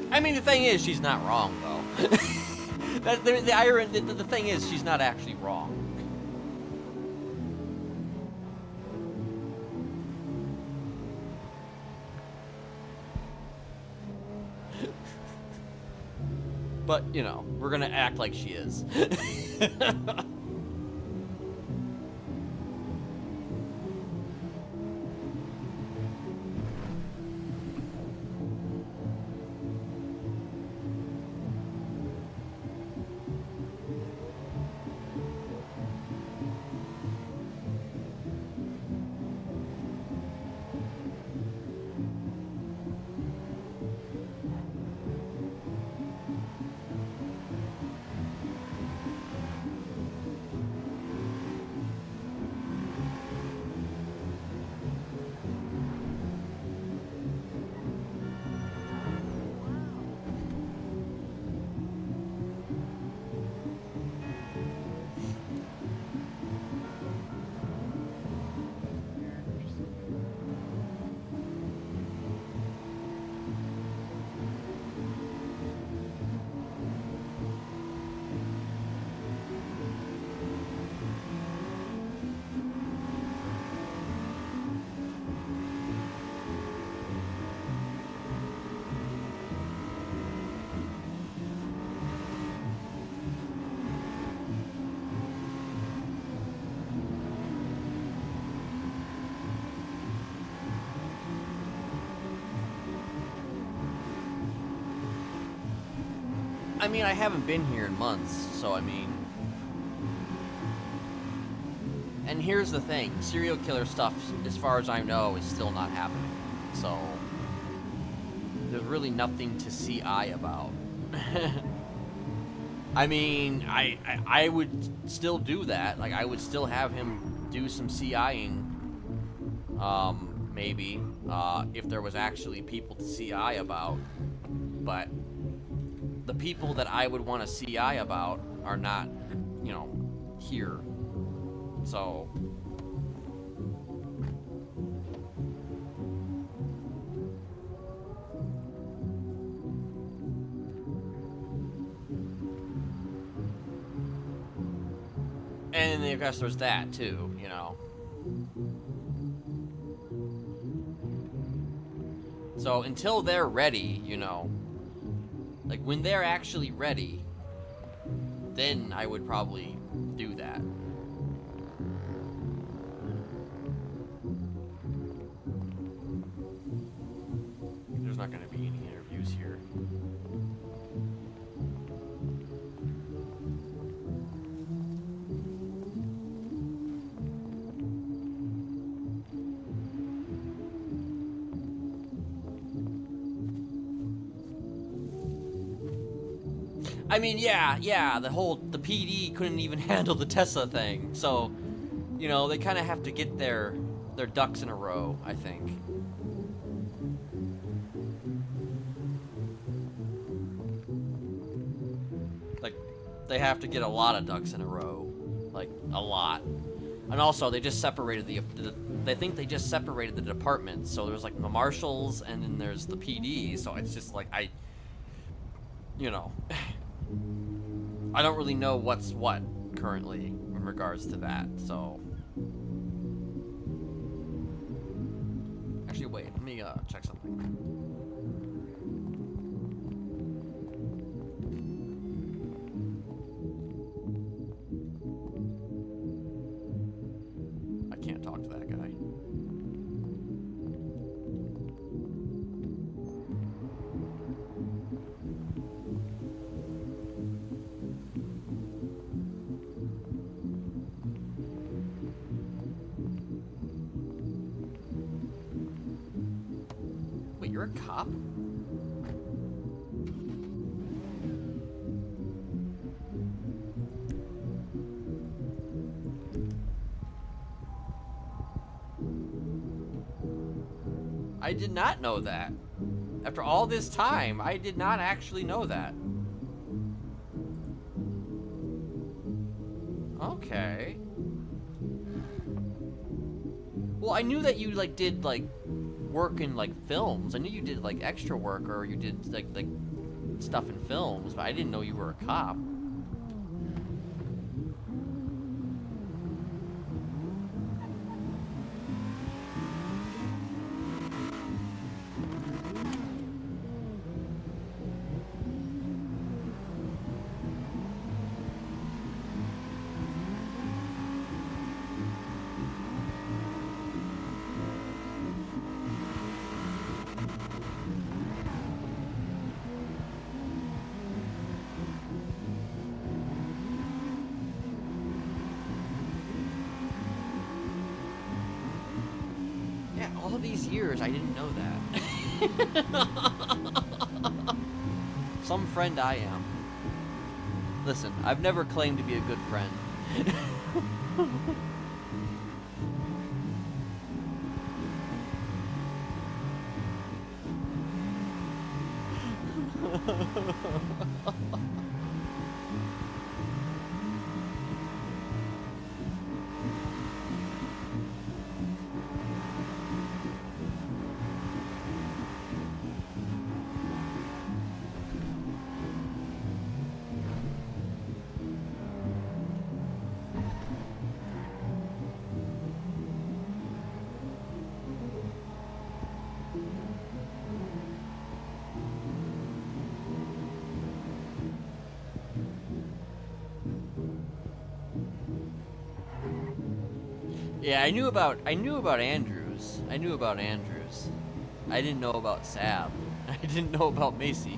I mean, the thing is, she's not wrong, though. The irony, the thing is, she's not actually wrong. But, you know, we're gonna act like she is. I mean, I haven't been here in months, so I mean... And here's the thing, serial killer stuff, as far as I know, is still not happening. So... There's really nothing to CI about. I mean, I would still do that. Like, I would still have him do some CIing, maybe, if there was actually people to CI about. But the people that I would want to CI about are not, you know, here. So... And I guess there's that too, you know. So until they're ready, you know, like when they're actually ready, then I would probably do that. There's not going to be any interviews here. I mean, yeah, the PD couldn't even handle the Tesla thing, so, you know, they kind of have to get their ducks in a row, I think. Like, they have to get a lot of ducks in a row, like, a lot. And also, they just separated they think they just separated the departments, so there's, like, the marshals, and then there's the PD, so it's just, like, you know... I don't really know what's what currently in regards to that, so... Actually, wait, let me check something. I can't talk to that guy. You're a cop? I did not know that. After all this time, I did not actually know that. Okay. Well, I knew that you, like, did, like, work in, like, films. I knew you did, like, extra work, or you did, like stuff in films, but I didn't know you were a cop. All these years, I didn't know that. Some friend I am. Listen, I've never claimed to be a good friend. Yeah, I knew about Andrews. I didn't know about Sab. I didn't know about Macy.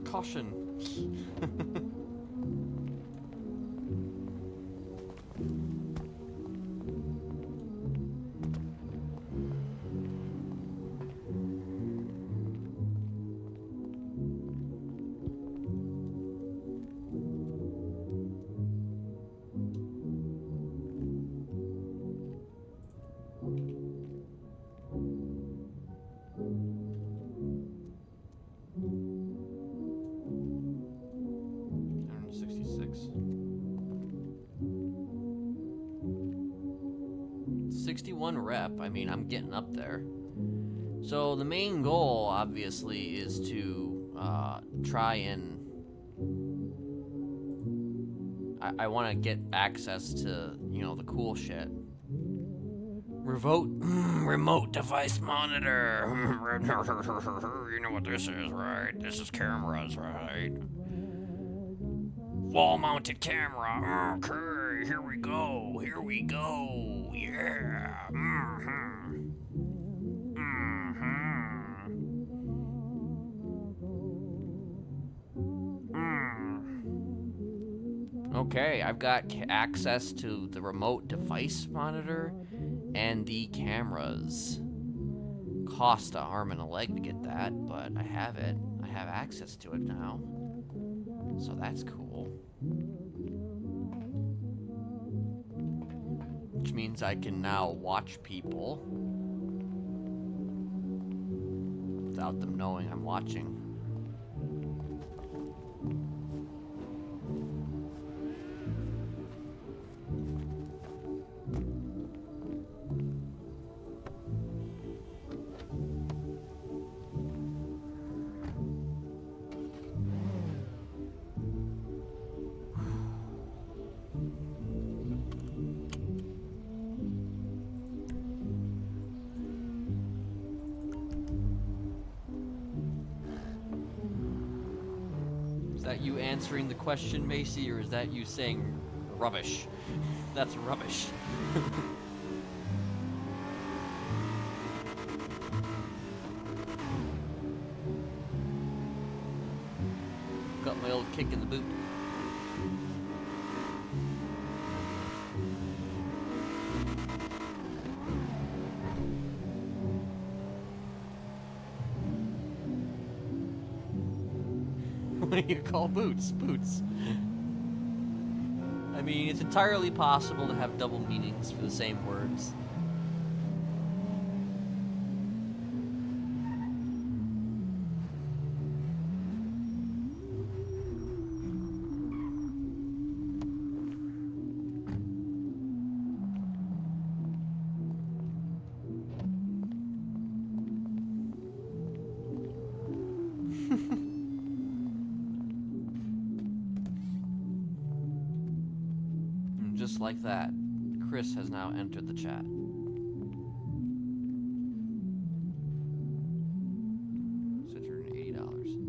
Caution. $166. 61 rep. I mean, I'm getting up there. So the main goal, obviously, is to try and I want to get access to, you know, the cool shit. Remote device monitor. You know what this is, right? This is cameras, right? Wall-mounted camera. Okay, here we go. Here we go. Yeah. Okay, I've got access to the remote device monitor and the cameras. Cost an arm and a leg to get that, but I have it. I have access to it now. So that's cool. Which means I can now watch people without them knowing I'm watching. Is that you answering the question, Macy, or is that you saying rubbish? That's rubbish. Got my old kick in the boot. What do you call boots? Boots. I mean, it's entirely possible to have double meanings for the same words. Just like that, Chris has now entered the chat. $680.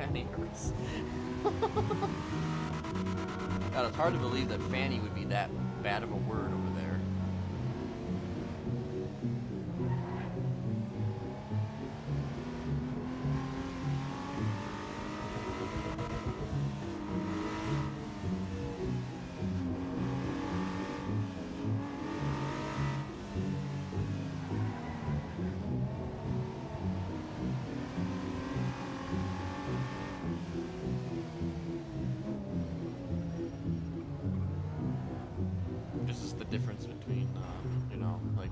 Fanny hurts. God, it's hard to believe that Fanny would be that bad of a word over there. This is the difference between, you know, like,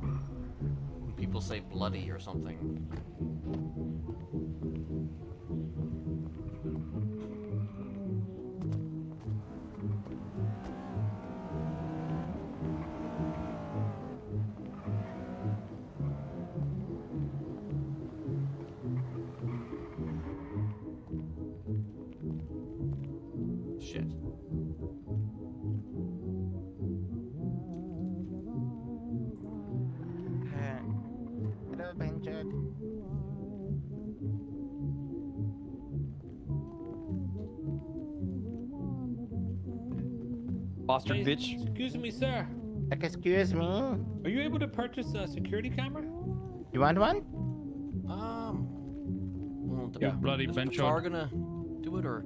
when people say bloody or something. Shit. Hello, Benjamin. Bastard Hey, bitch. Excuse me, sir. Excuse me. Are you able to purchase a security camera? You want one? Well, Yeah, bloody is bench Batar gonna do it, or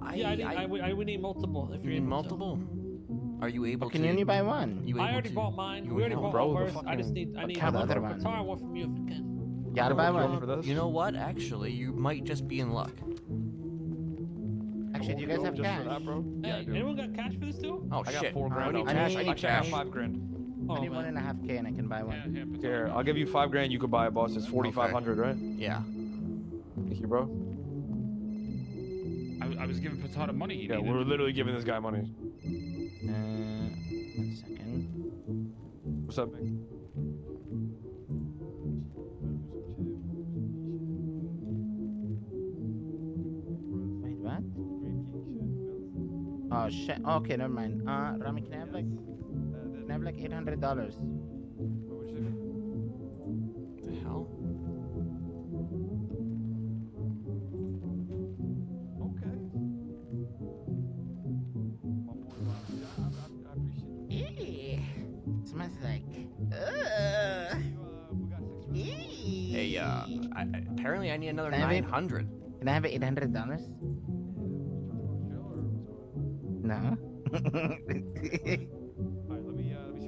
I would need multiple. If you you're need able to. multiple? Are you able Can to? you only buy one? You I able already to- bought mine. you We already able- bought Bro, one the first. I just need count one the for other one. Qatar, one from you if you can. You gotta buy What you want one. for this? You know what? Actually, you might just be in luck. Actually, do you guys have Just cash? for that, bro? Yeah, I Hey, do. anyone got cash for this too? Oh I got shit! 4 grand. I need I cash. need I need Actually, I got cash. 5 grand. I Oh, need man. 1.5K and I can buy one. Here, I'll give you 5 grand. You could buy it, boss. It's 4,500, right? Yeah. Thank you, bro. I was giving Patata money. He Yeah, needed. we're literally giving this guy money. 1 second. What's up, man? Wait, what? Oh shit. Okay, never mind. Rami, can I have like $800? The hell? Okay. Eee. Smells like. Hey, apparently I need another Can I have it? 900. Can I have $800? No.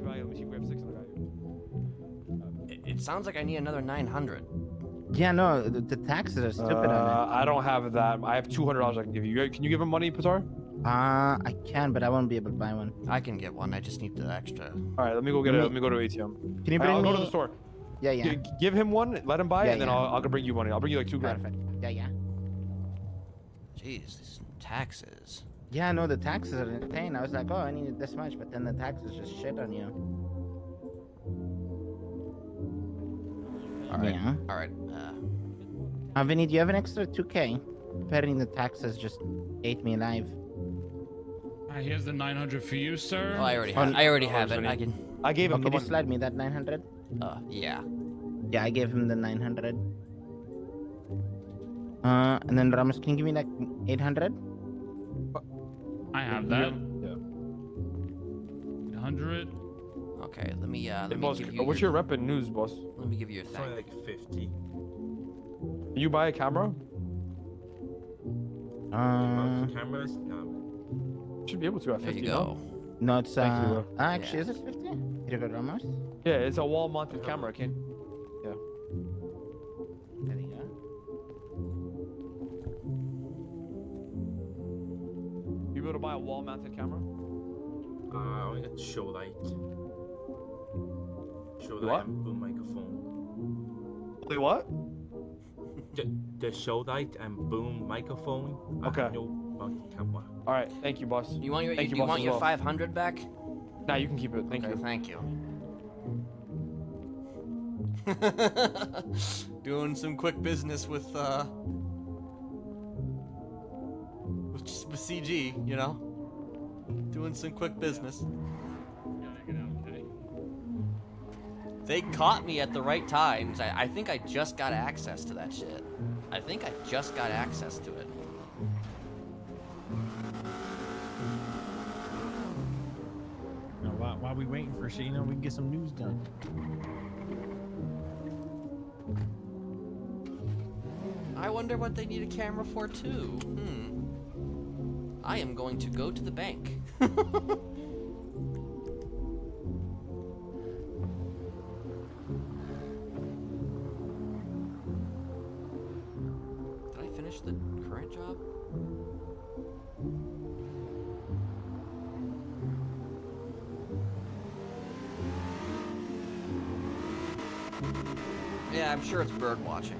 Alright, let me see if we have 6 on the guy. It sounds like I need another 900. Yeah, no, the taxes are stupid on I don't have that. I have $200 I can give you. Can you give him money, Patar? it. I can, but I won't be able to buy one. I can get one. I just need the extra. All right, let me go get it. Let me go to ATM. Can you bring I'll me? go to the store. Yeah, yeah. Give him one. Let him buy it, Yeah, and then yeah. I'll bring you money. I'll bring you like 2 grand. Perfect. Yeah, yeah. Jeez, these taxes. Yeah, no, the taxes are insane. I was like, oh, I need this much, but then the taxes just shit on you. All right. Yeah. All right. Vinny, do you have an extra 2K? Paying the taxes just ate me alive. Here's the 900 for you, sir. Oh, I already have. I already have it. I can. I gave Oh, him the could you money. slide me that 900? Yeah. Yeah, I gave him the 900. And then Ramos, can you give me like 800? I have that. Yeah. 100. Okay. Let me. Hey, Let me boss, give you. what's your rep in news, boss? Let me give you your thing. Like 50. Can you buy a camera? Cameras? Should be able to at There 50. you go. No, it's Thank you, bro. actually, Yeah. is it 50? Did you go Ramos? Yeah, it's a wall-mounted camera. Can't. Yeah. There you go. You able to buy a wall-mounted camera? I got show light. Show What? light and boom microphone. Wait, what? The show light and boom microphone. Okay. No mounted camera. All right. Thank you, boss. You want your? Thank You you, boss, want as your well. 500 back? Nah, you can keep it. Thank Okay, you. Thank you. Doing some quick business with CG, you know. Doing some quick business. They caught me at the right times. I think I just got access to that shit. I think I just got access to it. You know, while we waiting for shit, you know, we can get some news done. I wonder what they need a camera for too. I am going to go to the bank. Did I finish the current job? Yeah, I'm sure it's bird watching.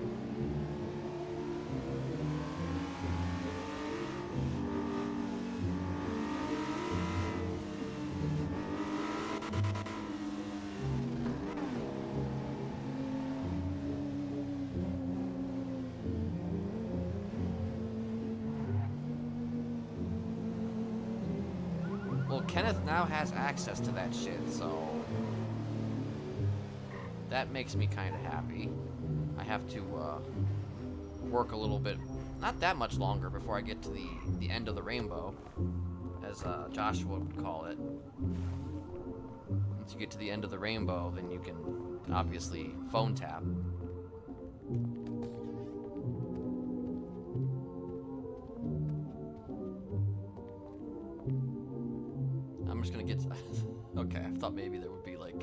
Well, Kenneth now has access to that shit, so that makes me kind of happy. I have to work a little bit, not that much longer before I get to the end of the rainbow, as Joshua would call it. Once you get to the end of the rainbow, then you can obviously phone tap. I'm just gonna get... Okay, I thought maybe there would be like...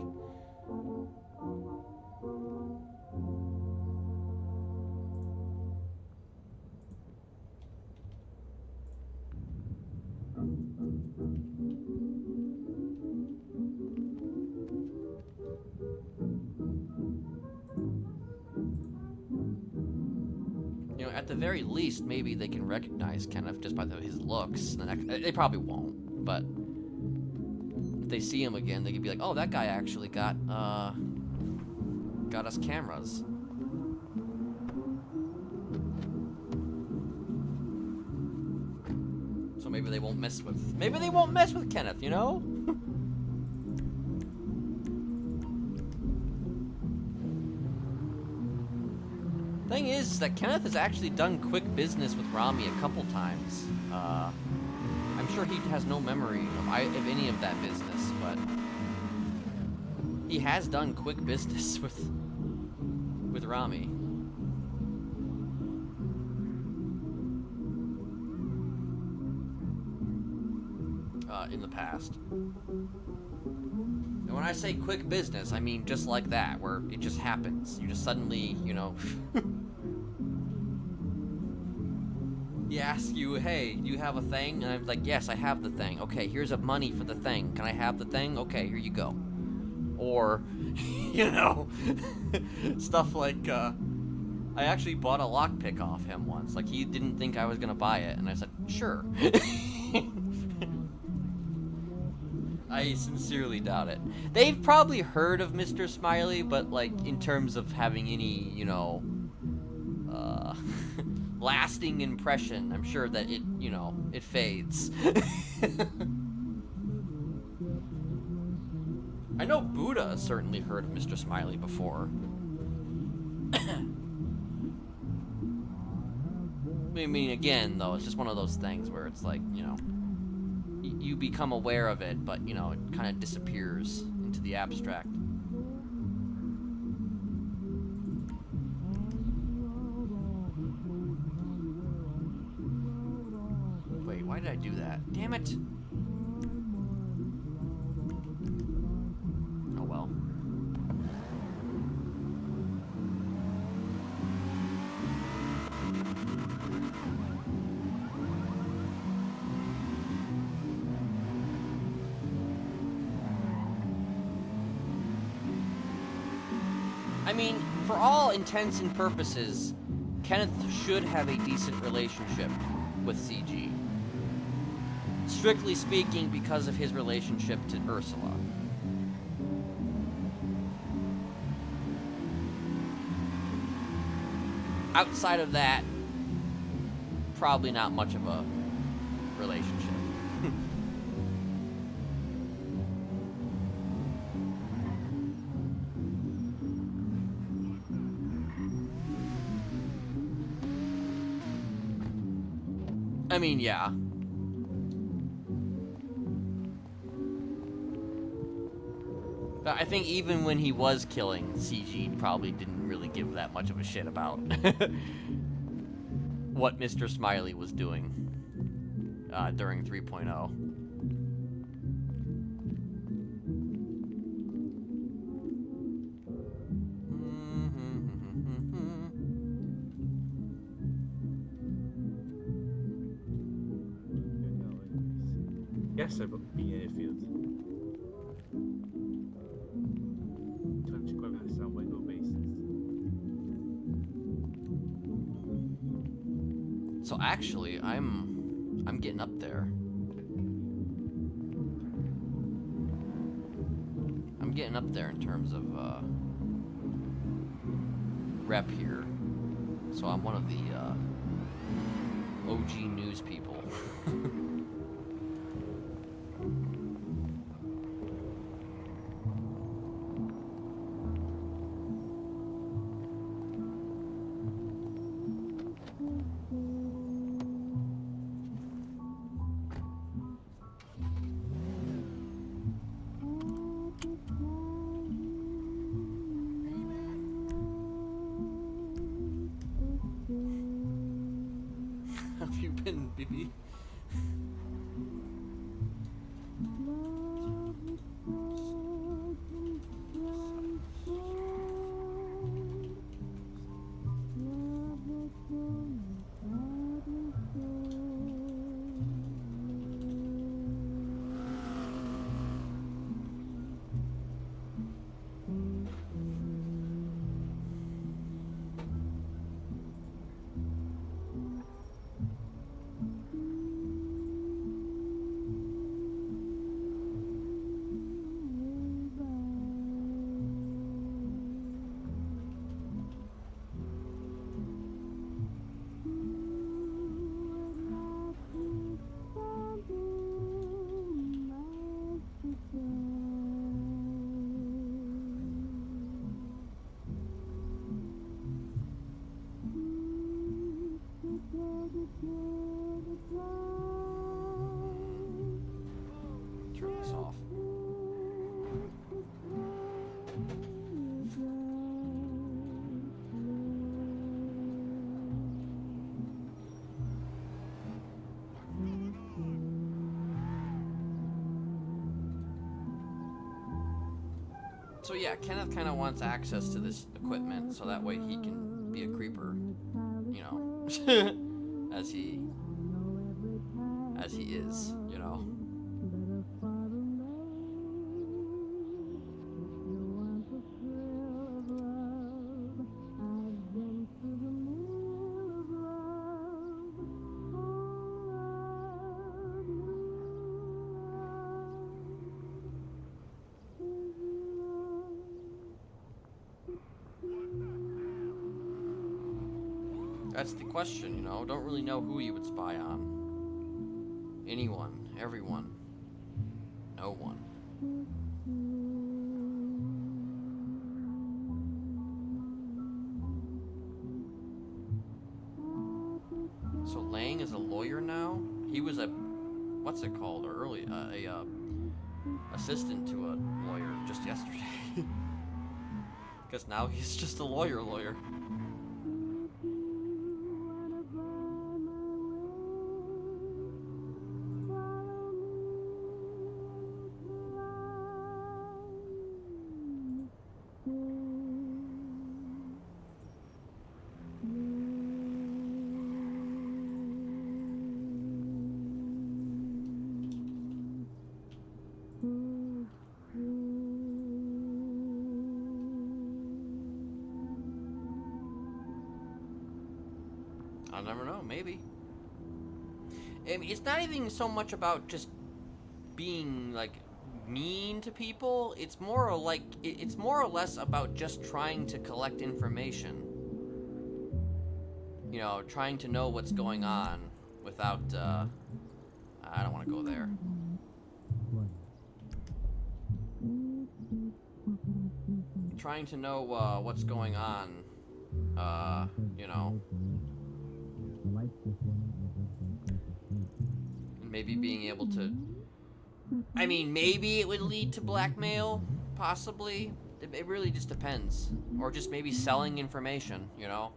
You know, at the very least, maybe they can recognize Kenneth just by his looks. They probably won't, but if they see him again, they could be like, "Oh, that guy actually got us cameras." So maybe they won't mess with. Maybe they won't mess with Kenneth. You know. Thing is that Kenneth has actually done quick business with Rami a couple times. I'm sure he has no memory of any of that business, but he has done quick business with Rami. In the past. And when I say quick business, I mean just like that, where it just happens. You just suddenly, you know... He asks you, "Hey, do you have a thing?" And I'm like, "Yes, I have the thing." "Okay, here's a money for the thing. Can I have the thing?" "Okay, here you go." Or, you know, stuff like, I actually bought a lockpick off him once. Like, he didn't think I was gonna buy it, and I said, "Sure." I sincerely doubt it. They've probably heard of Mr. Smiley, but, like, in terms of having any, you know, lasting impression, I'm sure that it, you know, it fades. I know Buddha has certainly heard of Mr. Smiley before. I mean, again, though, it's just one of those things where it's like, you know, you become aware of it, but, you know, it kind of disappears into the abstract. Wait, why did I do that? Damn it! Oh well. I mean, for all intents and purposes, Kenneth should have a decent relationship with CG. Strictly speaking, because of his relationship to Ursula. Outside of that, probably not much of a relationship. I mean, yeah. But I think even when he was killing, CG probably didn't really give that much of a shit about what Mr. Smiley was doing during 3.0. Yes, I've been in the field. Touch equipment on regular basis. So actually, I'm getting up there. I'm getting up there in terms of rep here. So I'm one of the OG news people. Have you been, BB? Turn this off. So yeah, Kenneth kind of wants access to this equipment so that way he can be a creeper, you know, as he is, you know. That's the question, you know. Don't really know who he would spy on. Anyone, everyone, no one. So Lang is a lawyer now? He was a, what's it called, early, assistant to a lawyer just yesterday. Guess now he's just a lawyer. I'll never know, maybe. I mean, it's not even so much about just being, like, mean to people. It's more like, it's more or less about just trying to collect information. You know, trying to know what's going on without, I don't want to go there. Trying to know, what's going on, you know. maybe being able to. I mean, maybe it would lead to blackmail, possibly. It really just depends, or just maybe selling information, you know.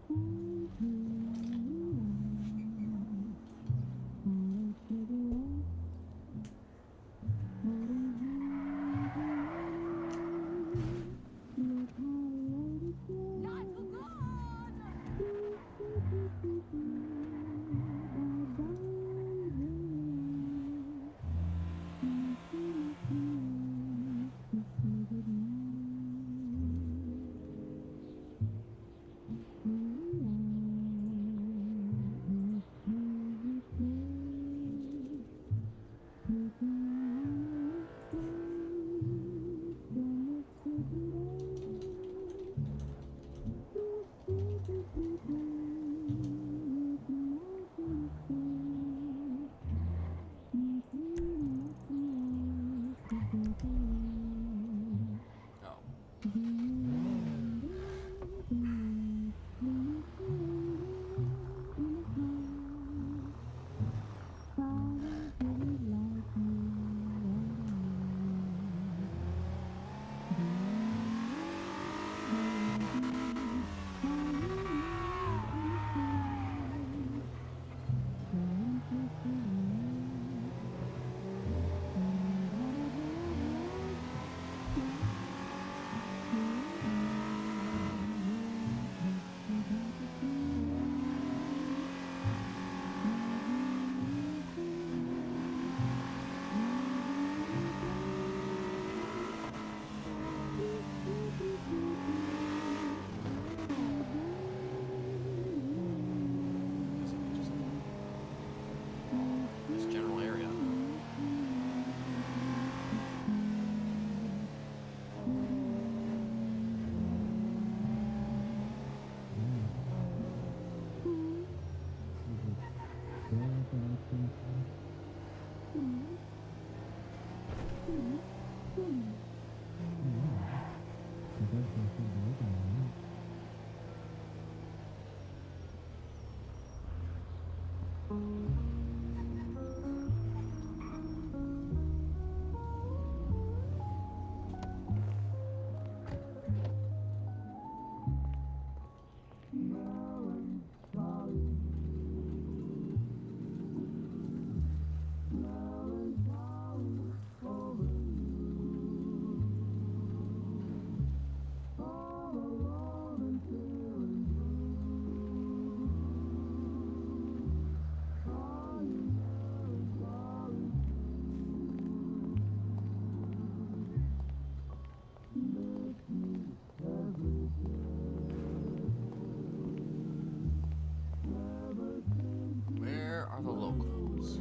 Where are the locals?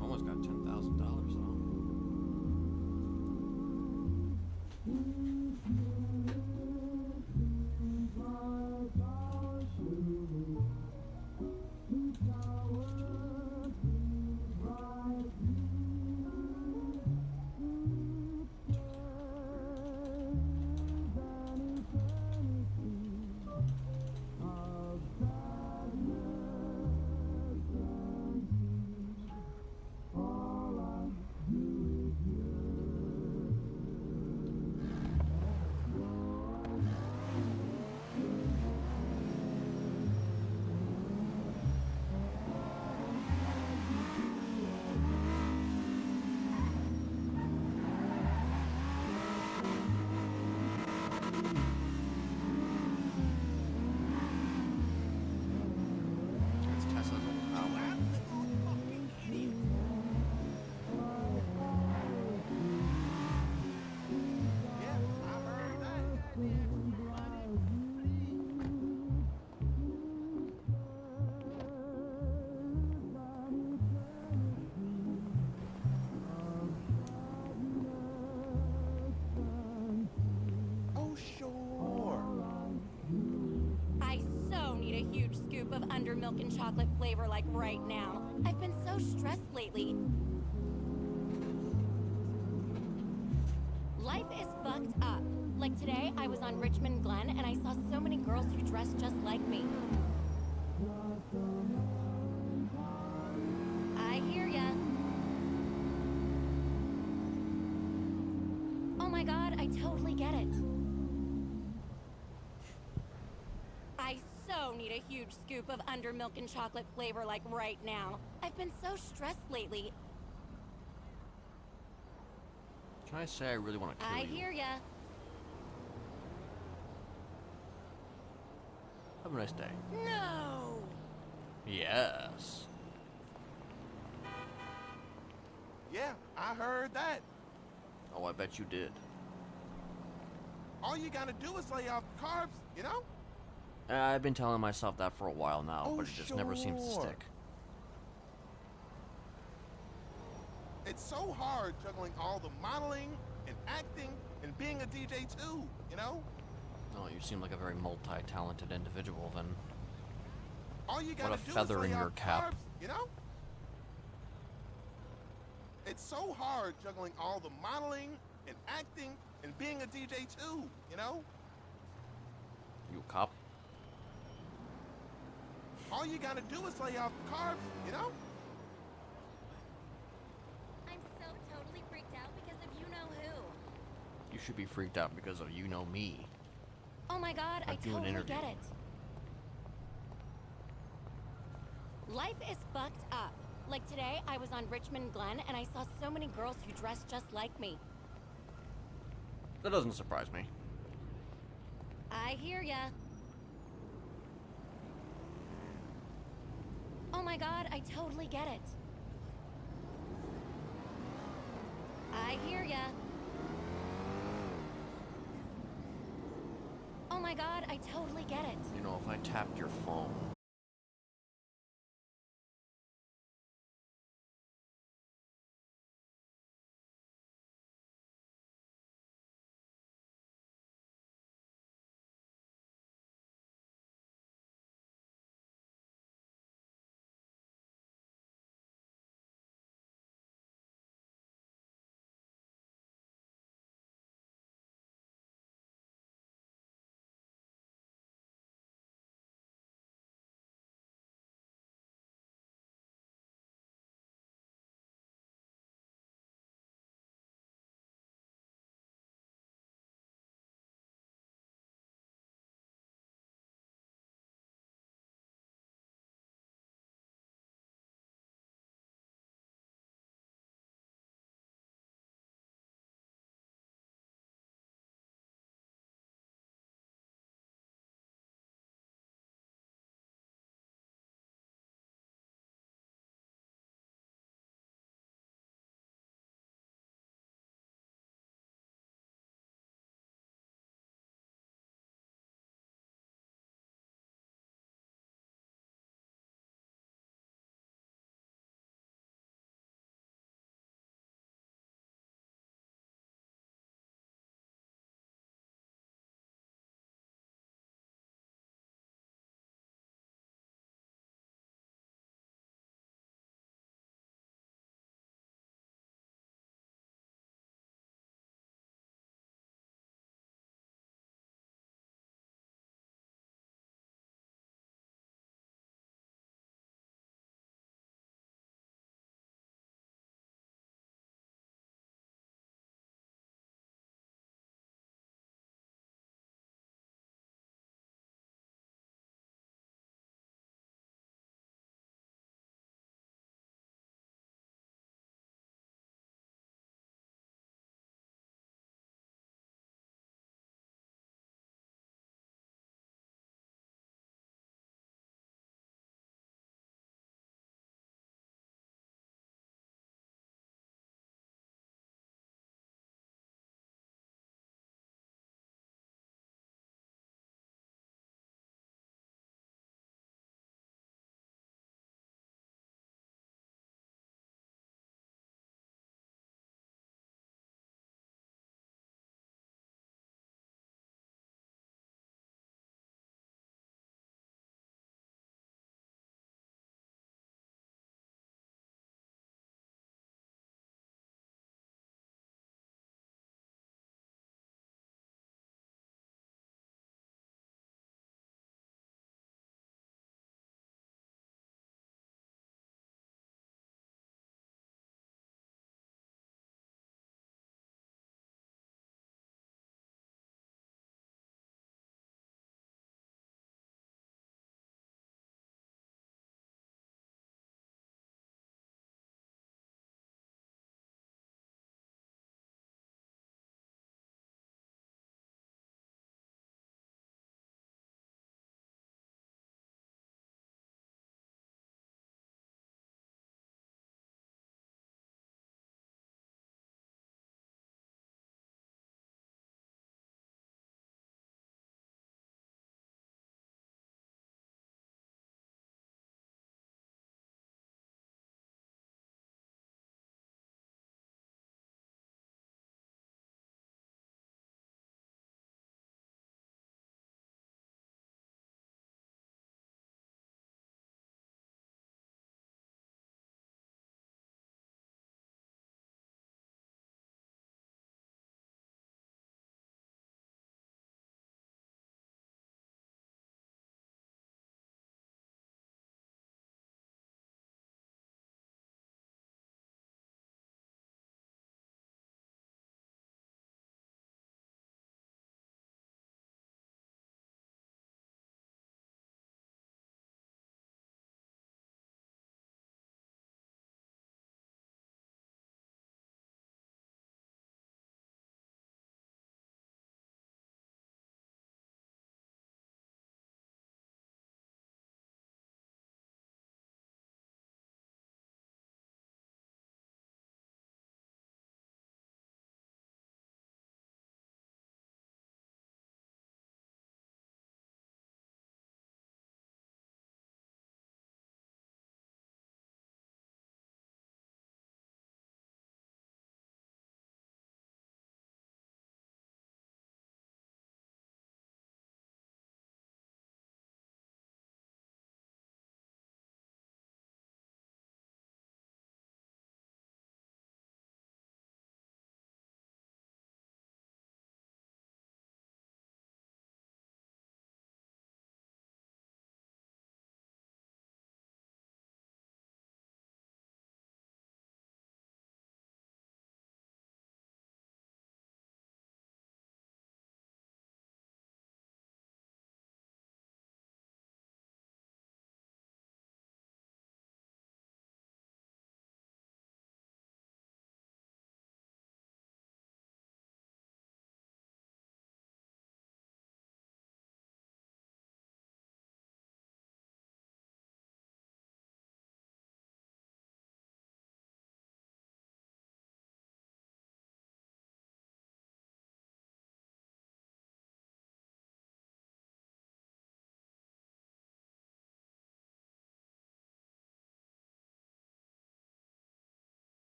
Almost got $10,000 though. Of undermilk and chocolate flavor like right now. I've been so stressed lately. fucked up. Like today, I was on Richmond Glen and I saw so many girls who dressed just like me. I hear ya. Oh my god, I totally get it. I so need a huge scoop of undermilk and chocolate flavor like right now. I've been so stressed lately. Can I say I really want to kill I you? hear ya. Have a nice day. No! Yes. Yeah, I heard that. Oh, I bet you did. All you gotta do is lay off the carbs, you know? I've been telling myself that for a while now, Oh, but it just never seems to sure. stick. It's so hard juggling all the modeling and acting and being a DJ too, you know? Oh, you seem like a very multi-talented individual then. All you gotta What a do feather is lay in your off the cap. carbs, you know? It's so hard juggling all the modeling and acting and being a DJ too, you know? You a cop? All you gotta do is lay off the carbs, you know? I'm so totally freaked out because of you know who. You should be freaked out because of you know me. Oh my god, I Like do an totally interview. get it. Life is fucked up. Like today, I was on Richmond Glen and I saw so many girls who dressed just like me. That doesn't surprise me. I hear ya. Oh my god, I totally get it. I hear ya. Oh my god, I totally get it. You know, if I tapped your phone,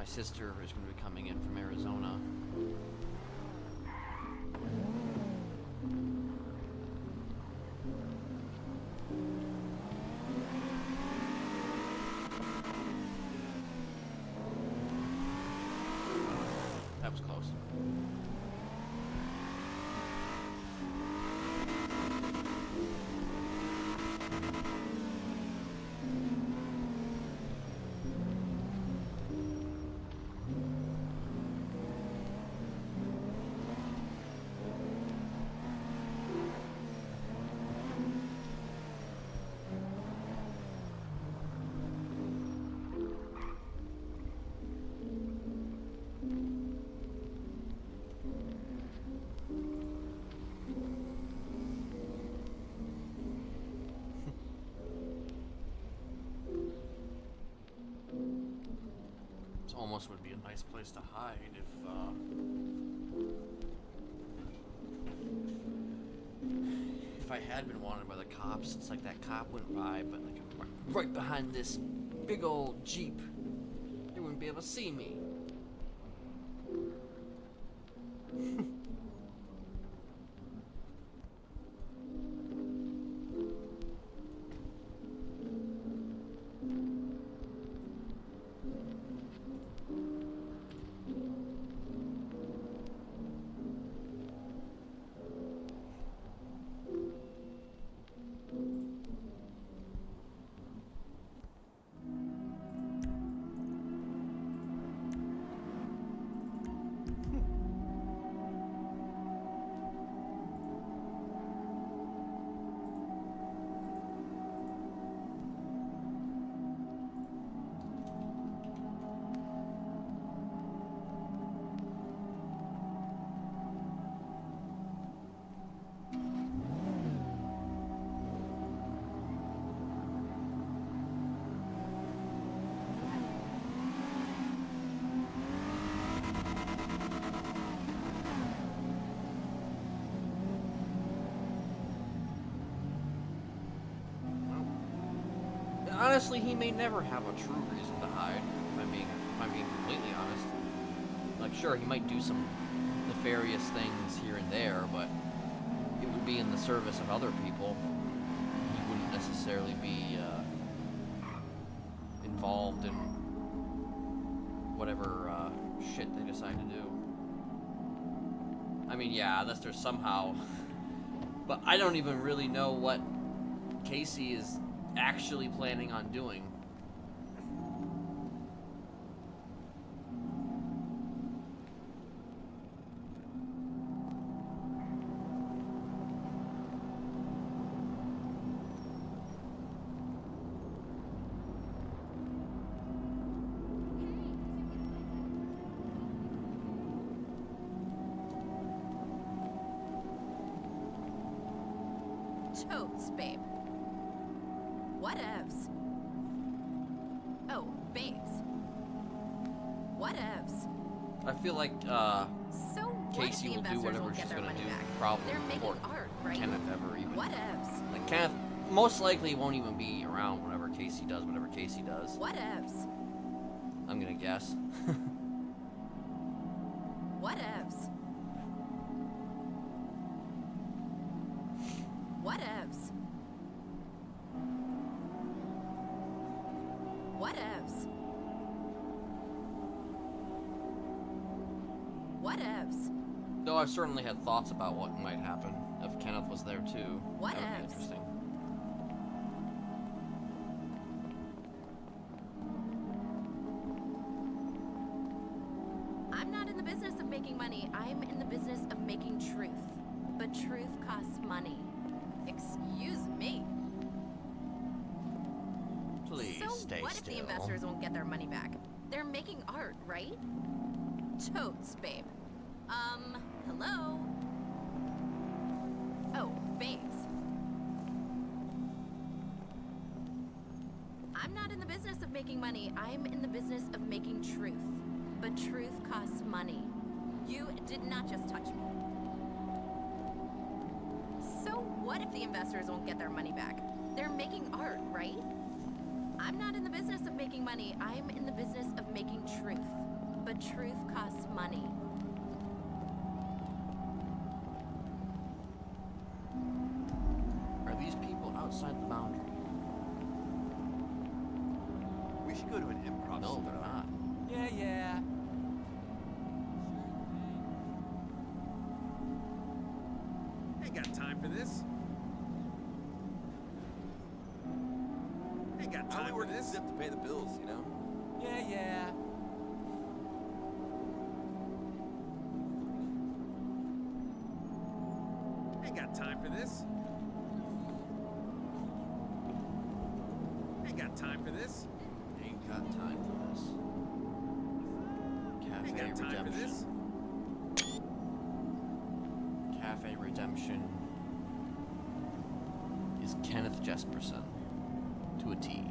sister is going to be coming in from Arizona. That was close. Almost would be a nice place to hide if I had been wanted by the cops. It's like that cop went by, but like I'm right behind this big old Jeep. They wouldn't be able to see me. Honestly, he may never have a true reason to hide, if I'm being completely honest. Like, sure, he might do some nefarious things here and there, but it would be in the service of other people. He wouldn't necessarily be involved in whatever shit they decide to do. I mean, yeah, unless there's somehow... But I don't even really know what Casey is actually planning on doing. Totes, babe. Whatevs. Oh, babes. Whatevs. I feel like So what if Casey the will do investors whatever won't she's get their gonna money do, back? probably They're making before art, right? Kenneth ever even. Whatevs. Like Kenneth most likely won't even be around whenever Casey does whatever Casey does. Whatevs. I'm gonna guess. Whatevs. Whatevs. Whatevs. Whatevs. Though I've certainly had thoughts about what might happen if Kenneth was there too. That would be Whatevs. interesting. I'm not in the business of making money. I'm in the business of making truth. But truth costs money. Excuse me. Please So stay what still. if the investors won't get their money back? They're making art, right? Totes, babe. Hello? Oh, babes. I'm not in the business of making money. I'm in the business of making truth. But truth costs money. You did not just touch me. So what if the investors won't get their money back? They're making art, right? I'm not in the business of making money. I'm in the business of making truth. But truth costs money. Are these people outside the boundary? We should go to an improv. No, they're not. Yeah, yeah. Ain't got time for this. Ain't got time for this. To pay the bills, you know? Yeah, yeah. Ain't got time for this. Ain't got time for this. Ain't got time for this. Cafe Ain't got time for this. Redemption. Cafe Redemption is Kenneth Jesperson to a T.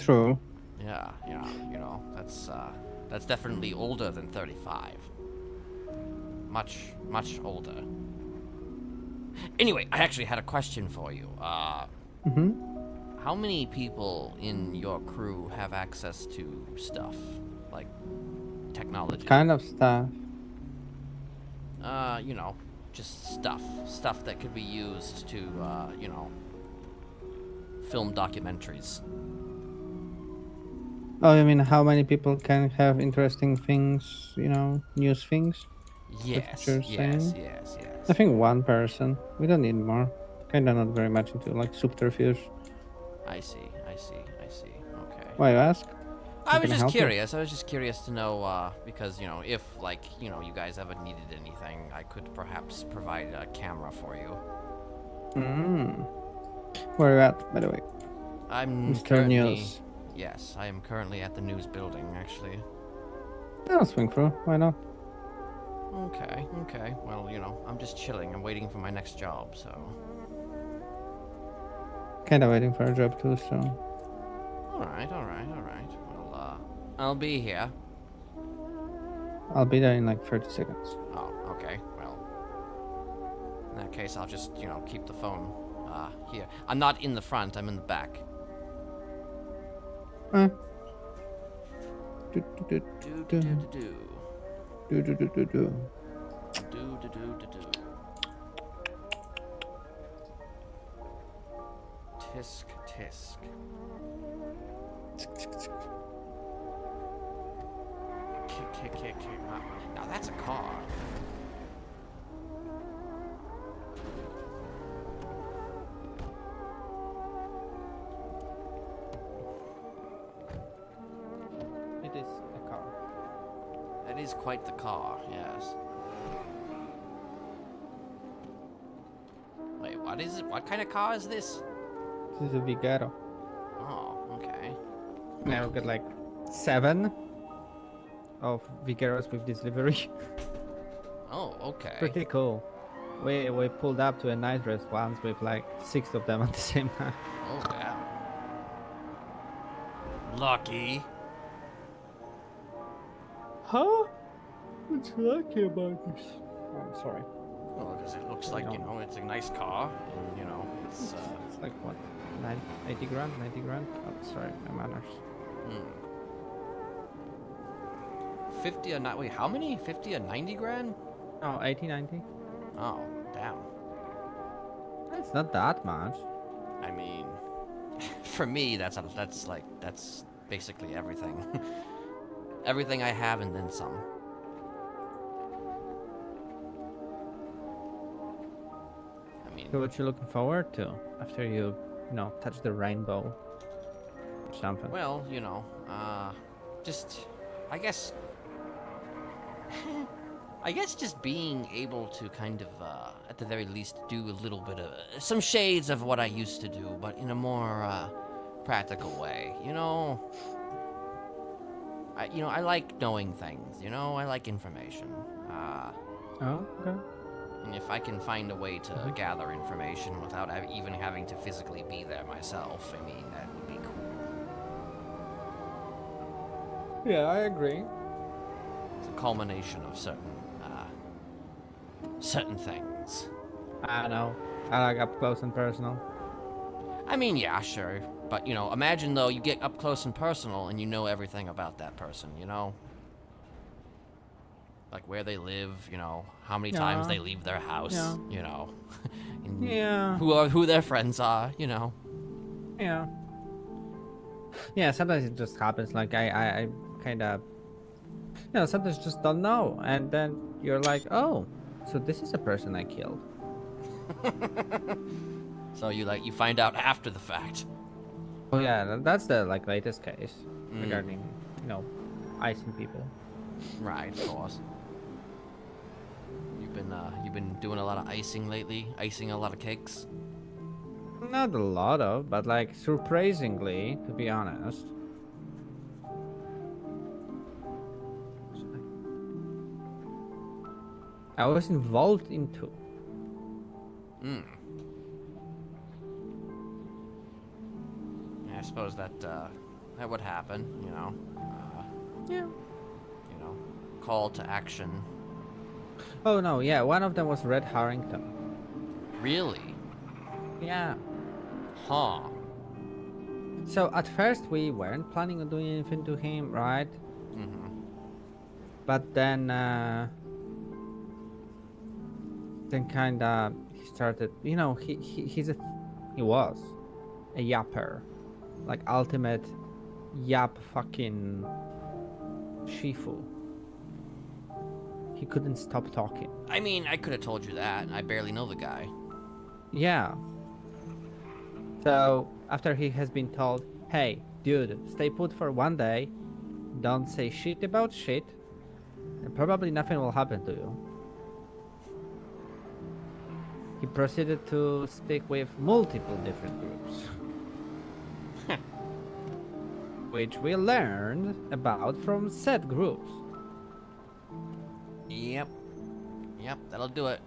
True. Yeah, you know, that's definitely older than 35. Much older. Anyway, I actually had a question for you. How many people in your crew have access to stuff like technology? What kind of stuff? You know, just stuff that could be used to, you know, film documentaries. Oh, I mean, how many people can have interesting things, you know, news things? That's what you're saying? Yes. I think one person. We don't need more. Kinda not very much into like subterfuge. I see. Okay. Why you ask? I How was can just help you? curious. I was just curious to know, because, you know, if, like, you know, you guys ever needed anything, I could perhaps provide a camera for you. Where are you at, by the way? I'm Mr. currently... News. Yes, I am currently at the news building, actually. I'll swing through. Why not? Okay. Well, you know, I'm just chilling. I'm waiting for my next job, so... Kinda waiting for a job too, so... Alright. Well, I'll be here. I'll be there in like 30 seconds. Oh, okay. Well, in that case, I'll just, you know, keep the phone, here. I'm not in the front, I'm in the back. Tisk. Kick. Now that's a car. It is a car. That is quite the car, yes. Wait, what is it? What kind of car is this? This is a Vigero. Oh, okay. Now we got like 7 of Vigeros with this livery. Oh, okay. Pretty cool. We pulled up to a night dress once with like 6 of them at the same time. Oh, yeah. Lucky. Huh? What's lucky about this? Oh, I'm sorry. Well, because it looks like, you know, it's a nice car, and, you know, it's like what? 80 grand? 90 grand? Oh, sorry, my manners. 50 or not? Wait, how many? 50 or 90 grand? Oh, 80, 90. Oh, damn. It's not that much. I mean, for me, that's basically everything. Everything I have and then some. I mean, So what you looking forward to after you know, touch the rainbow or something? well, you know, just, I guess just being able to kind of, at the very least, do a little bit of, some shades of what I used to do, but in a more, practical way, you know? I like knowing things, you know? I like information. Oh, okay. And if I can find a way to gather information without even having to physically be there myself, I mean, that would be cool. Yeah, I agree. It's a culmination of certain things. I know. I like up close and personal. I mean, yeah, sure. But, you know, imagine, though, you get up close and personal and you know everything about that person, you know? Like where they live, you know, how many times they leave their house, you know? and who their friends are, you know? Yeah. Yeah, sometimes it just happens. Like, I kind of, you know, sometimes just don't know. And then you're like, oh, so this is a person I killed. So you find out after the fact. Oh yeah, that's the like latest case regarding, you know, icing people. Right, of course. You've been doing a lot of icing lately, icing a lot of cakes. Not a lot of, but like surprisingly, to be honest. I was involved in 2. I suppose that that would happen, you know. Yeah. You know, call to action. Oh no, yeah, one of them was Red Harrington. Really? Yeah. Huh. So at first we weren't planning on doing anything to him, right? Mm-hmm. But then kinda he started, you know, he was a yapper, like ultimate yap fucking shifu. He couldn't stop talking. I mean, I could have told you that. I barely know the guy. Yeah. So after he has been told, hey, dude, stay put for 1 day, don't say shit about shit, and probably nothing will happen to you. He proceeded to speak with multiple different groups. Which we learned about from said groups. Yep. Yep, that'll do it.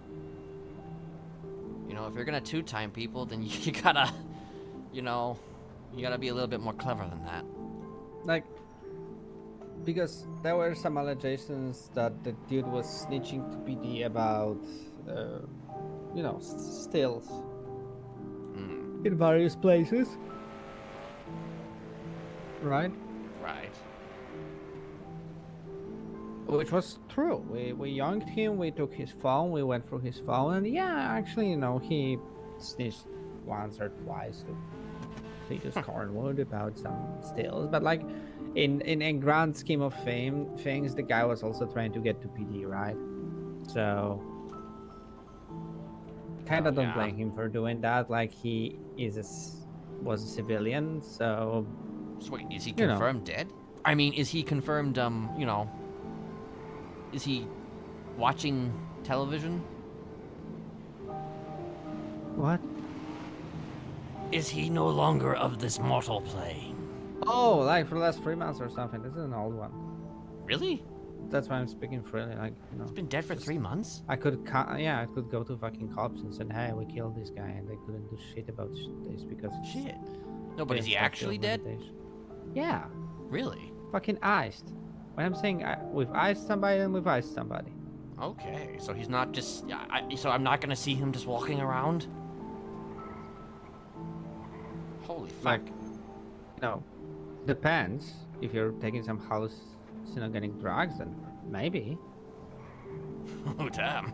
You know, if you're gonna two-time people, then you gotta, you know, you gotta be a little bit more clever than that. Like, because there were some allegations that the dude was snitching to PD about, you know, stills in various places. Right? Right. Which was true. We yoinked him, we took his phone, we went through his phone, and yeah, actually, you know, he snitched once or twice to Cletus Cornwood about some stills, but like, in grand scheme of things, the guy was also trying to get to PD, right? So, kind of don't blame him for doing that. Like, he was a civilian, so. So wait, is he confirmed dead? I mean, is he confirmed, you know, is he watching television? What? Is he no longer of this mortal plane? Oh, like for the last 3 months or something. This is an old one. Really? That's why I'm speaking freely, like, you know. He's been dead for 3 months? I could go to fucking cops and say, hey, we killed this guy, and they couldn't do shit about this because shit. No, but is he actually dead? Yeah. Really? Fucking iced. When I'm saying we've iced somebody, then we've iced somebody. Okay, so he's not just. So I'm not gonna see him just walking around. Holy fuck. Like, no, depends. If you're taking some hallucinogenic drugs, then maybe. Oh damn.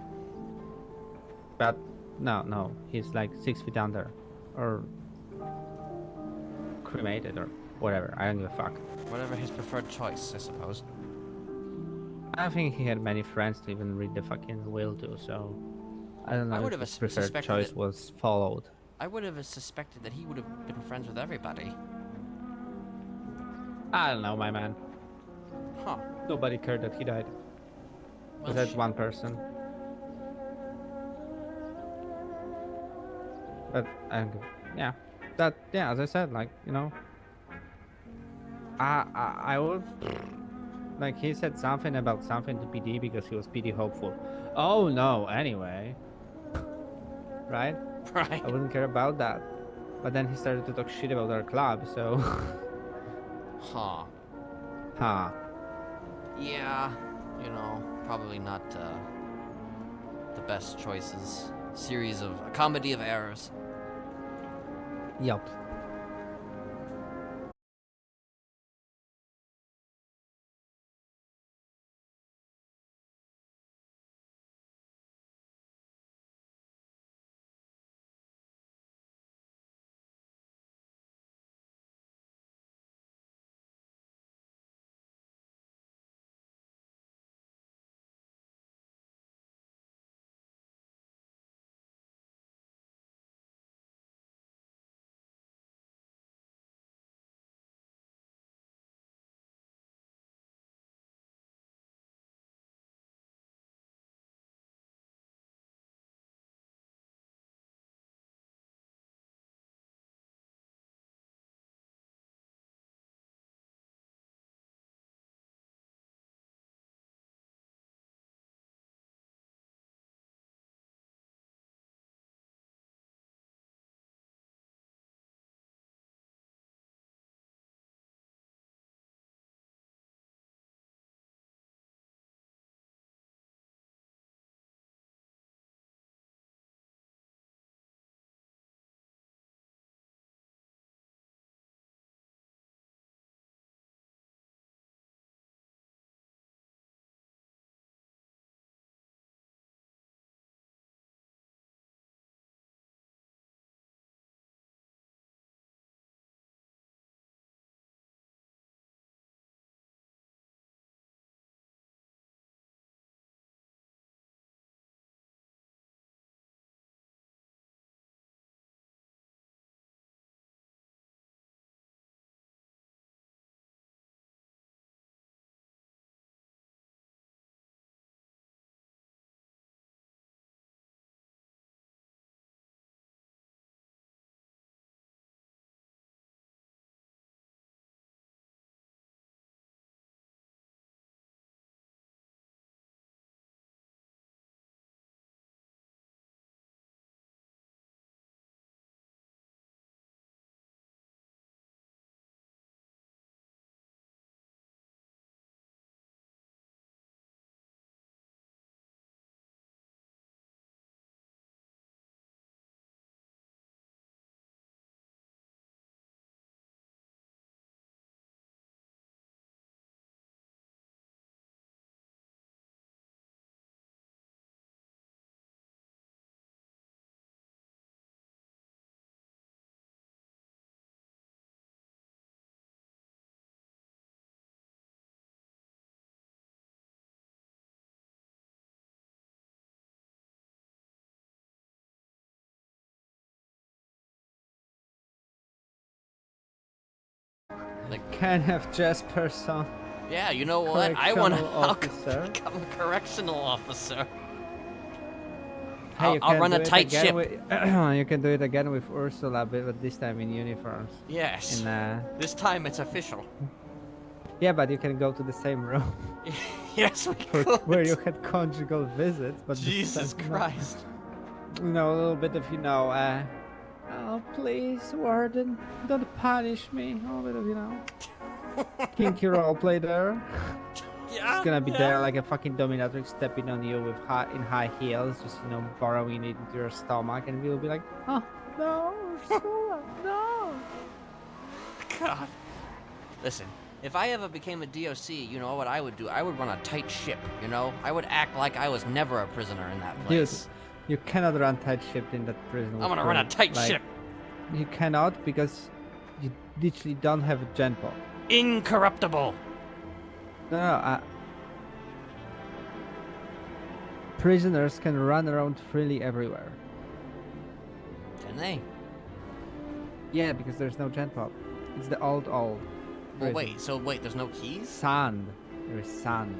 But no, he's like 6 feet under, or cremated, or whatever. I don't give a fuck. Whatever his preferred choice, I suppose. I don't think he had many friends to even read the fucking will to, so I don't know if his preferred choice was followed. I would have suspected that he would have been friends with everybody. I don't know, my man. Huh. Nobody cared that he died. Besides one person. But yeah, as I said, like, you know, I would, like, he said something about something to PD because he was PD hopeful. Oh no, anyway. Right? Right. I wouldn't care about that. But then he started to talk shit about our club, so. Huh. Huh. Yeah, you know, probably not the best choices. A comedy of errors. Yup. Like, Kenneth Jesperson. yeah, you know what? I want to Officer. become a correctional officer. Hey, I'll run a tight ship. You can do it again with Ursula, but this time in uniforms. Yes. In, This time it's official. yeah, but you can go to the same room. Yes, we could. Where you had conjugal visits, but this Jesus time, Christ. You know, a little bit of, oh, please, Warden, don't punish me. A little bit of, kinky roleplay there. Yeah. It's gonna be there like a fucking dominatrix stepping on you with high heels, just, borrowing it into your stomach, and you'll be like, oh, no, Ursula, no. God. Listen, if I ever became a DOC, you know what I would do? I would run a tight ship, I would act like I was never a prisoner in that place. Dude, you cannot run tight ship in that prison. I'm gonna run a tight ship. You cannot because you literally don't have a gen pop. Incorruptible. No. Prisoners can run around freely everywhere. Can they? Yeah, because there's no gen pop. It's the old. Well, prison. wait, there's no keys? Sand. There is sand.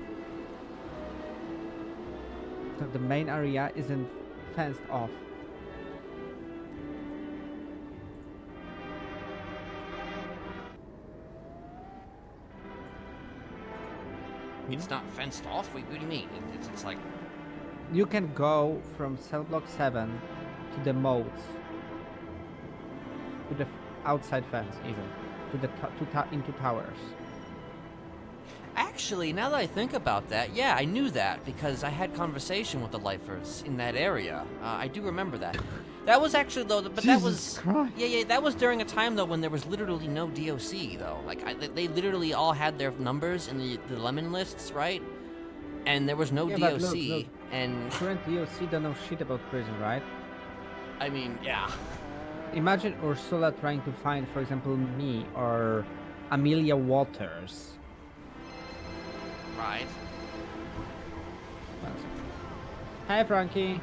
So the main area isn't fenced off. It's not fenced off? Wait, what do you mean? It's like... You can go from cell block 7 to the moats. To the outside fence, even. To the into towers. Actually, now that I think about that, yeah, I knew that because I had conversation with the lifers in that area. I do remember that. That was actually though, but that was Christ. yeah, that was during a time though when there was literally no DOC though. Like they literally all had their numbers in the lemon lists, right? And there was no DOC. But look. And current DOC don't know shit about prison, right? I mean, yeah. Imagine Ursula trying to find, for example, me or Amelia Waters. Right. Hi, Frankie.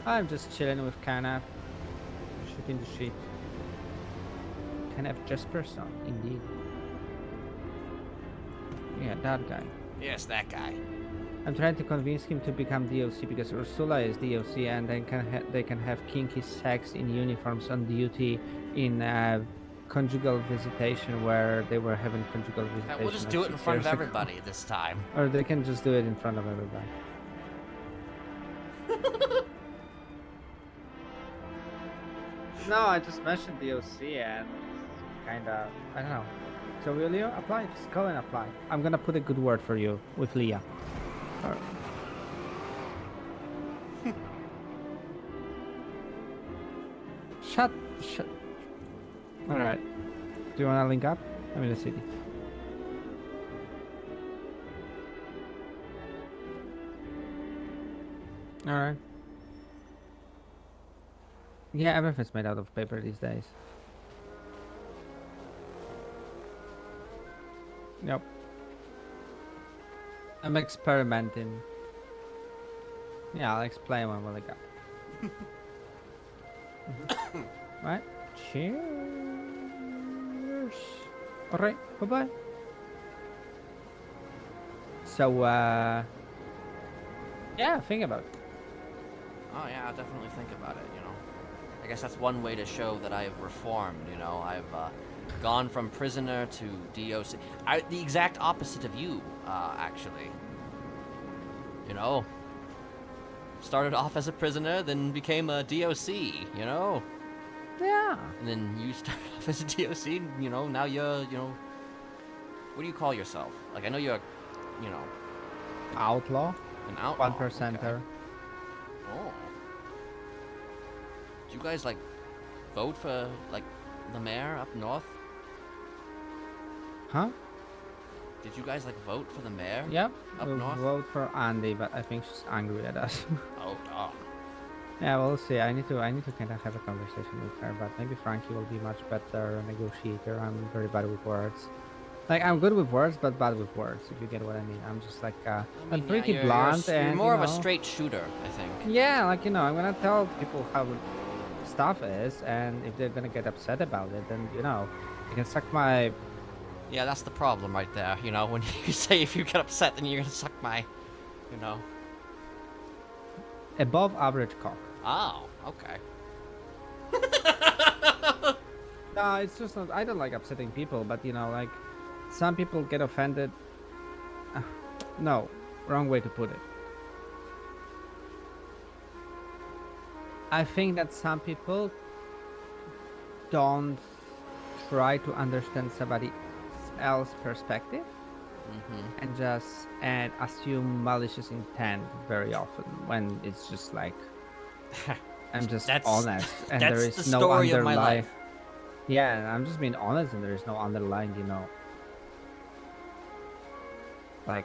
I'm just chilling with Kenneth. Shooting the shit. Kenneth Jesperson, indeed. Yeah, that guy. Yes, that guy. I'm trying to convince him to become DOC because Ursula is DOC and they can have kinky sex in uniforms on duty in conjugal visitation where they were having conjugal visitation. We'll just do it in front of everybody this time. Or they can just do it in front of everybody. No, I just mentioned DOC and kinda, I don't know. So will you apply? Just go and apply. I'm gonna put a good word for you with Leah. Or... Shut. Alright. Do you wanna link up? I'm in the city. Alright. Yeah, everything's made out of paper these days. Yep. I'm experimenting. Yeah, I'll explain when we go. Right? Cheers. Alright, bye-bye. So, yeah, think about it. Oh yeah, I'll definitely think about it, I guess that's one way to show that I've reformed, I've gone from prisoner to DOC. The exact opposite of you, actually. Started off as a prisoner, then became a DOC, Yeah. And then you started off as a DOC, now you're, what do you call yourself? Like, I know you're, Outlaw? an outlaw. 1%er. Okay. Oh. Do you guys, vote for, the mayor up north? Huh? Did you guys, vote for the mayor? Yep. Up We'll north? vote for Andy, but I think she's angry at us. Oh, dog. Yeah, we'll see. I need to kind of have a conversation with her, but maybe Frankie will be much better negotiator. I'm very bad with words. I'm good with words, but bad with words, if you get what I mean. I'm just I'm pretty blunt you're and more of a straight shooter, I think. Yeah, I'm gonna tell people how stuff is, and if they're gonna get upset about it, then you know, you can suck my. Yeah, that's the problem right there. You know, when you say if you get upset, then you're gonna suck my, you know. Above average cock. Oh, okay. No, it's just not. I don't like upsetting people, but you know, like some people get offended. No, wrong way to put it. I think that some people don't try to understand somebody else's perspective and just assume malicious intent very often when it's just like I'm just honest and there that's is the no story of my underlying. life. Yeah, I'm just being honest and there is no underlying, you know, like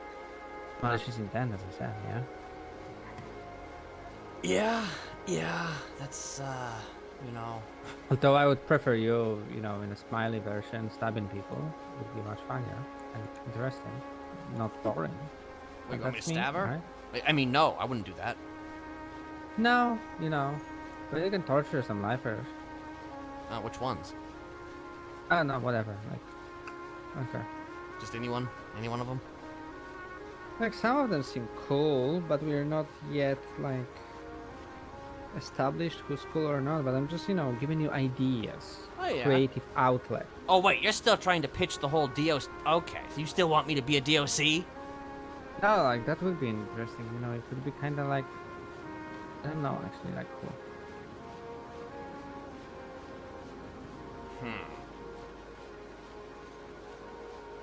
malicious intent, as I said. Yeah, that's, you know. Although I would prefer you know, in a Smiley version, stabbing people would be much funnier and interesting, not boring. Wait, But you want me to that's me, stab her? right? I mean, no, I wouldn't do that. No, you know, but you can torture some lifers. Which ones? I don't know, whatever. Like, okay. Just anyone? Any one of them? Like some of them seem cool, but we're not yet like established who's cool or not. But I'm just, you know, giving you ideas, Oh, yeah. creative outlet. Oh, wait, you're still trying to pitch the whole DOC. Okay, so you still want me to be a DOC? No, like that would be interesting. You know, it could be kind of like, I don't know, actually, like cool.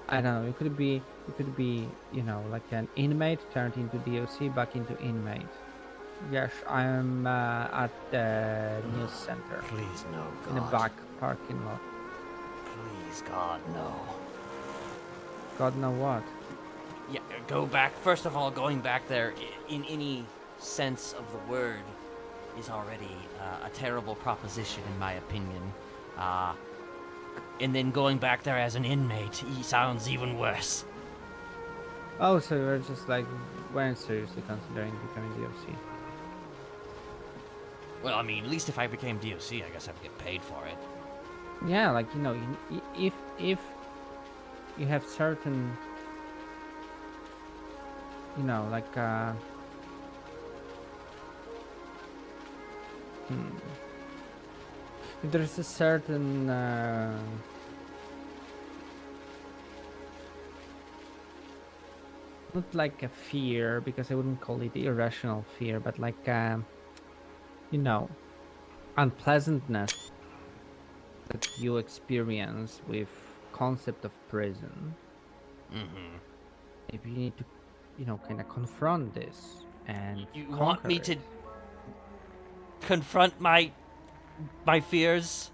I don't know. It could be, you know, like an inmate turned into DOC, back into inmate. Yes, I am at the news center. Please, no, God. In the back parking lot. Please, God, no. God know what? Yeah, go back. First of all, going back there in any sense of the word is already a terrible proposition, in my opinion. And then going back there as an inmate, he sounds even worse. Oh, so you're just like weren't seriously considering becoming DOC? Well, I mean, at least if I became DOC, I guess I'd get paid for it. Yeah, like you know, if you have certain, you know, like if there's a certain not like a fear, because I wouldn't call it irrational fear, but like you know, unpleasantness that you experience with concept of prison. If you need to, you know, kind of confront this and You want me conquer to it. confront my fears?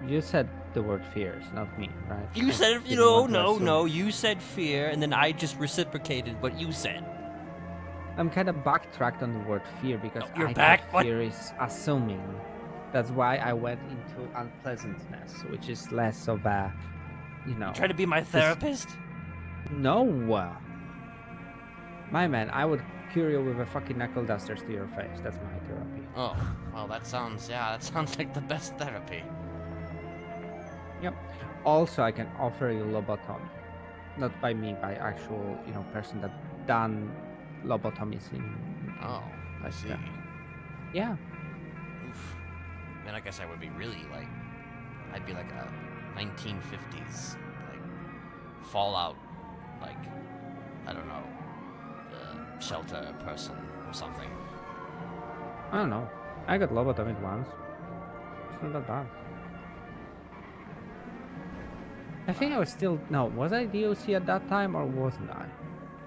You said the word fears, not me, right? You I said, didn't want to no, assume. you said fear, and then I just reciprocated what you said. I'm kind of backtracked on the word fear because Oh, you're I back? thought What? fear is assuming. That's why I went into unpleasantness, which is less of a, you know. Try to be my therapist? No. My man, I would cure you with a fucking knuckle dusters to your face. That's my therapy. Oh, well, that sounds like the best therapy. Yep. Also, I can offer you lobotomy. Not by me, by actual, you know, person that done lobotomies in. Oh, I see. Yeah. Oof. Then I guess I would be really like, I'd be like a 1950s like Fallout, like I don't know, shelter person or something. I don't know. I got lobotomied once. It's not that bad. I think I was still was I DOC at that time or wasn't I?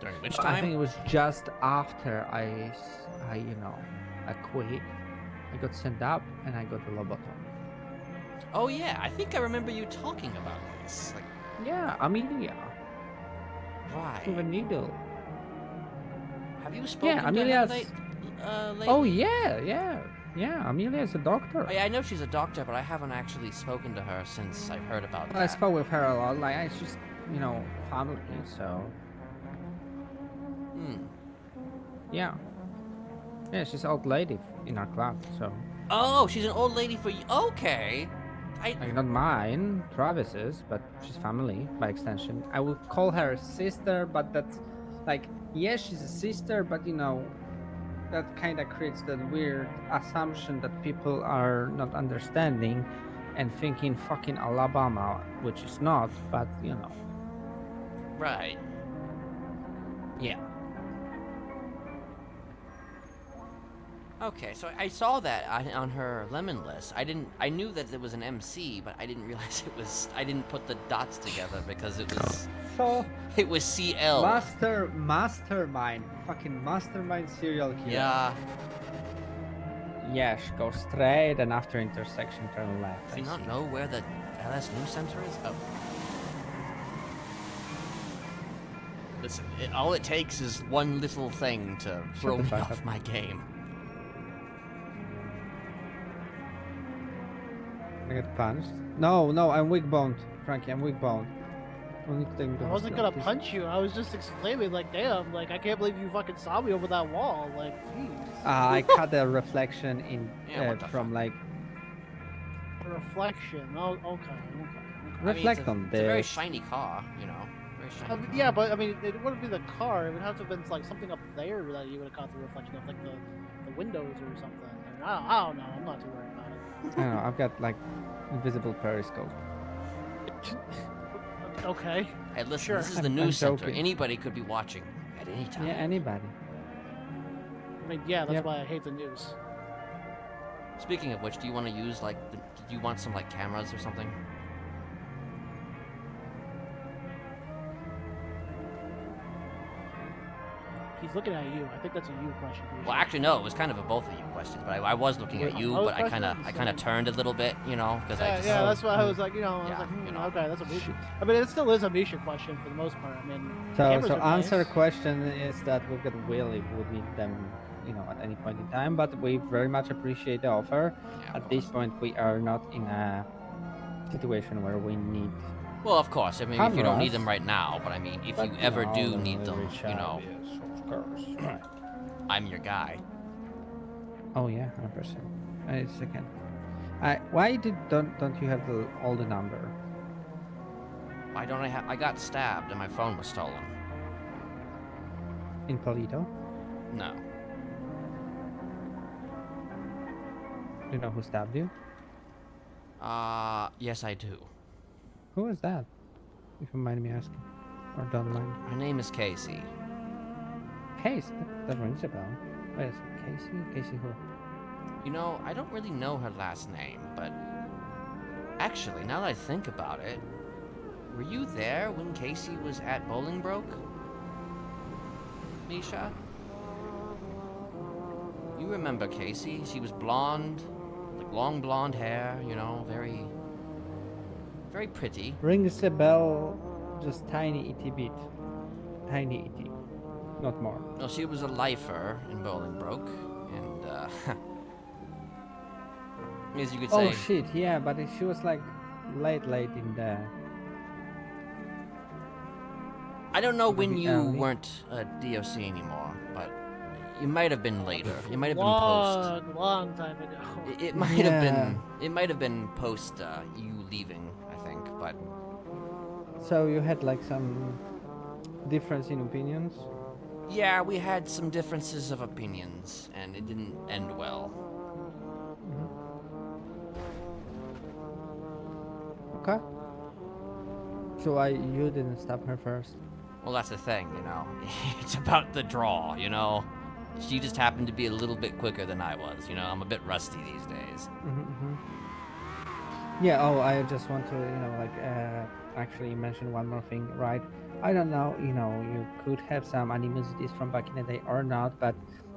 During which I time? think it was just after I you know, I quit. I got sent up and I got the lobotomy. Oh yeah, I think I remember you talking about this. Like, Yeah, Amelia. why? With a needle. Have you spoken to Amelia's. her lately? Oh yeah. Amelia is a doctor. Oh, yeah, I know she's a doctor, but I haven't actually spoken to her since I've heard about Well, I that. spoke with her a lot. Like, it's just, you know, family. So yeah. Yeah, she's an old lady in our club. So Oh, she's an old lady for you. Okay. like not mine, Travis's, but she's family by extension. I would call her sister, but that's like yes, she's a sister, but you know, that kind of creates that weird assumption that people are not understanding and thinking fucking Alabama, which is not, but you know. Right. Yeah. Okay, so I saw that on her lemon list. I knew that it was an MC, but I didn't realize it was. I didn't put the dots together because it was. So It was CL. mastermind, fucking mastermind serial killer. Yeah. Yes, go straight and after intersection turn left. Do you I not see. know where the LS News Center is? Oh. Listen, all it takes is one little thing to throw the me fuck off up. my game. I get punched. No, I'm weak boned, Frankie. I'm weak boned. I wasn't gonna punch you. I was just exclaiming, like, damn, like, I can't believe you fucking saw me over that wall. Like, jeez. I caught the reflection in Yeah, what the from like A reflection. Oh, okay. reflect on It's a very this. shiny car, you know. Very shiny. car. Yeah, but I mean, it wouldn't be the car. It would have to have been like something up there that you would have caught the reflection of, like the windows or something. And I don't know. I'm not too worried about it. I don't know. I've got like invisible periscope. Okay. Hey, listen, Sure. this is the I'm news center. joking. Anybody could be watching at any time. Yeah, anybody. I mean, yeah, that's Yep. why I hate the news. Speaking of which, do you want to use like, do you want some like cameras or something? He's looking at you. I think that's a you question. Well, actually, no. It was kind of a both of you question, but I was looking at you, Both but I kind of questions? turned a little bit, you know, because I Yeah, just. yeah, that's why I was like, you know, I was Yeah, like, you know. okay, that's a Misha. I mean, it still is a Misha question for the most part. I mean, So cameras are answer nice. question is that we've got Will if we would need them, you know, at any point in time. But we very much appreciate the offer. Yeah, of At this course. point, we are not in a situation where we need. Well, of course. I mean, if you don't need Cameras. them right now, but I mean, if But, you ever know, do when need we them, reach you out, know, yes, of course. Right. I'm your guy. Oh yeah, 100%. Wait a second. Why don't you have all the number? Why don't I have? I got stabbed and my phone was stolen. In Polito? No. Do you know who stabbed you? Yes, I do. Who was that? If you mind me asking, or don't mind. Her name is Casey. Casey? That rings a bell. Wait, is it Casey? Casey who? You know, I don't really know her last name, but actually, now that I think about it, were you there when Casey was at Bolingbroke? Misha? You remember Casey? She was blonde, like long blonde hair, you know, very pretty. Rings a bell, just tiny itty bit. Tiny itty. Not more. No, she was a lifer in Bolingbroke, and, as you could say. Oh shit, yeah, but she was like late in the. I don't know when Maybe you early. weren't a DOC anymore, but you might have been later. You might have been post. Long time ago. It might have been. It might have been post you leaving, I think. But So you had like some difference in opinions. yeah, we had some differences of opinions, and it didn't end well. Okay. So why you didn't stop her first? Well, that's the thing, you know. It's about the draw, you know. She just happened to be a little bit quicker than I was. You know, I'm a bit rusty these days. Yeah. Oh, I just want to, actually mention one more thing, right? I don't know, you could have some animosities from back in the day or not, but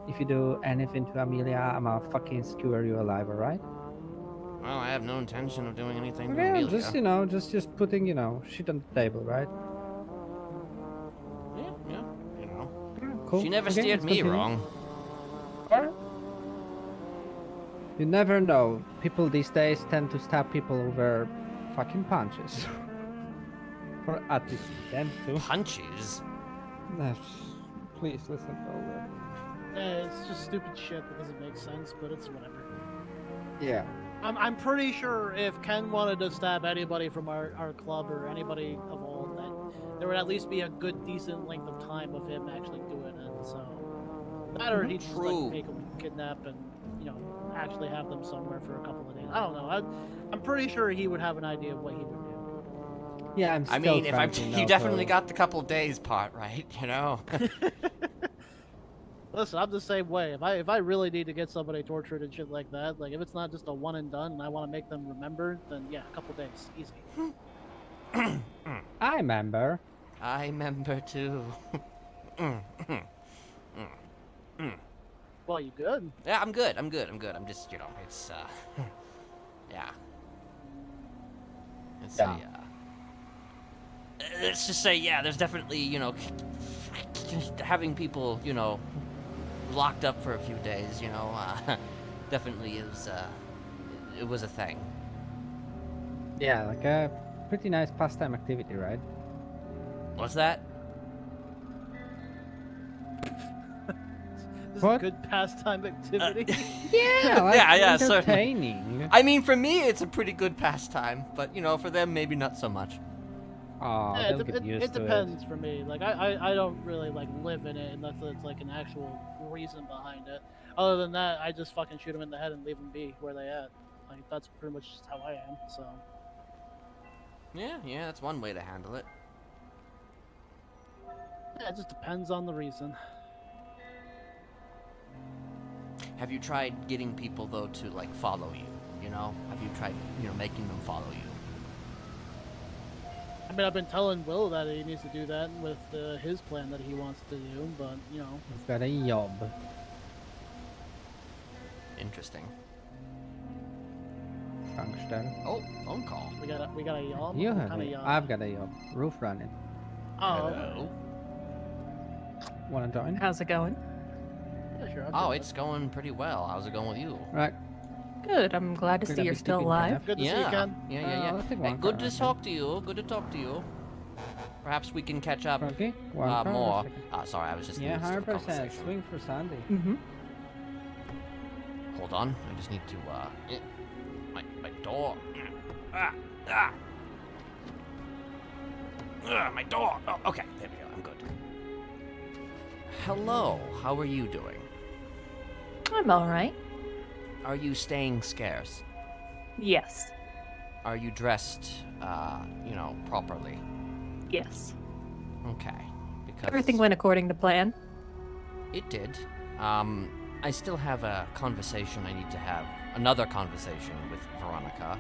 if you do anything to Amelia, I'ma fucking skewer you alive, alright? Well, I have no intention of doing anything to Yeah, Amelia. just putting, shit on the table, right? Yeah, you know. Cool. She never Okay, steered let's me continue. wrong. You never know. People these days tend to stab people over fucking punches. Or at least tend to. Punches? No, please listen to all that. It's just stupid shit that doesn't make sense, but it's whatever. Yeah. I'm pretty sure if Ken wanted to stab anybody from our club or anybody of all, that there would at least be a good, decent length of time of him actually doing it. So, that or he'd just like take them and kidnap and actually have them somewhere for a couple of days. I don't know. I'm pretty sure he would have an idea of what he would do. Yeah, I mean, if you definitely got the couple days part right, Listen, I'm the same way. If I really need to get somebody tortured and shit like that, like if it's not just a one and done, and I want to make them remember, then yeah, a couple days, easy. I remember. I remember too. Well, you good? Yeah, I'm good. I'm just, it's yeah. It's let's just say, yeah, there's definitely, having people, locked up for a few days, definitely it was a thing. Yeah, like a pretty nice pastime activity, right? What's that? This is a good pastime activity. Yeah, like yeah, entertaining. So, I mean, for me, it's a pretty good pastime, but for them, maybe not so much. Oh, yeah, it depends for me. Like I don't really like live in it unless it's like an actual reason behind it. Other than that, I just fucking shoot them in the head and leave them be where they at. Like that's pretty much just how I am. So. Yeah, that's one way to handle it. Yeah, it just depends on the reason. Have you tried getting people though to like follow you? Have you tried making them follow you? I mean, I've been telling Will that he needs to do that with his plan that he wants to do, but He's got a job. Interesting. Gangster. Oh, phone call. We got a job. You What have kind of it. job? I've got a job. Roof running. Oh. Hello. Wanna join? How's it going? Yeah, sure. Oh, it's going pretty well. How's it going with you? Right. Good. I'm glad to see you're still alive. Good to see you, Ken. Yeah. Hey, good to talk to you. Good to talk to you. Perhaps we can catch up more. Sorry, I was just. Yeah, in the midst of a 100%. conversation. Swing for Sandy. Mm-hmm. Hold on. I just need to. My door. My door. Oh, okay. There we go. I'm good. Hello. How are you doing? I'm all right. Are you staying scarce? Yes. Are you dressed, properly? Yes. Okay. Because Everything went according to plan. it did. I still have a conversation I need to have. Another conversation with Veronica.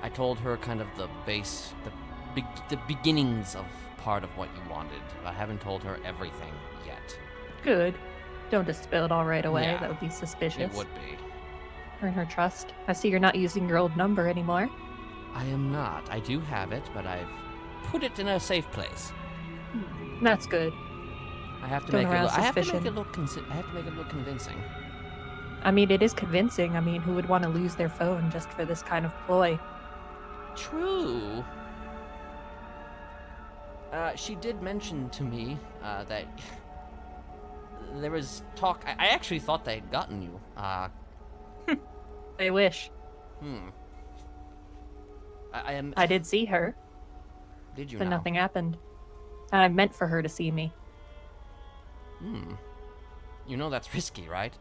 I told her kind of the beginnings of part of what you wanted. I haven't told her everything yet. Good. Don't just spill it all right away. Yeah, That would be suspicious. It would be. Earn her trust. I see you're not using your old number anymore. I am not. I do have it, but I've put it in a safe place. That's good. I have to Don't make it. arouse I have to suspicion. make it look. I have to make it look convincing. I mean, it is convincing. I mean, who would want to lose their phone just for this kind of ploy? True. She did mention to me that there was talk. I actually thought they had gotten you. I wish. I am. I did see her, Did you? but now? nothing happened. And I meant for her to see me. You know that's risky, right?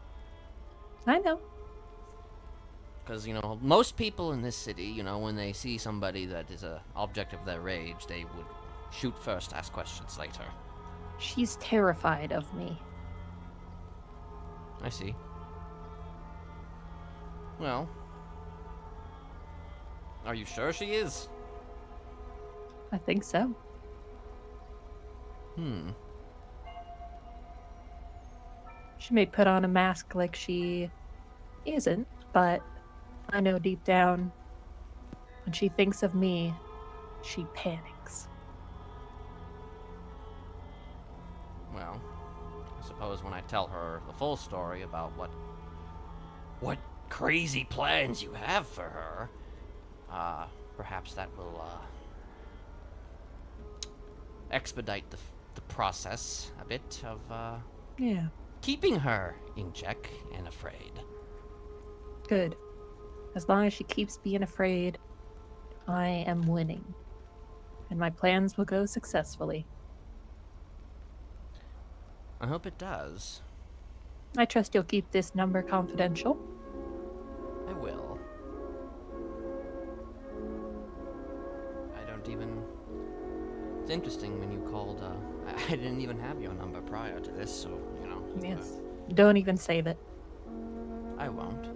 I know. Because, most people in this city, when they see somebody that is an object of their rage, they would shoot first, ask questions later. She's terrified of me. I see. Well, are you sure she is? I think so. She may put on a mask like she isn't, but I know deep down, when she thinks of me, she panics. Well, I suppose when I tell her the full story about what crazy plans you have for her, perhaps that will expedite the process a bit of Yeah. keeping her in check and afraid. Good. As long as she keeps being afraid, I am winning. And my plans will go successfully. I hope it does. I trust you'll keep this number confidential. I will. I don't even... It's interesting when you called, I didn't even have your number prior to this, so, you know. Yes. Don't even save it. I won't.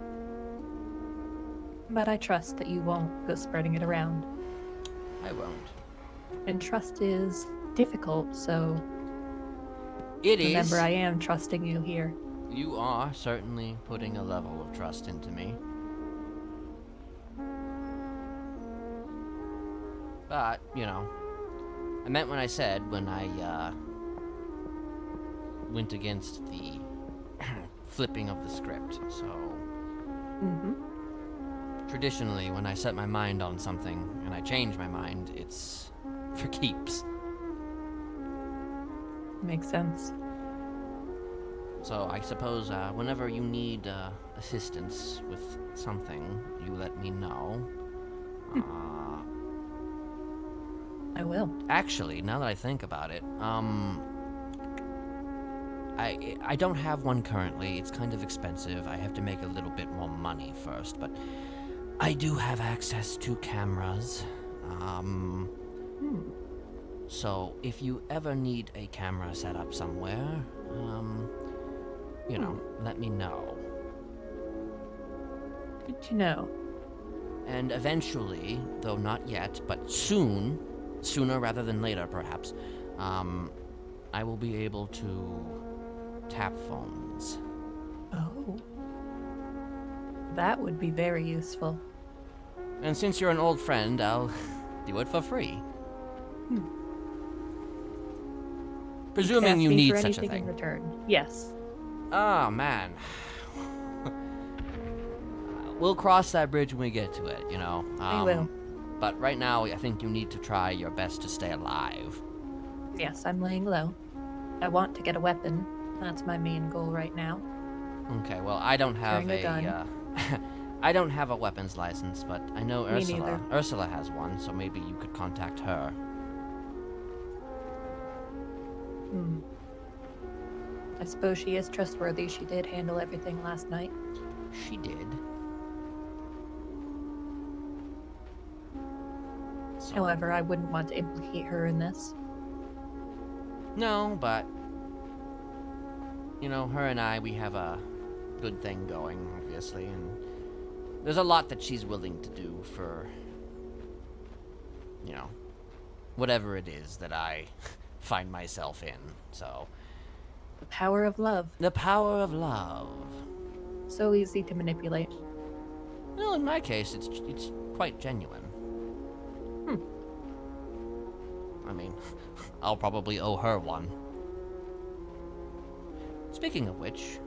But I trust that you won't go spreading it around. I won't. And trust is difficult, so... It is. Remember, I am trusting you here. You are certainly putting a level of trust into me. But, you know, I meant when I said when I went against the flipping of the script, so... Traditionally, when I set my mind on something and I change my mind, it's for keeps. Makes sense. So I suppose whenever you need assistance with something, you let me know. I will. Actually, now that I think about it, I don't have one currently. It's kind of expensive. I have to make a little bit more money first, but I do have access to cameras. So if you ever need a camera set up somewhere, you know, let me know. Good to know. And eventually, though not yet, but soon, sooner rather than later perhaps, I will be able to tap phones. Oh. That would be very useful. And since you're an old friend, I'll do it for free. Presuming you need such a thing. In return. Yes. Oh, man. We'll cross that bridge when we get to it, you know. We will. But right now, I think you need to try your best to stay alive. Yes, I'm laying low. I want to get a weapon. That's my main goal right now. Okay, well, I don't have Carrying a gun. I don't have a weapons license, but I know Me neither. Ursula has one, so maybe you could contact her. I suppose she is trustworthy. She did handle everything last night. She did. So. However, I wouldn't want to implicate her in this. No, but you know, her and I, we have a good thing going, obviously, and there's a lot that she's willing to do for, you know, whatever it is that I find myself in, so... The power of love. The power of love. So easy to manipulate. Well, in my case, it's quite genuine. I mean, I'll probably owe her one. Speaking of which...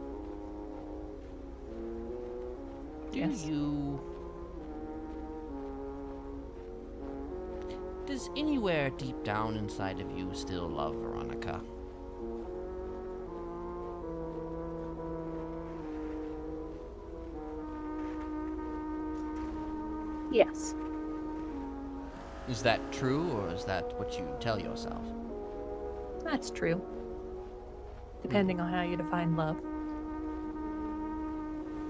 Yes. Does anywhere deep down inside of you still love Veronica? Yes. Is that true, or is that what you tell yourself? That's true. Depending on how you define love.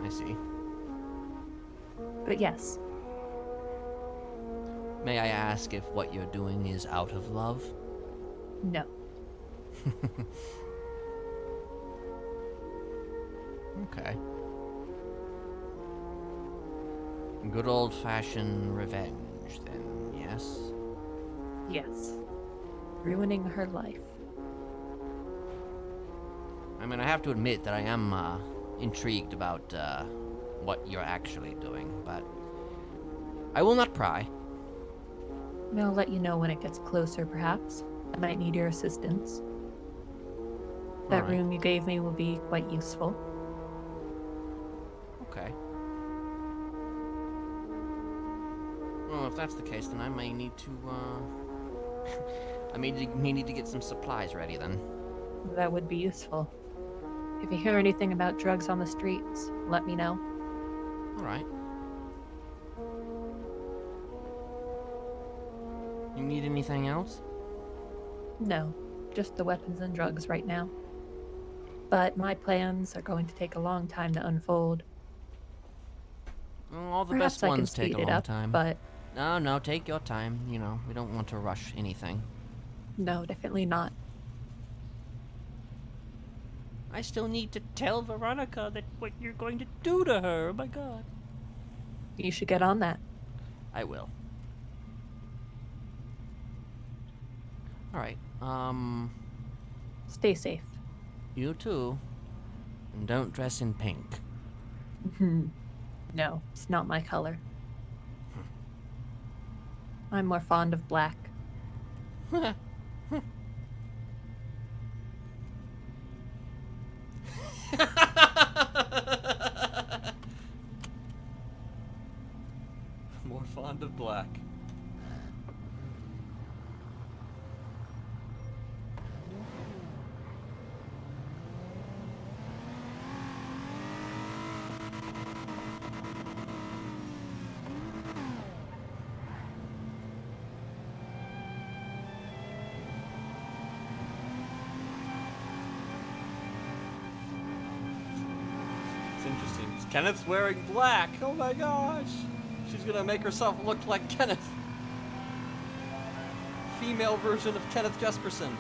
I see. But yes. May I ask if what you're doing is out of love? No. Okay. Good old-fashioned revenge, then, yes? Yes. Ruining her life. I mean, I have to admit that I am intrigued about what you're actually doing, but I will not pry. I'll let you know when it gets closer, perhaps. I might need your assistance. That Alright. room you gave me will be quite useful. Okay. Well, if that's the case, then I may need to, I may need to get some supplies ready, then. That would be useful. If you hear anything about drugs on the streets, let me know. All right. You need anything else? No, just the weapons and drugs right now. But my plans are going to take a long time to unfold. Well, all the Perhaps best I can ones take a speed it long up, time. but No, take your time. You know, we don't want to rush anything. no, definitely not. I still need to tell Veronica that what you're going to do to her. Oh my god. You should get on that. I will. Alright, Stay safe. you too. And don't dress in pink. No, it's not my color. I'm more fond of black. More fond of black. It's interesting. Kenneth's wearing black. Oh my gosh. She's gonna make herself look like Kenneth. Female version of Kenneth Jesperson.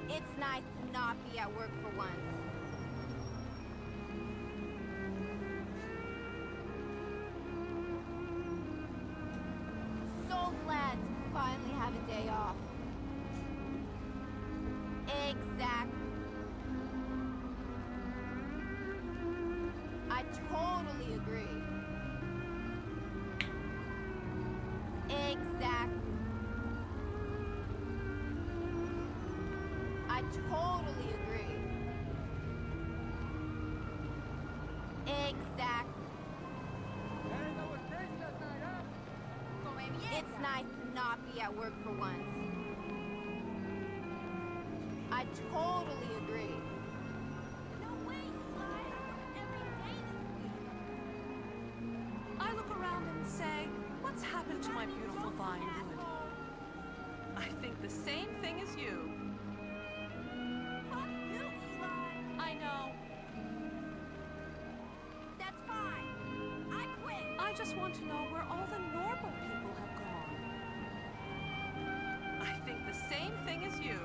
It's nice to not be at work for once. So glad to finally totally agree. Exactly. I totally agree. Exactly. It's nice to not be at work for once. I totally agree. I look around and say, what's happened to my beautiful Vinewood? I think the same thing as you. I know. That's fine. I quit. I just want to know where all the normal people have gone. I think the same thing as you.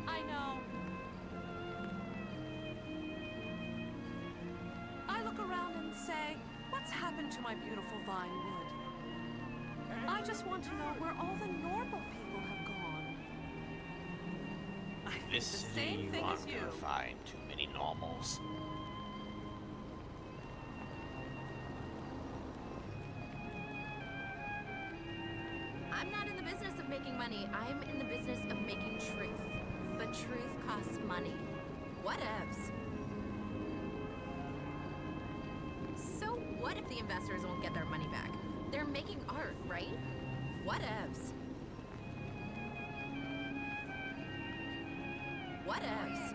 I know. I look around and say, what's happened to my beautiful Vinewood? I just want to know where all the normal people have gone. I think This the city same thing aren't as you. gonna find too many normals. I'm not in the business of making money. I'm in the business of making truth. But truth costs money. Whatevs. So what if the investors won't get their money back? They're making art, right? Whatevs. Whatevs.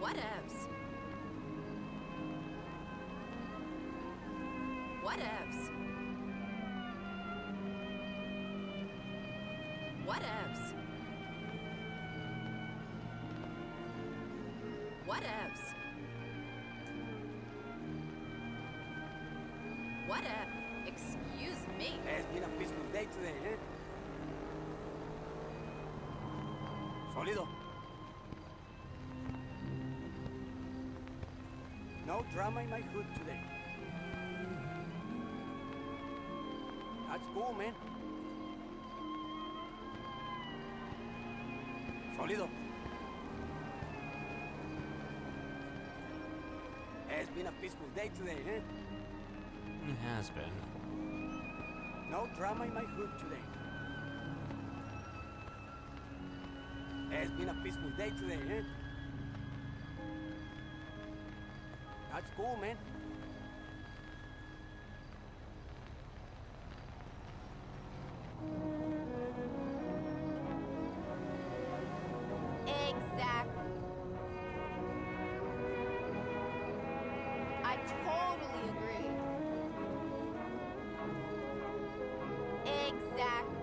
Whatevs. Whatevs. Whatevs. Whatevs. Whatev. Excuse me. It's been a peaceful day today, eh? Sólido. No drama in my hood today. That's cool, man. Sólido. It's been a peaceful day today, eh? It has been. No drama in my hood today. It's been a peaceful day today, eh? That's cool, man. Exactly. I totally agree. Exactly.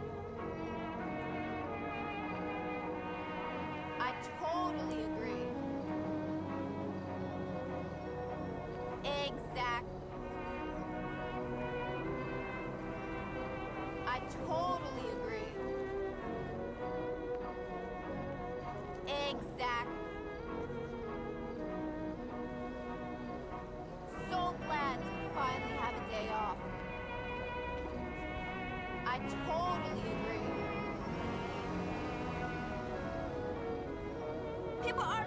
I totally agree. Exactly. I totally agree. Exactly. So glad to finally have a day off. I totally agree. People are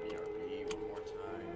BRB one more time.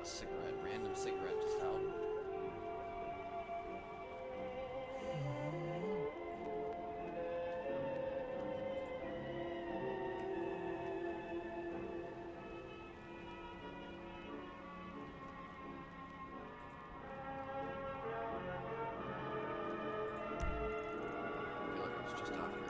Cigarette, random cigarette just out. I feel like it was just out here.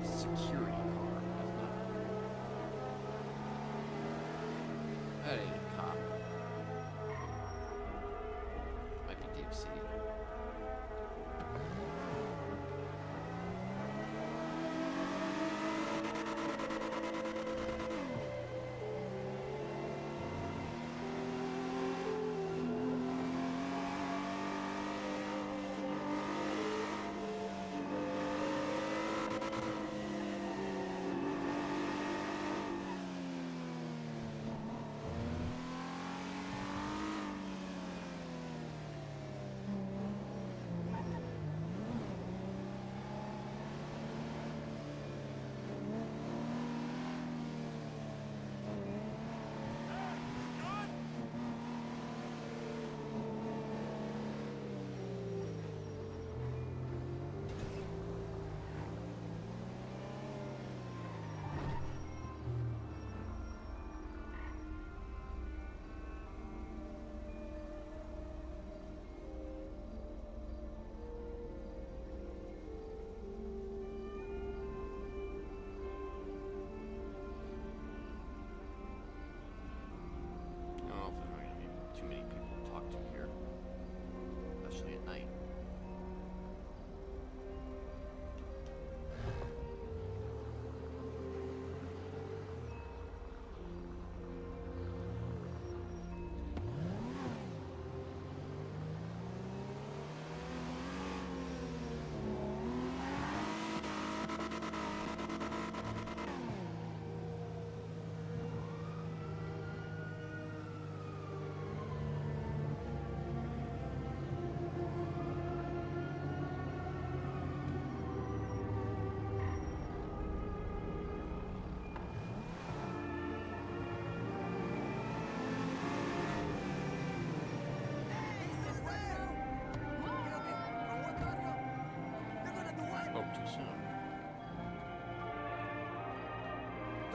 Security car. That ain't a cop. Might be deep sea.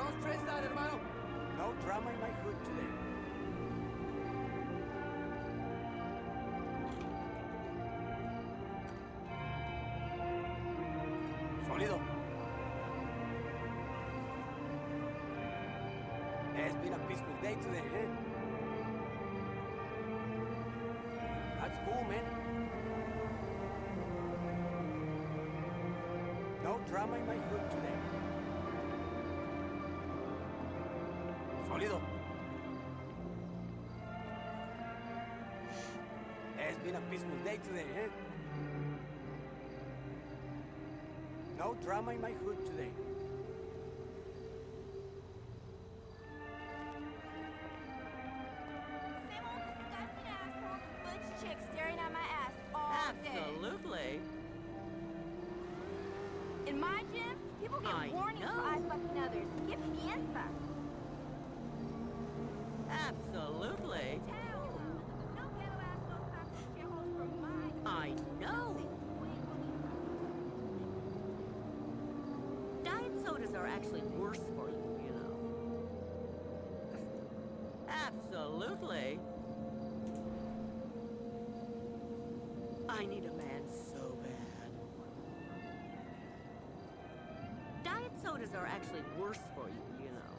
Estamos tres down, hermano. No drama in my hood today. Sólido. It's been a peaceful day today, eh? That's cool, man. No drama in my hood today. Sólido. It's been a peaceful day today, eh? No drama in my hood today. Same old disgusting assholes and butch chicks staring at my ass all day. Absolutely. In my gym, people get I warnings for know. eye fucking others. Get piensa. Absolutely. No ghetto assholes talking shitholes from my I know. Diet sodas are actually worse for you, you know. Absolutely. I need a man so bad. Diet sodas are actually worse for you, you know.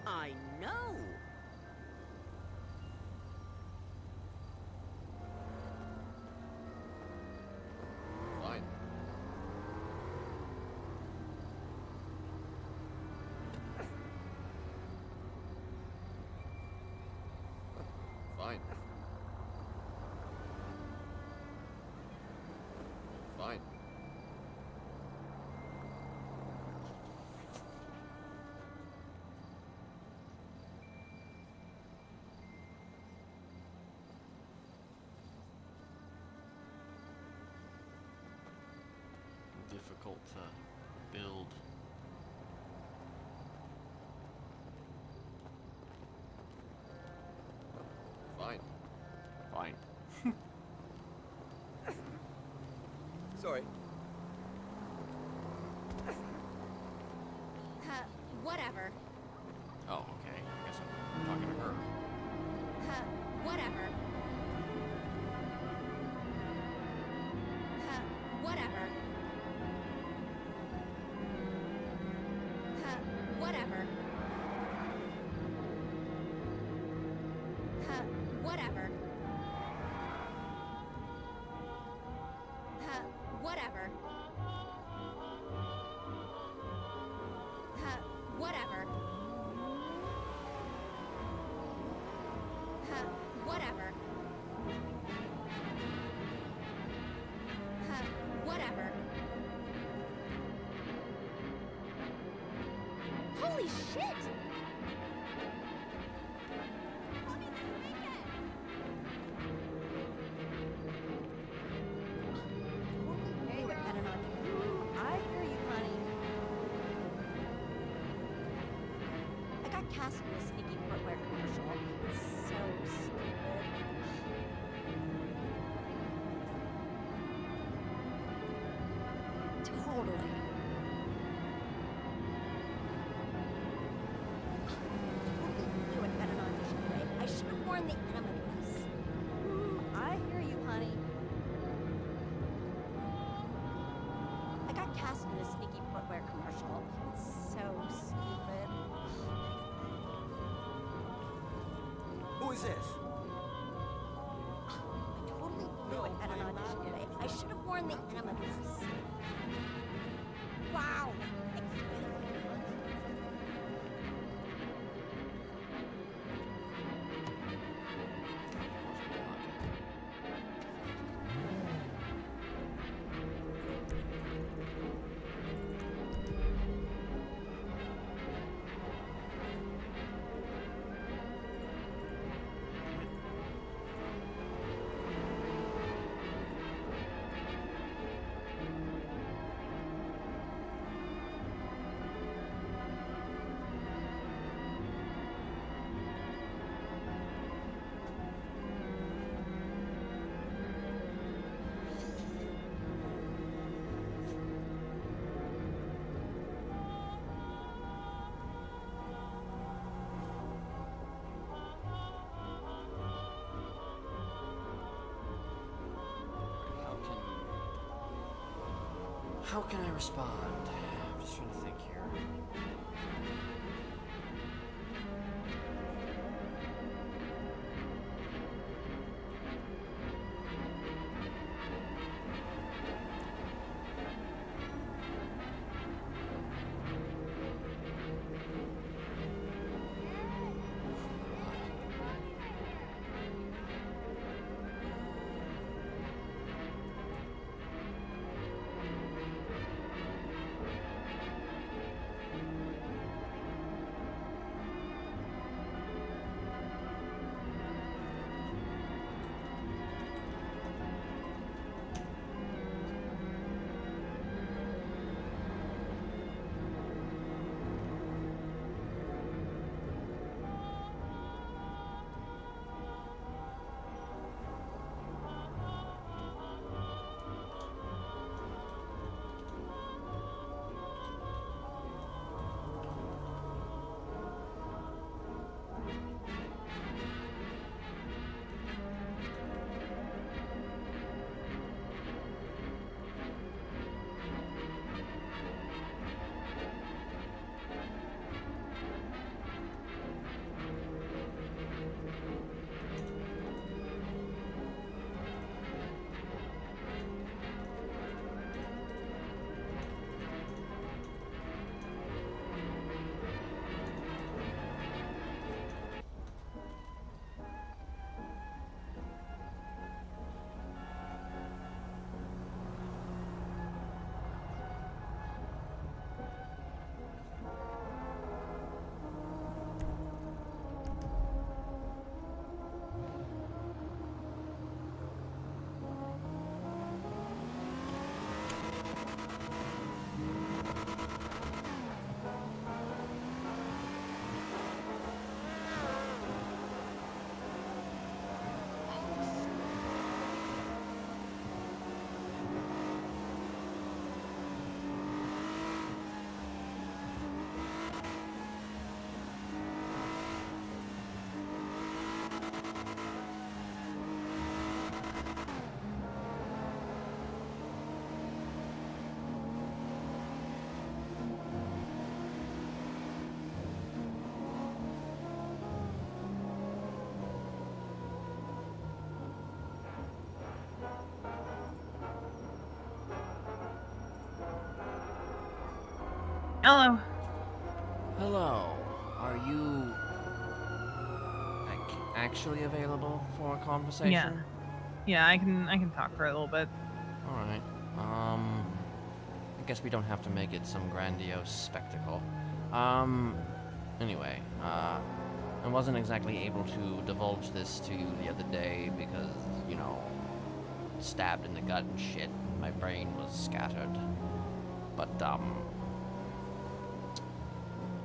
I know. Fine. Fine. Fine. Difficult to build. Fine. Fine. Sorry. Whatever. Oh, okay. I guess I'm talking to her. Whatever. Whatever. Whatever. Whatever. Whatever. Whatever. Whatever. Whatever. Holy shit! Hey, girl. I hear you, honey. I got cast in a sneaky footwear commercial. It's so stupid. Totally. Knew it at an audition today. I should have worn the enema dress. I hear you, honey. I got cast in a sneaky footwear commercial. It's so stupid. Who is this? I totally knew it at an audition today. I should have worn the enema dress. Wow. How can I respond? I'm just trying to think here. Hello. Hello. Are you actually available for a conversation? Yeah. Yeah, I can talk for a little bit. All right. I guess we don't have to make it some grandiose spectacle. Anyway, I wasn't exactly able to divulge this to you the other day because, you know, stabbed in the gut and shit. My brain was scattered. But,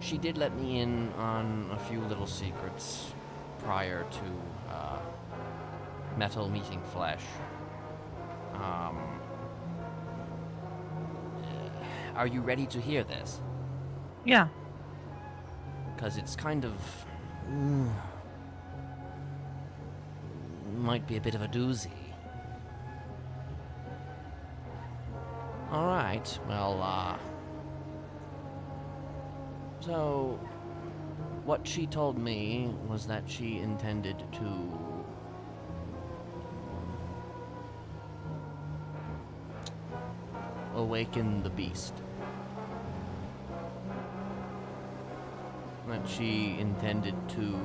she did let me in on a few little secrets prior to, metal meeting flesh. Are you ready to hear this? Yeah. Because it's kind of... might be a bit of a doozy. Alright, well, so... what she told me was that she intended to... awaken the beast. That she intended to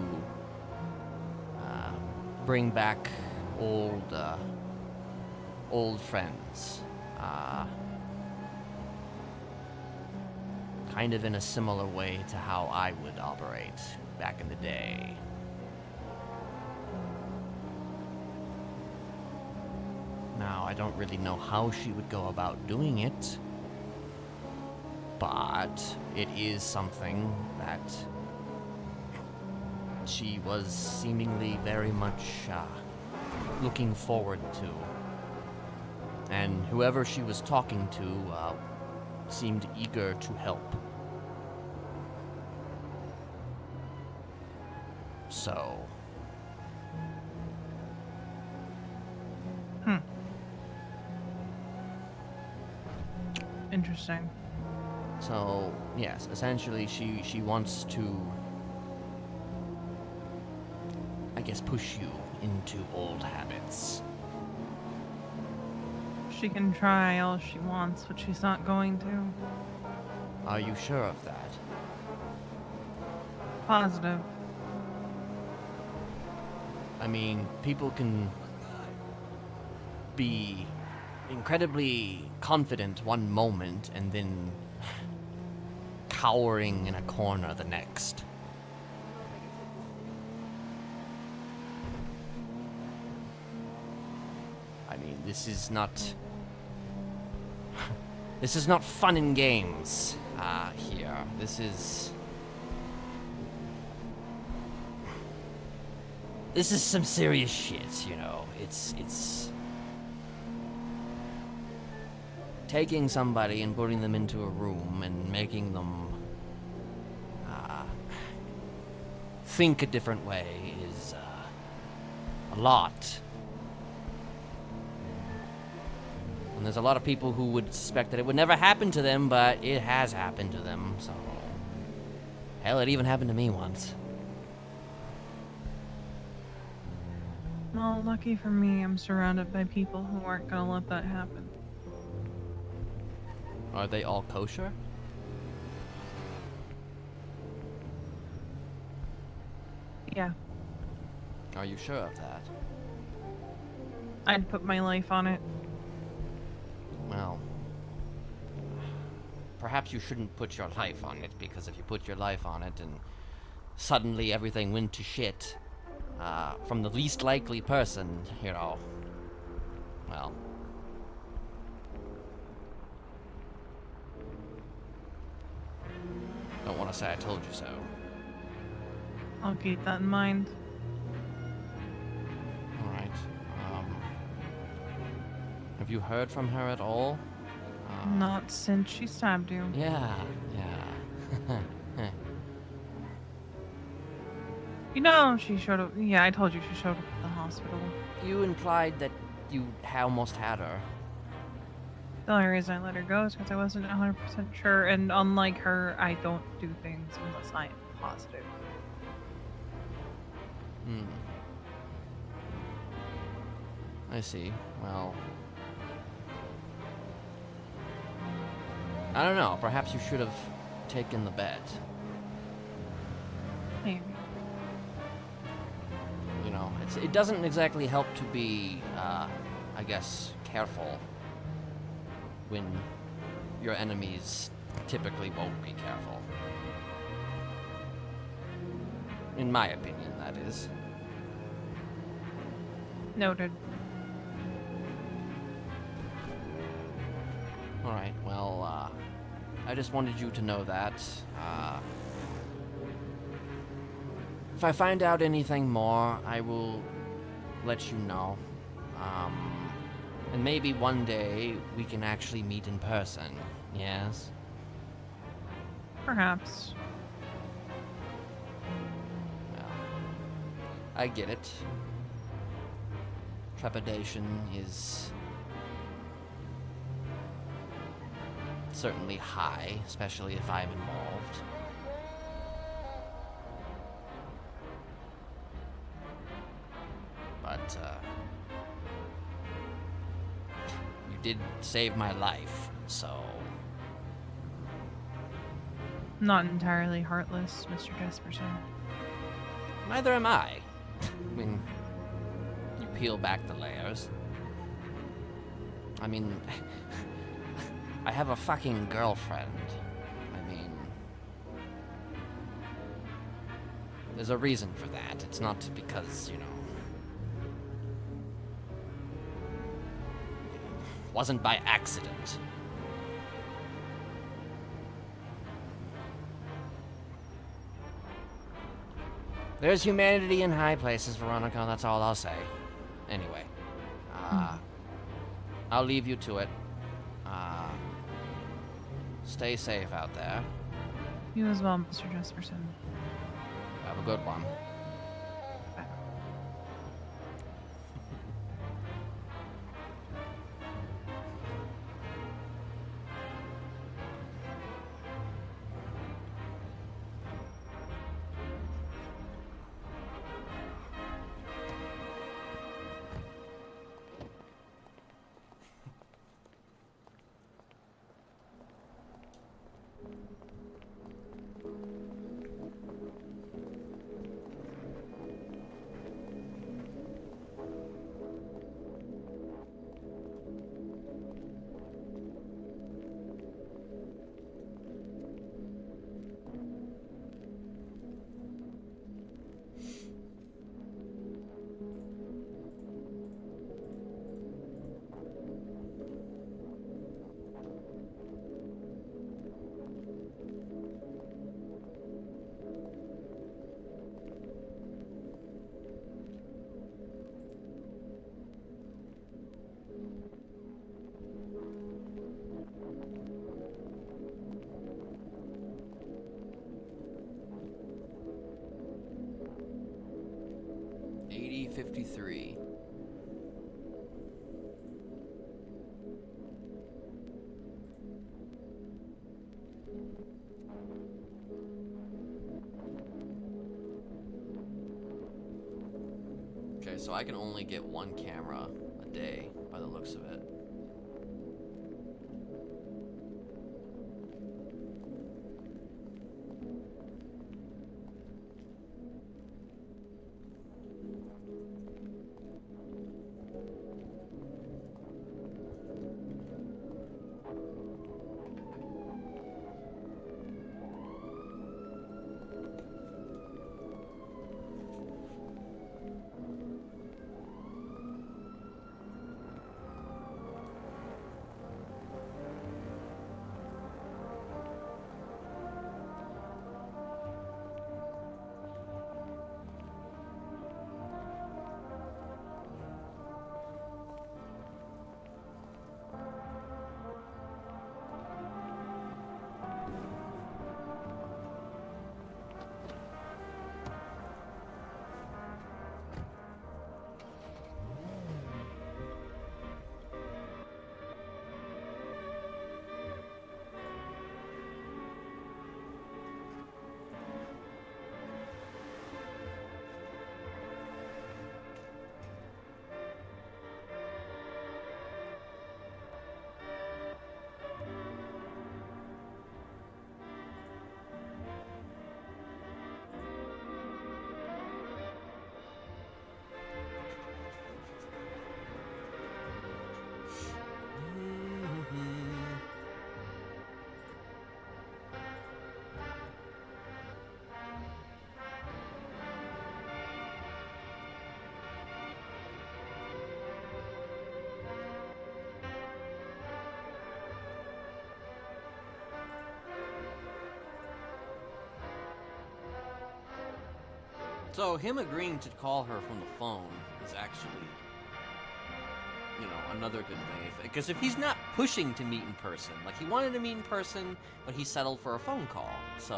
bring back old friends. Kind of in a similar way to how I would operate back in the day. Now, I don't really know how she would go about doing it, but it is something that she was seemingly very much looking forward to. And whoever she was talking to seemed eager to help. So... Interesting. So, yes, essentially she wants to, I guess, push you into old habits. She can try all she wants, but she's not going to. Are you sure of that? Positive. I mean, people can be incredibly confident one moment and then cowering in a corner the next. I mean, this is not fun and games here. This is some serious shit, you know. It's taking somebody and putting them into a room and making them think a different way is a lot. And there's a lot of people who would suspect that it would never happen to them, but it has happened to them, so... Hell, it even happened to me once. Well, lucky for me, I'm surrounded by people who aren't gonna let that happen. Are they all kosher? Yeah, Are you sure of that? I'd put my life on it. Well, perhaps you shouldn't put your life on it, because if you put your life on it and suddenly everything went to shit, from the least likely person, you know, well... Don't want to say I told you so. I'll keep that in mind. Alright, have you heard from her at all? Not since she stabbed you. Yeah. You know, she showed up. Yeah, I told you she showed up at the hospital. You implied that you almost had her. The only reason I let her go is because I wasn't 100% sure, and unlike her, I don't do things unless I am positive. I see. Well... I don't know. Perhaps you should have taken the bet. Maybe. You know, it doesn't exactly help to be, I guess, careful when your enemies typically won't be careful. In my opinion, that is. Noted. Alright, well, I just wanted you to know that. If I find out anything more, I will let you know. And maybe one day we can actually meet in person, yes? Perhaps. Well, I get it. Trepidation is certainly high, especially if I'm involved. But, you did save my life, so... Not entirely heartless, Mr. Jesperson. Neither am I. I mean, you peel back the layers. I mean, I have a fucking girlfriend. I mean, there's a reason for that. It's not because, you know, wasn't by accident. There's humanity in high places, Veronica, that's all I'll say. Anyway, I'll leave you to it. Stay safe out there. You as well, Mr. Jesperson. Have a good one. 53. Okay, so I can only get one camera a day by the looks of it. So him agreeing to call her from the phone is actually, you know, another good thing. Because if he's not pushing to meet in person, like he wanted to meet in person, but he settled for a phone call, so...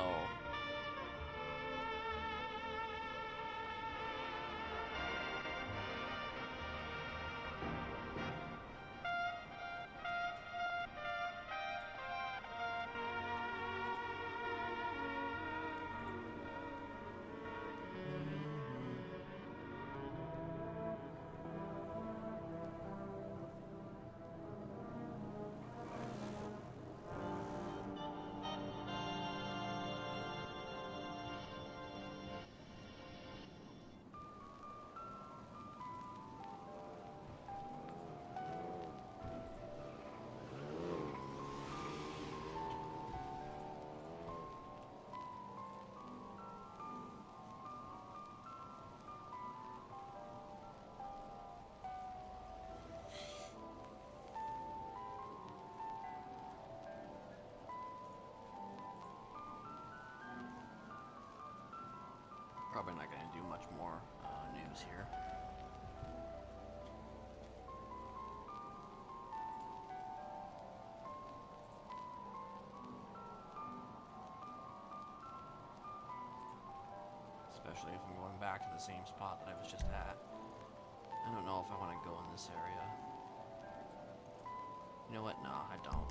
Probably not going to do much more news here. Especially if I'm going back to the same spot that I was just at. I don't know if I want to go in this area. You know what? No, I don't.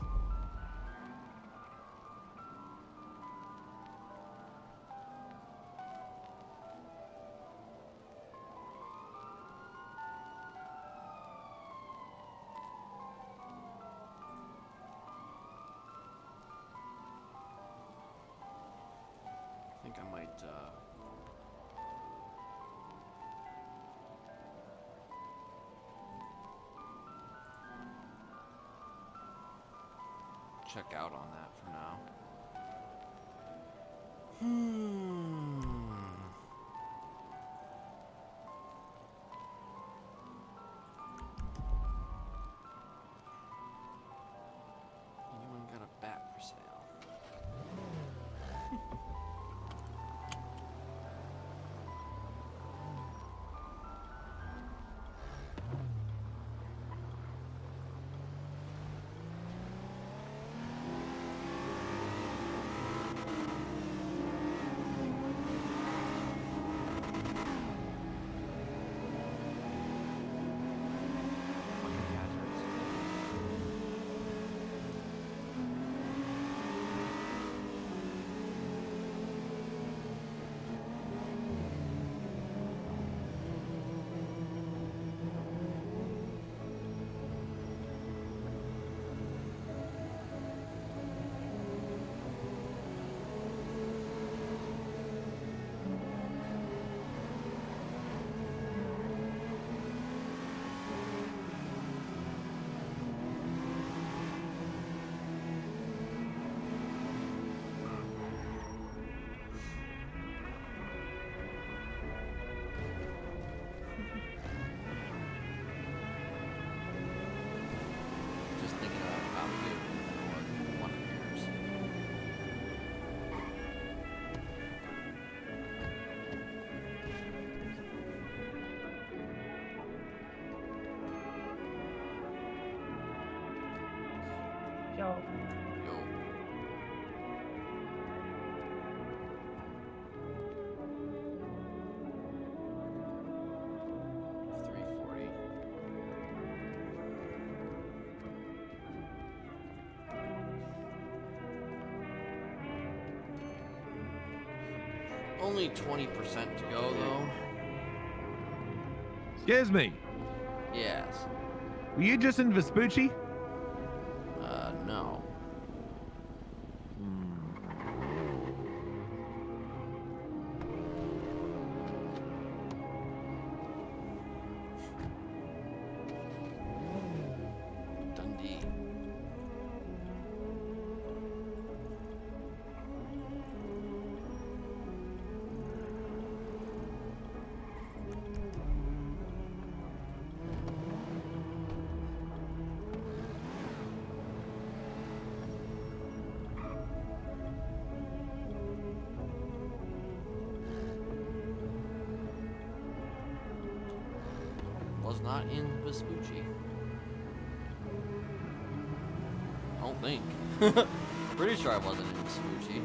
I think I might, check out on that for now. Anyone got a bat for sale? Yo. Yo. Only 20% to go, though. Excuse me. Yes. Were you just in Vespucci? No. Dundee. Was not in Vespucci. I don't think. Pretty sure I wasn't in Vespucci.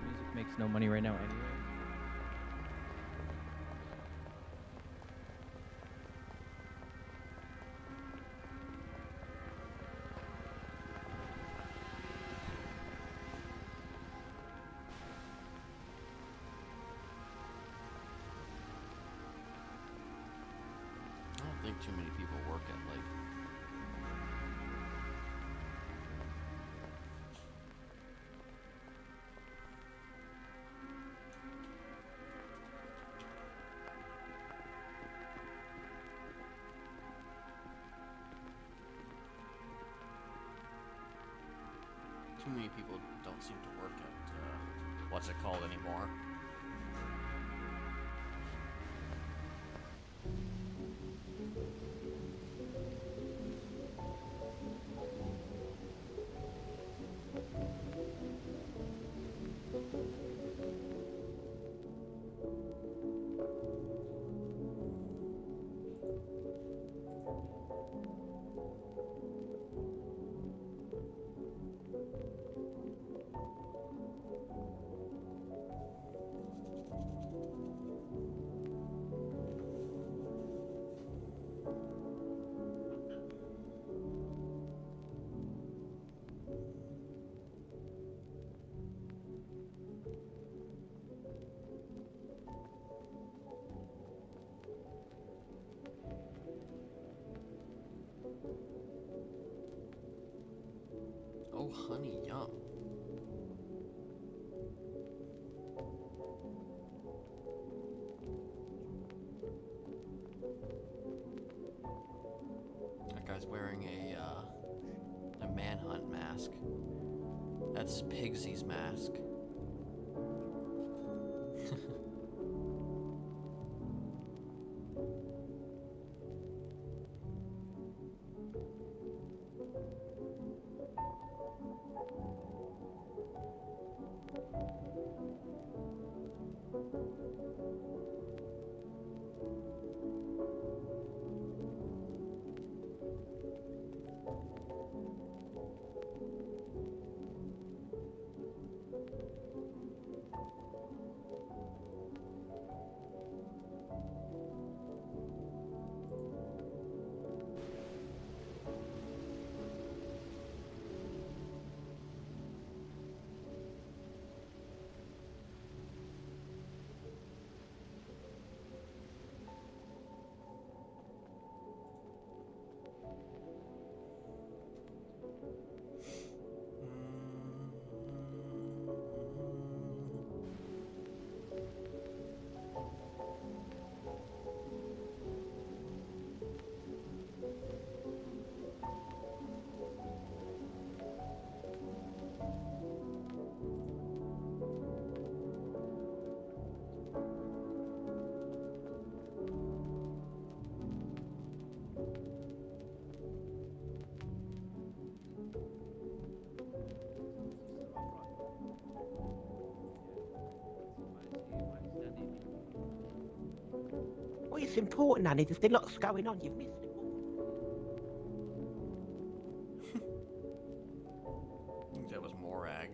Music makes no money right now anyway. I don't think too many people work at like. Too many people don't seem to work at what's it called anymore. Oh, honey, yum. That guy's wearing a manhunt mask. That's Pigsy's mask. It's important, Annie. There's lots going on. You've missed it. I think that was Morag.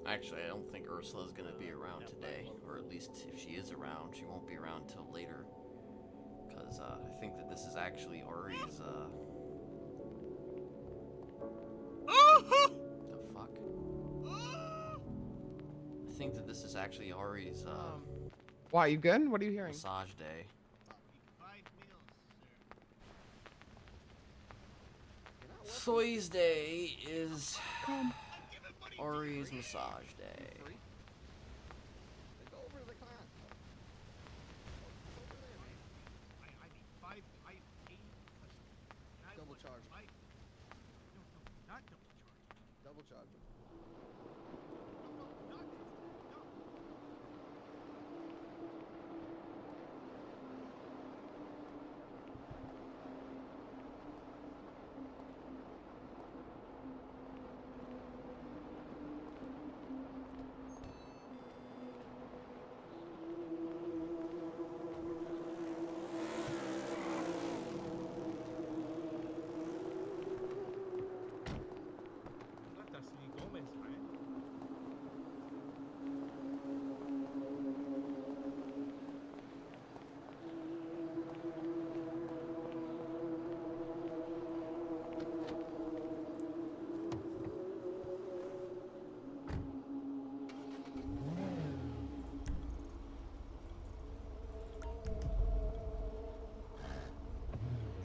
Actually, I don't think Ursula's gonna be around today, or at least if she is around, she won't be around till later. Because I think that this is actually Ari's. The fuck? I think that this is actually Ari's. Why, you good? What are you hearing? Massage day. Soy's day is Ari's massage day. Double charge. Not double charge. Double charge.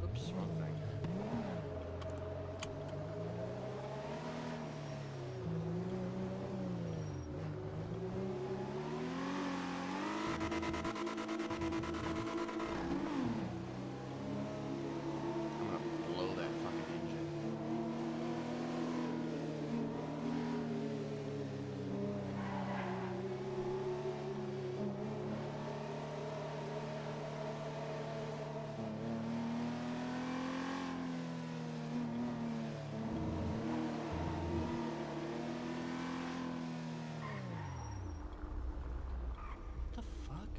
Oops, wrong thing. I'm gonna blow that fucking engine. What the fuck?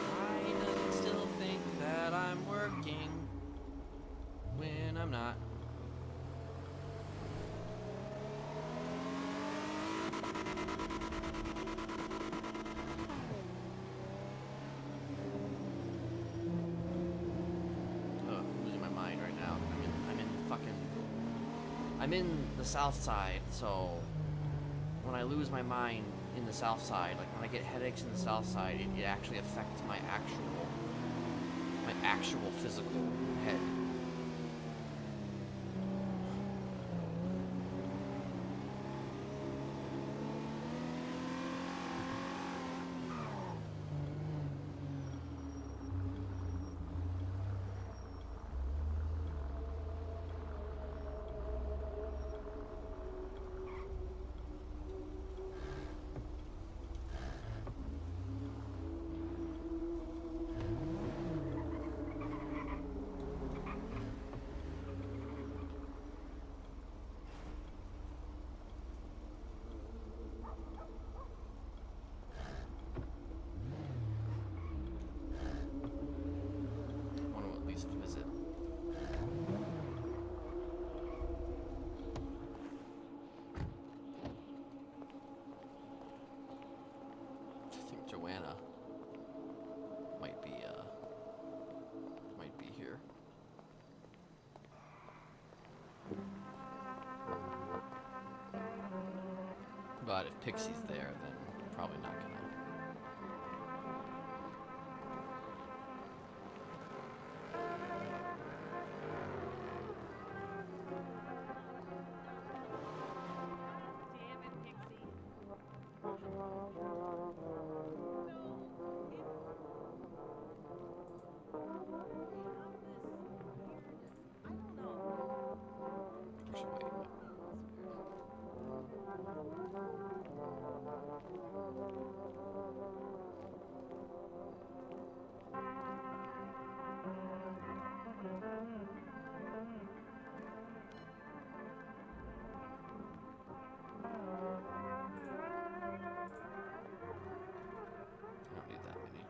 Why does it still think that I'm working when I'm not? I'm losing my mind right now. I'm in the south side, so when I lose my mind in the south side, like when I get headaches in the south side, it actually affects my actual physical head. Visit. I think Joanna might be here. But if Pixie's there, then probably not gonna. I don't need that many.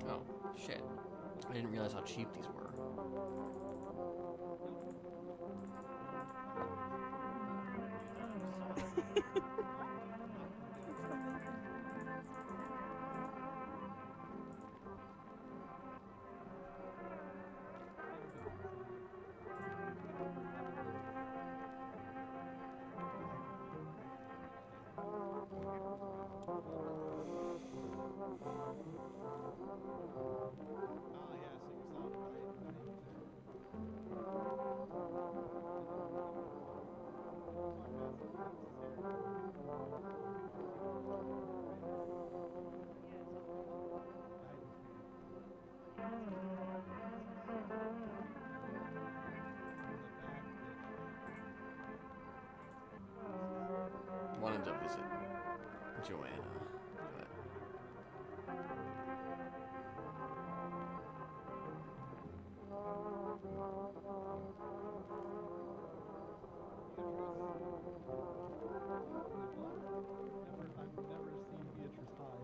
Oh, shit. I didn't realize how cheap these were. Wanted to visit Joanna, but I've never seen Beatrice high.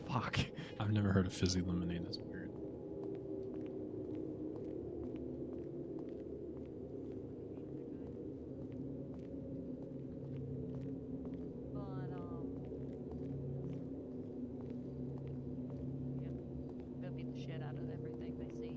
Fuck. I've never heard of fizzy lemonade. That's weird. They'll beat the shit out of everything they see.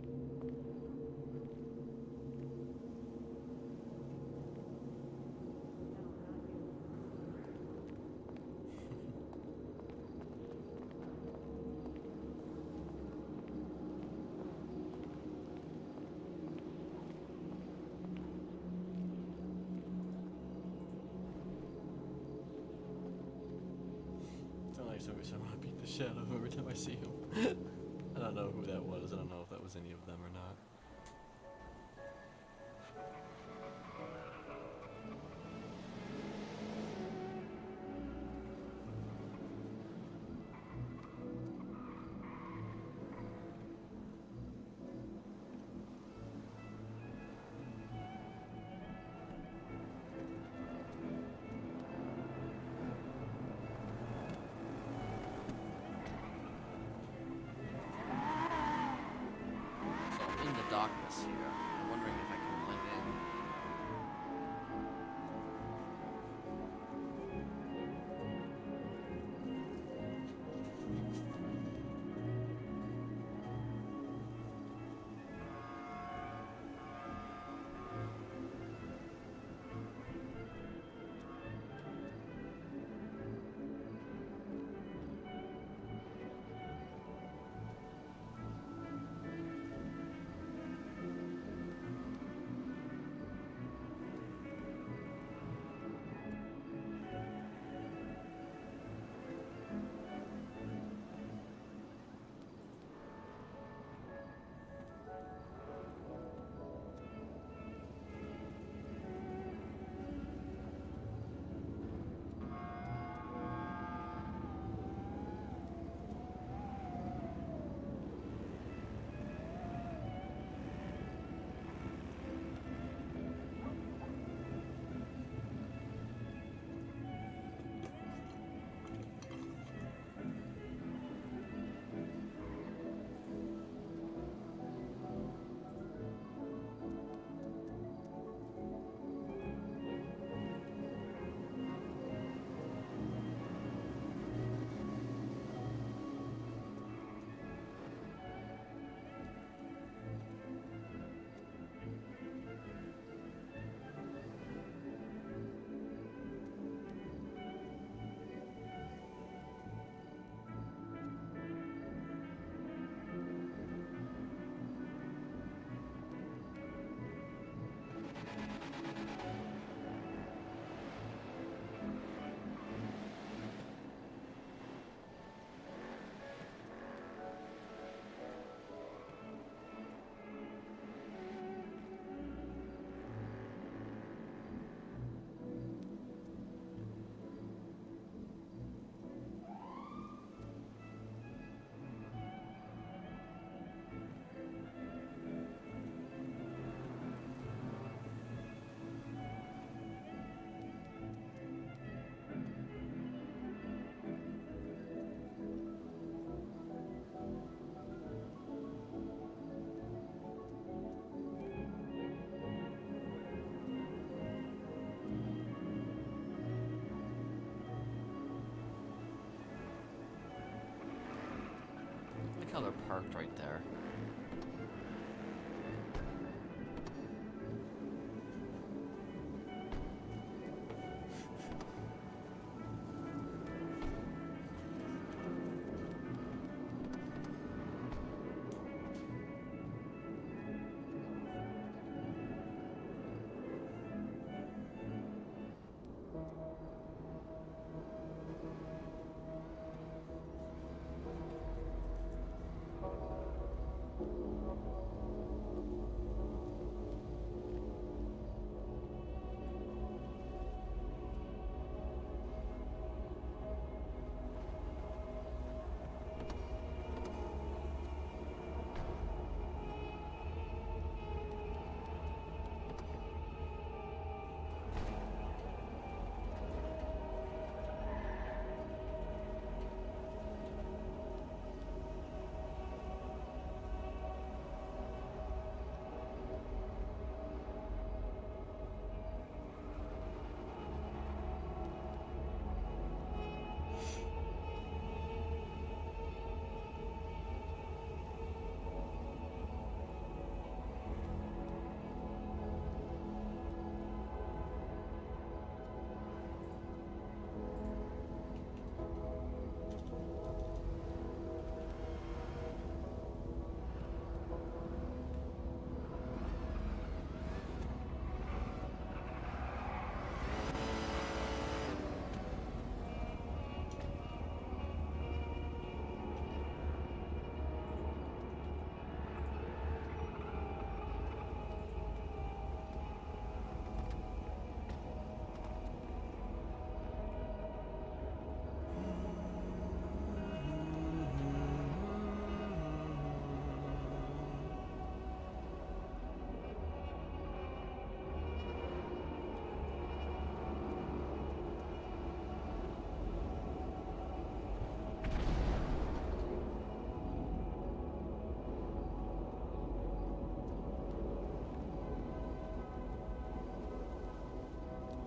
Every time I beat the shit out of him every time I see him. I don't know who that was. I don't know if that was any of them or not. Darkness here. I'm wondering if I can blend in. Oh, they're parked right there.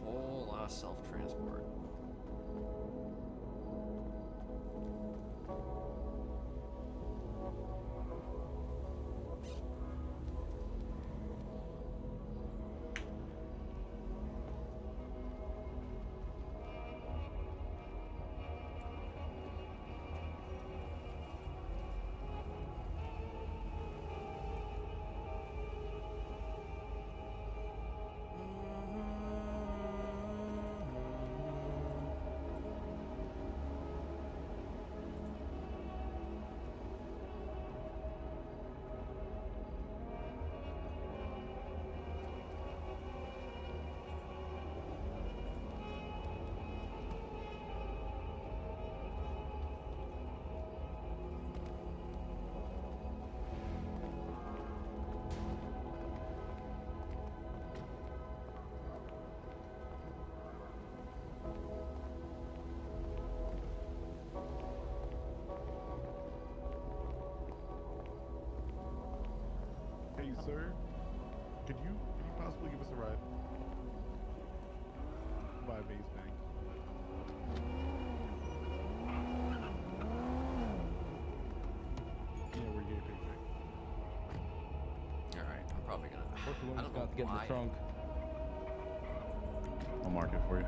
Whole lot of self-transport. Hey, sir. Could you possibly give us a ride? By a base bank. Yeah, we're getting paycheck. Alright, I'm probably gonna. What's the one I that's don't know got to get in why. the trunk? I'll mark it for you.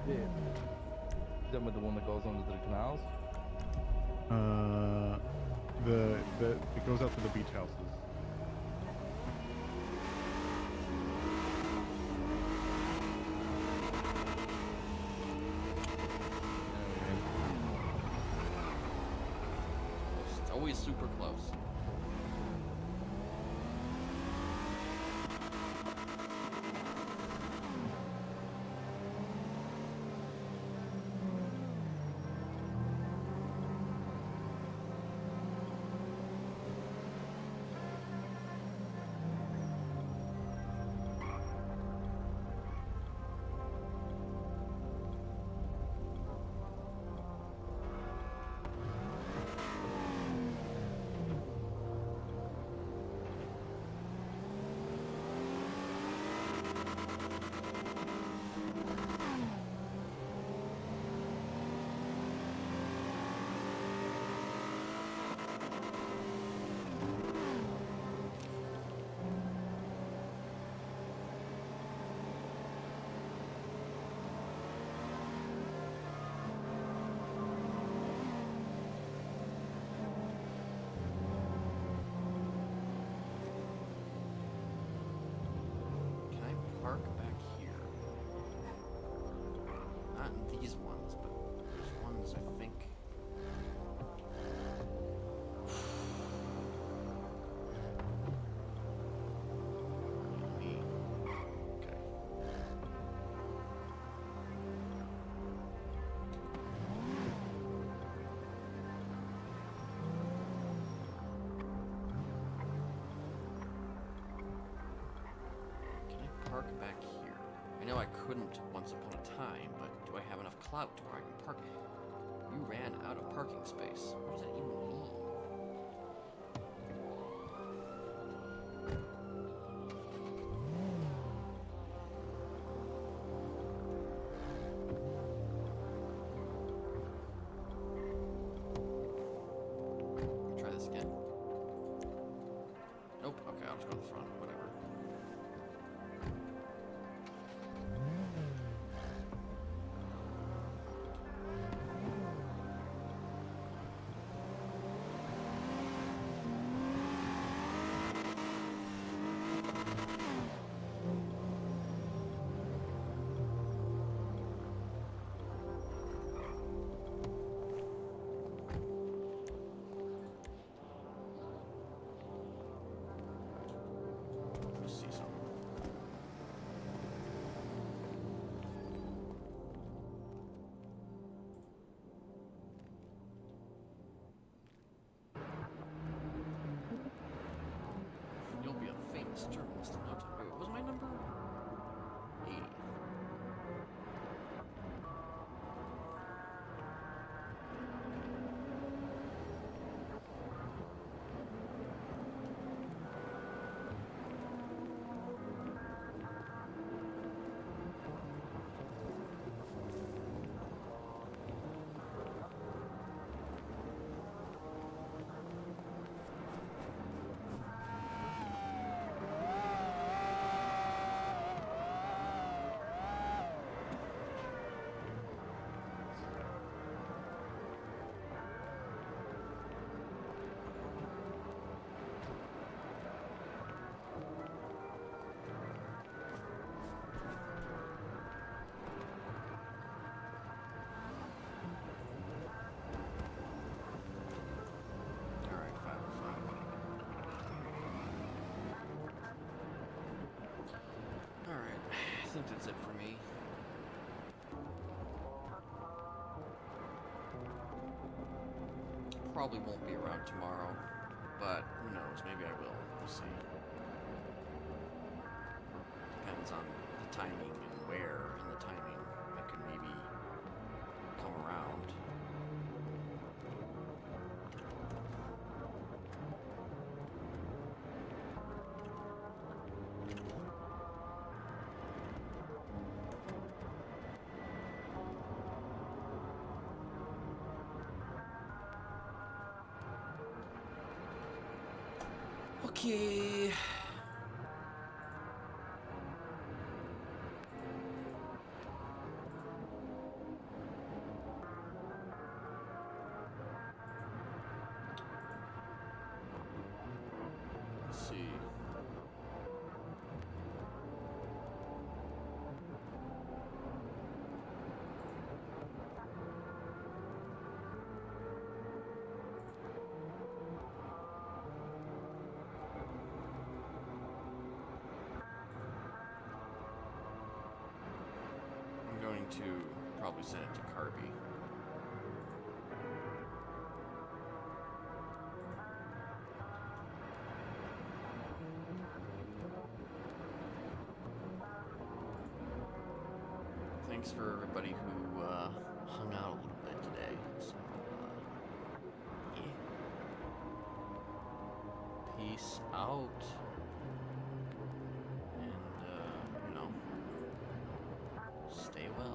Yeah. Done with the one that goes under the canals? It goes out to the beach houses. It's always super close. park back here? I know I couldn't once upon a time, but do I have enough clout to where I can park? You ran out of parking space. What does that even mean? Try this again. Nope. Okay, I'll just go to the front. Whatever. See something. You'll be a famous journalist in no time. Wait, what was my number? 80. Alright, 505. Alright, I think that's it for me. Probably won't be around tomorrow, but who knows, maybe I will. We'll see. Depends on the timing and where in the timing I could maybe come around. Okay. Let's see. I'm going to probably send it to Carby. Thanks for everybody who hung out a little bit today. So, yeah. Peace out. And, stay well.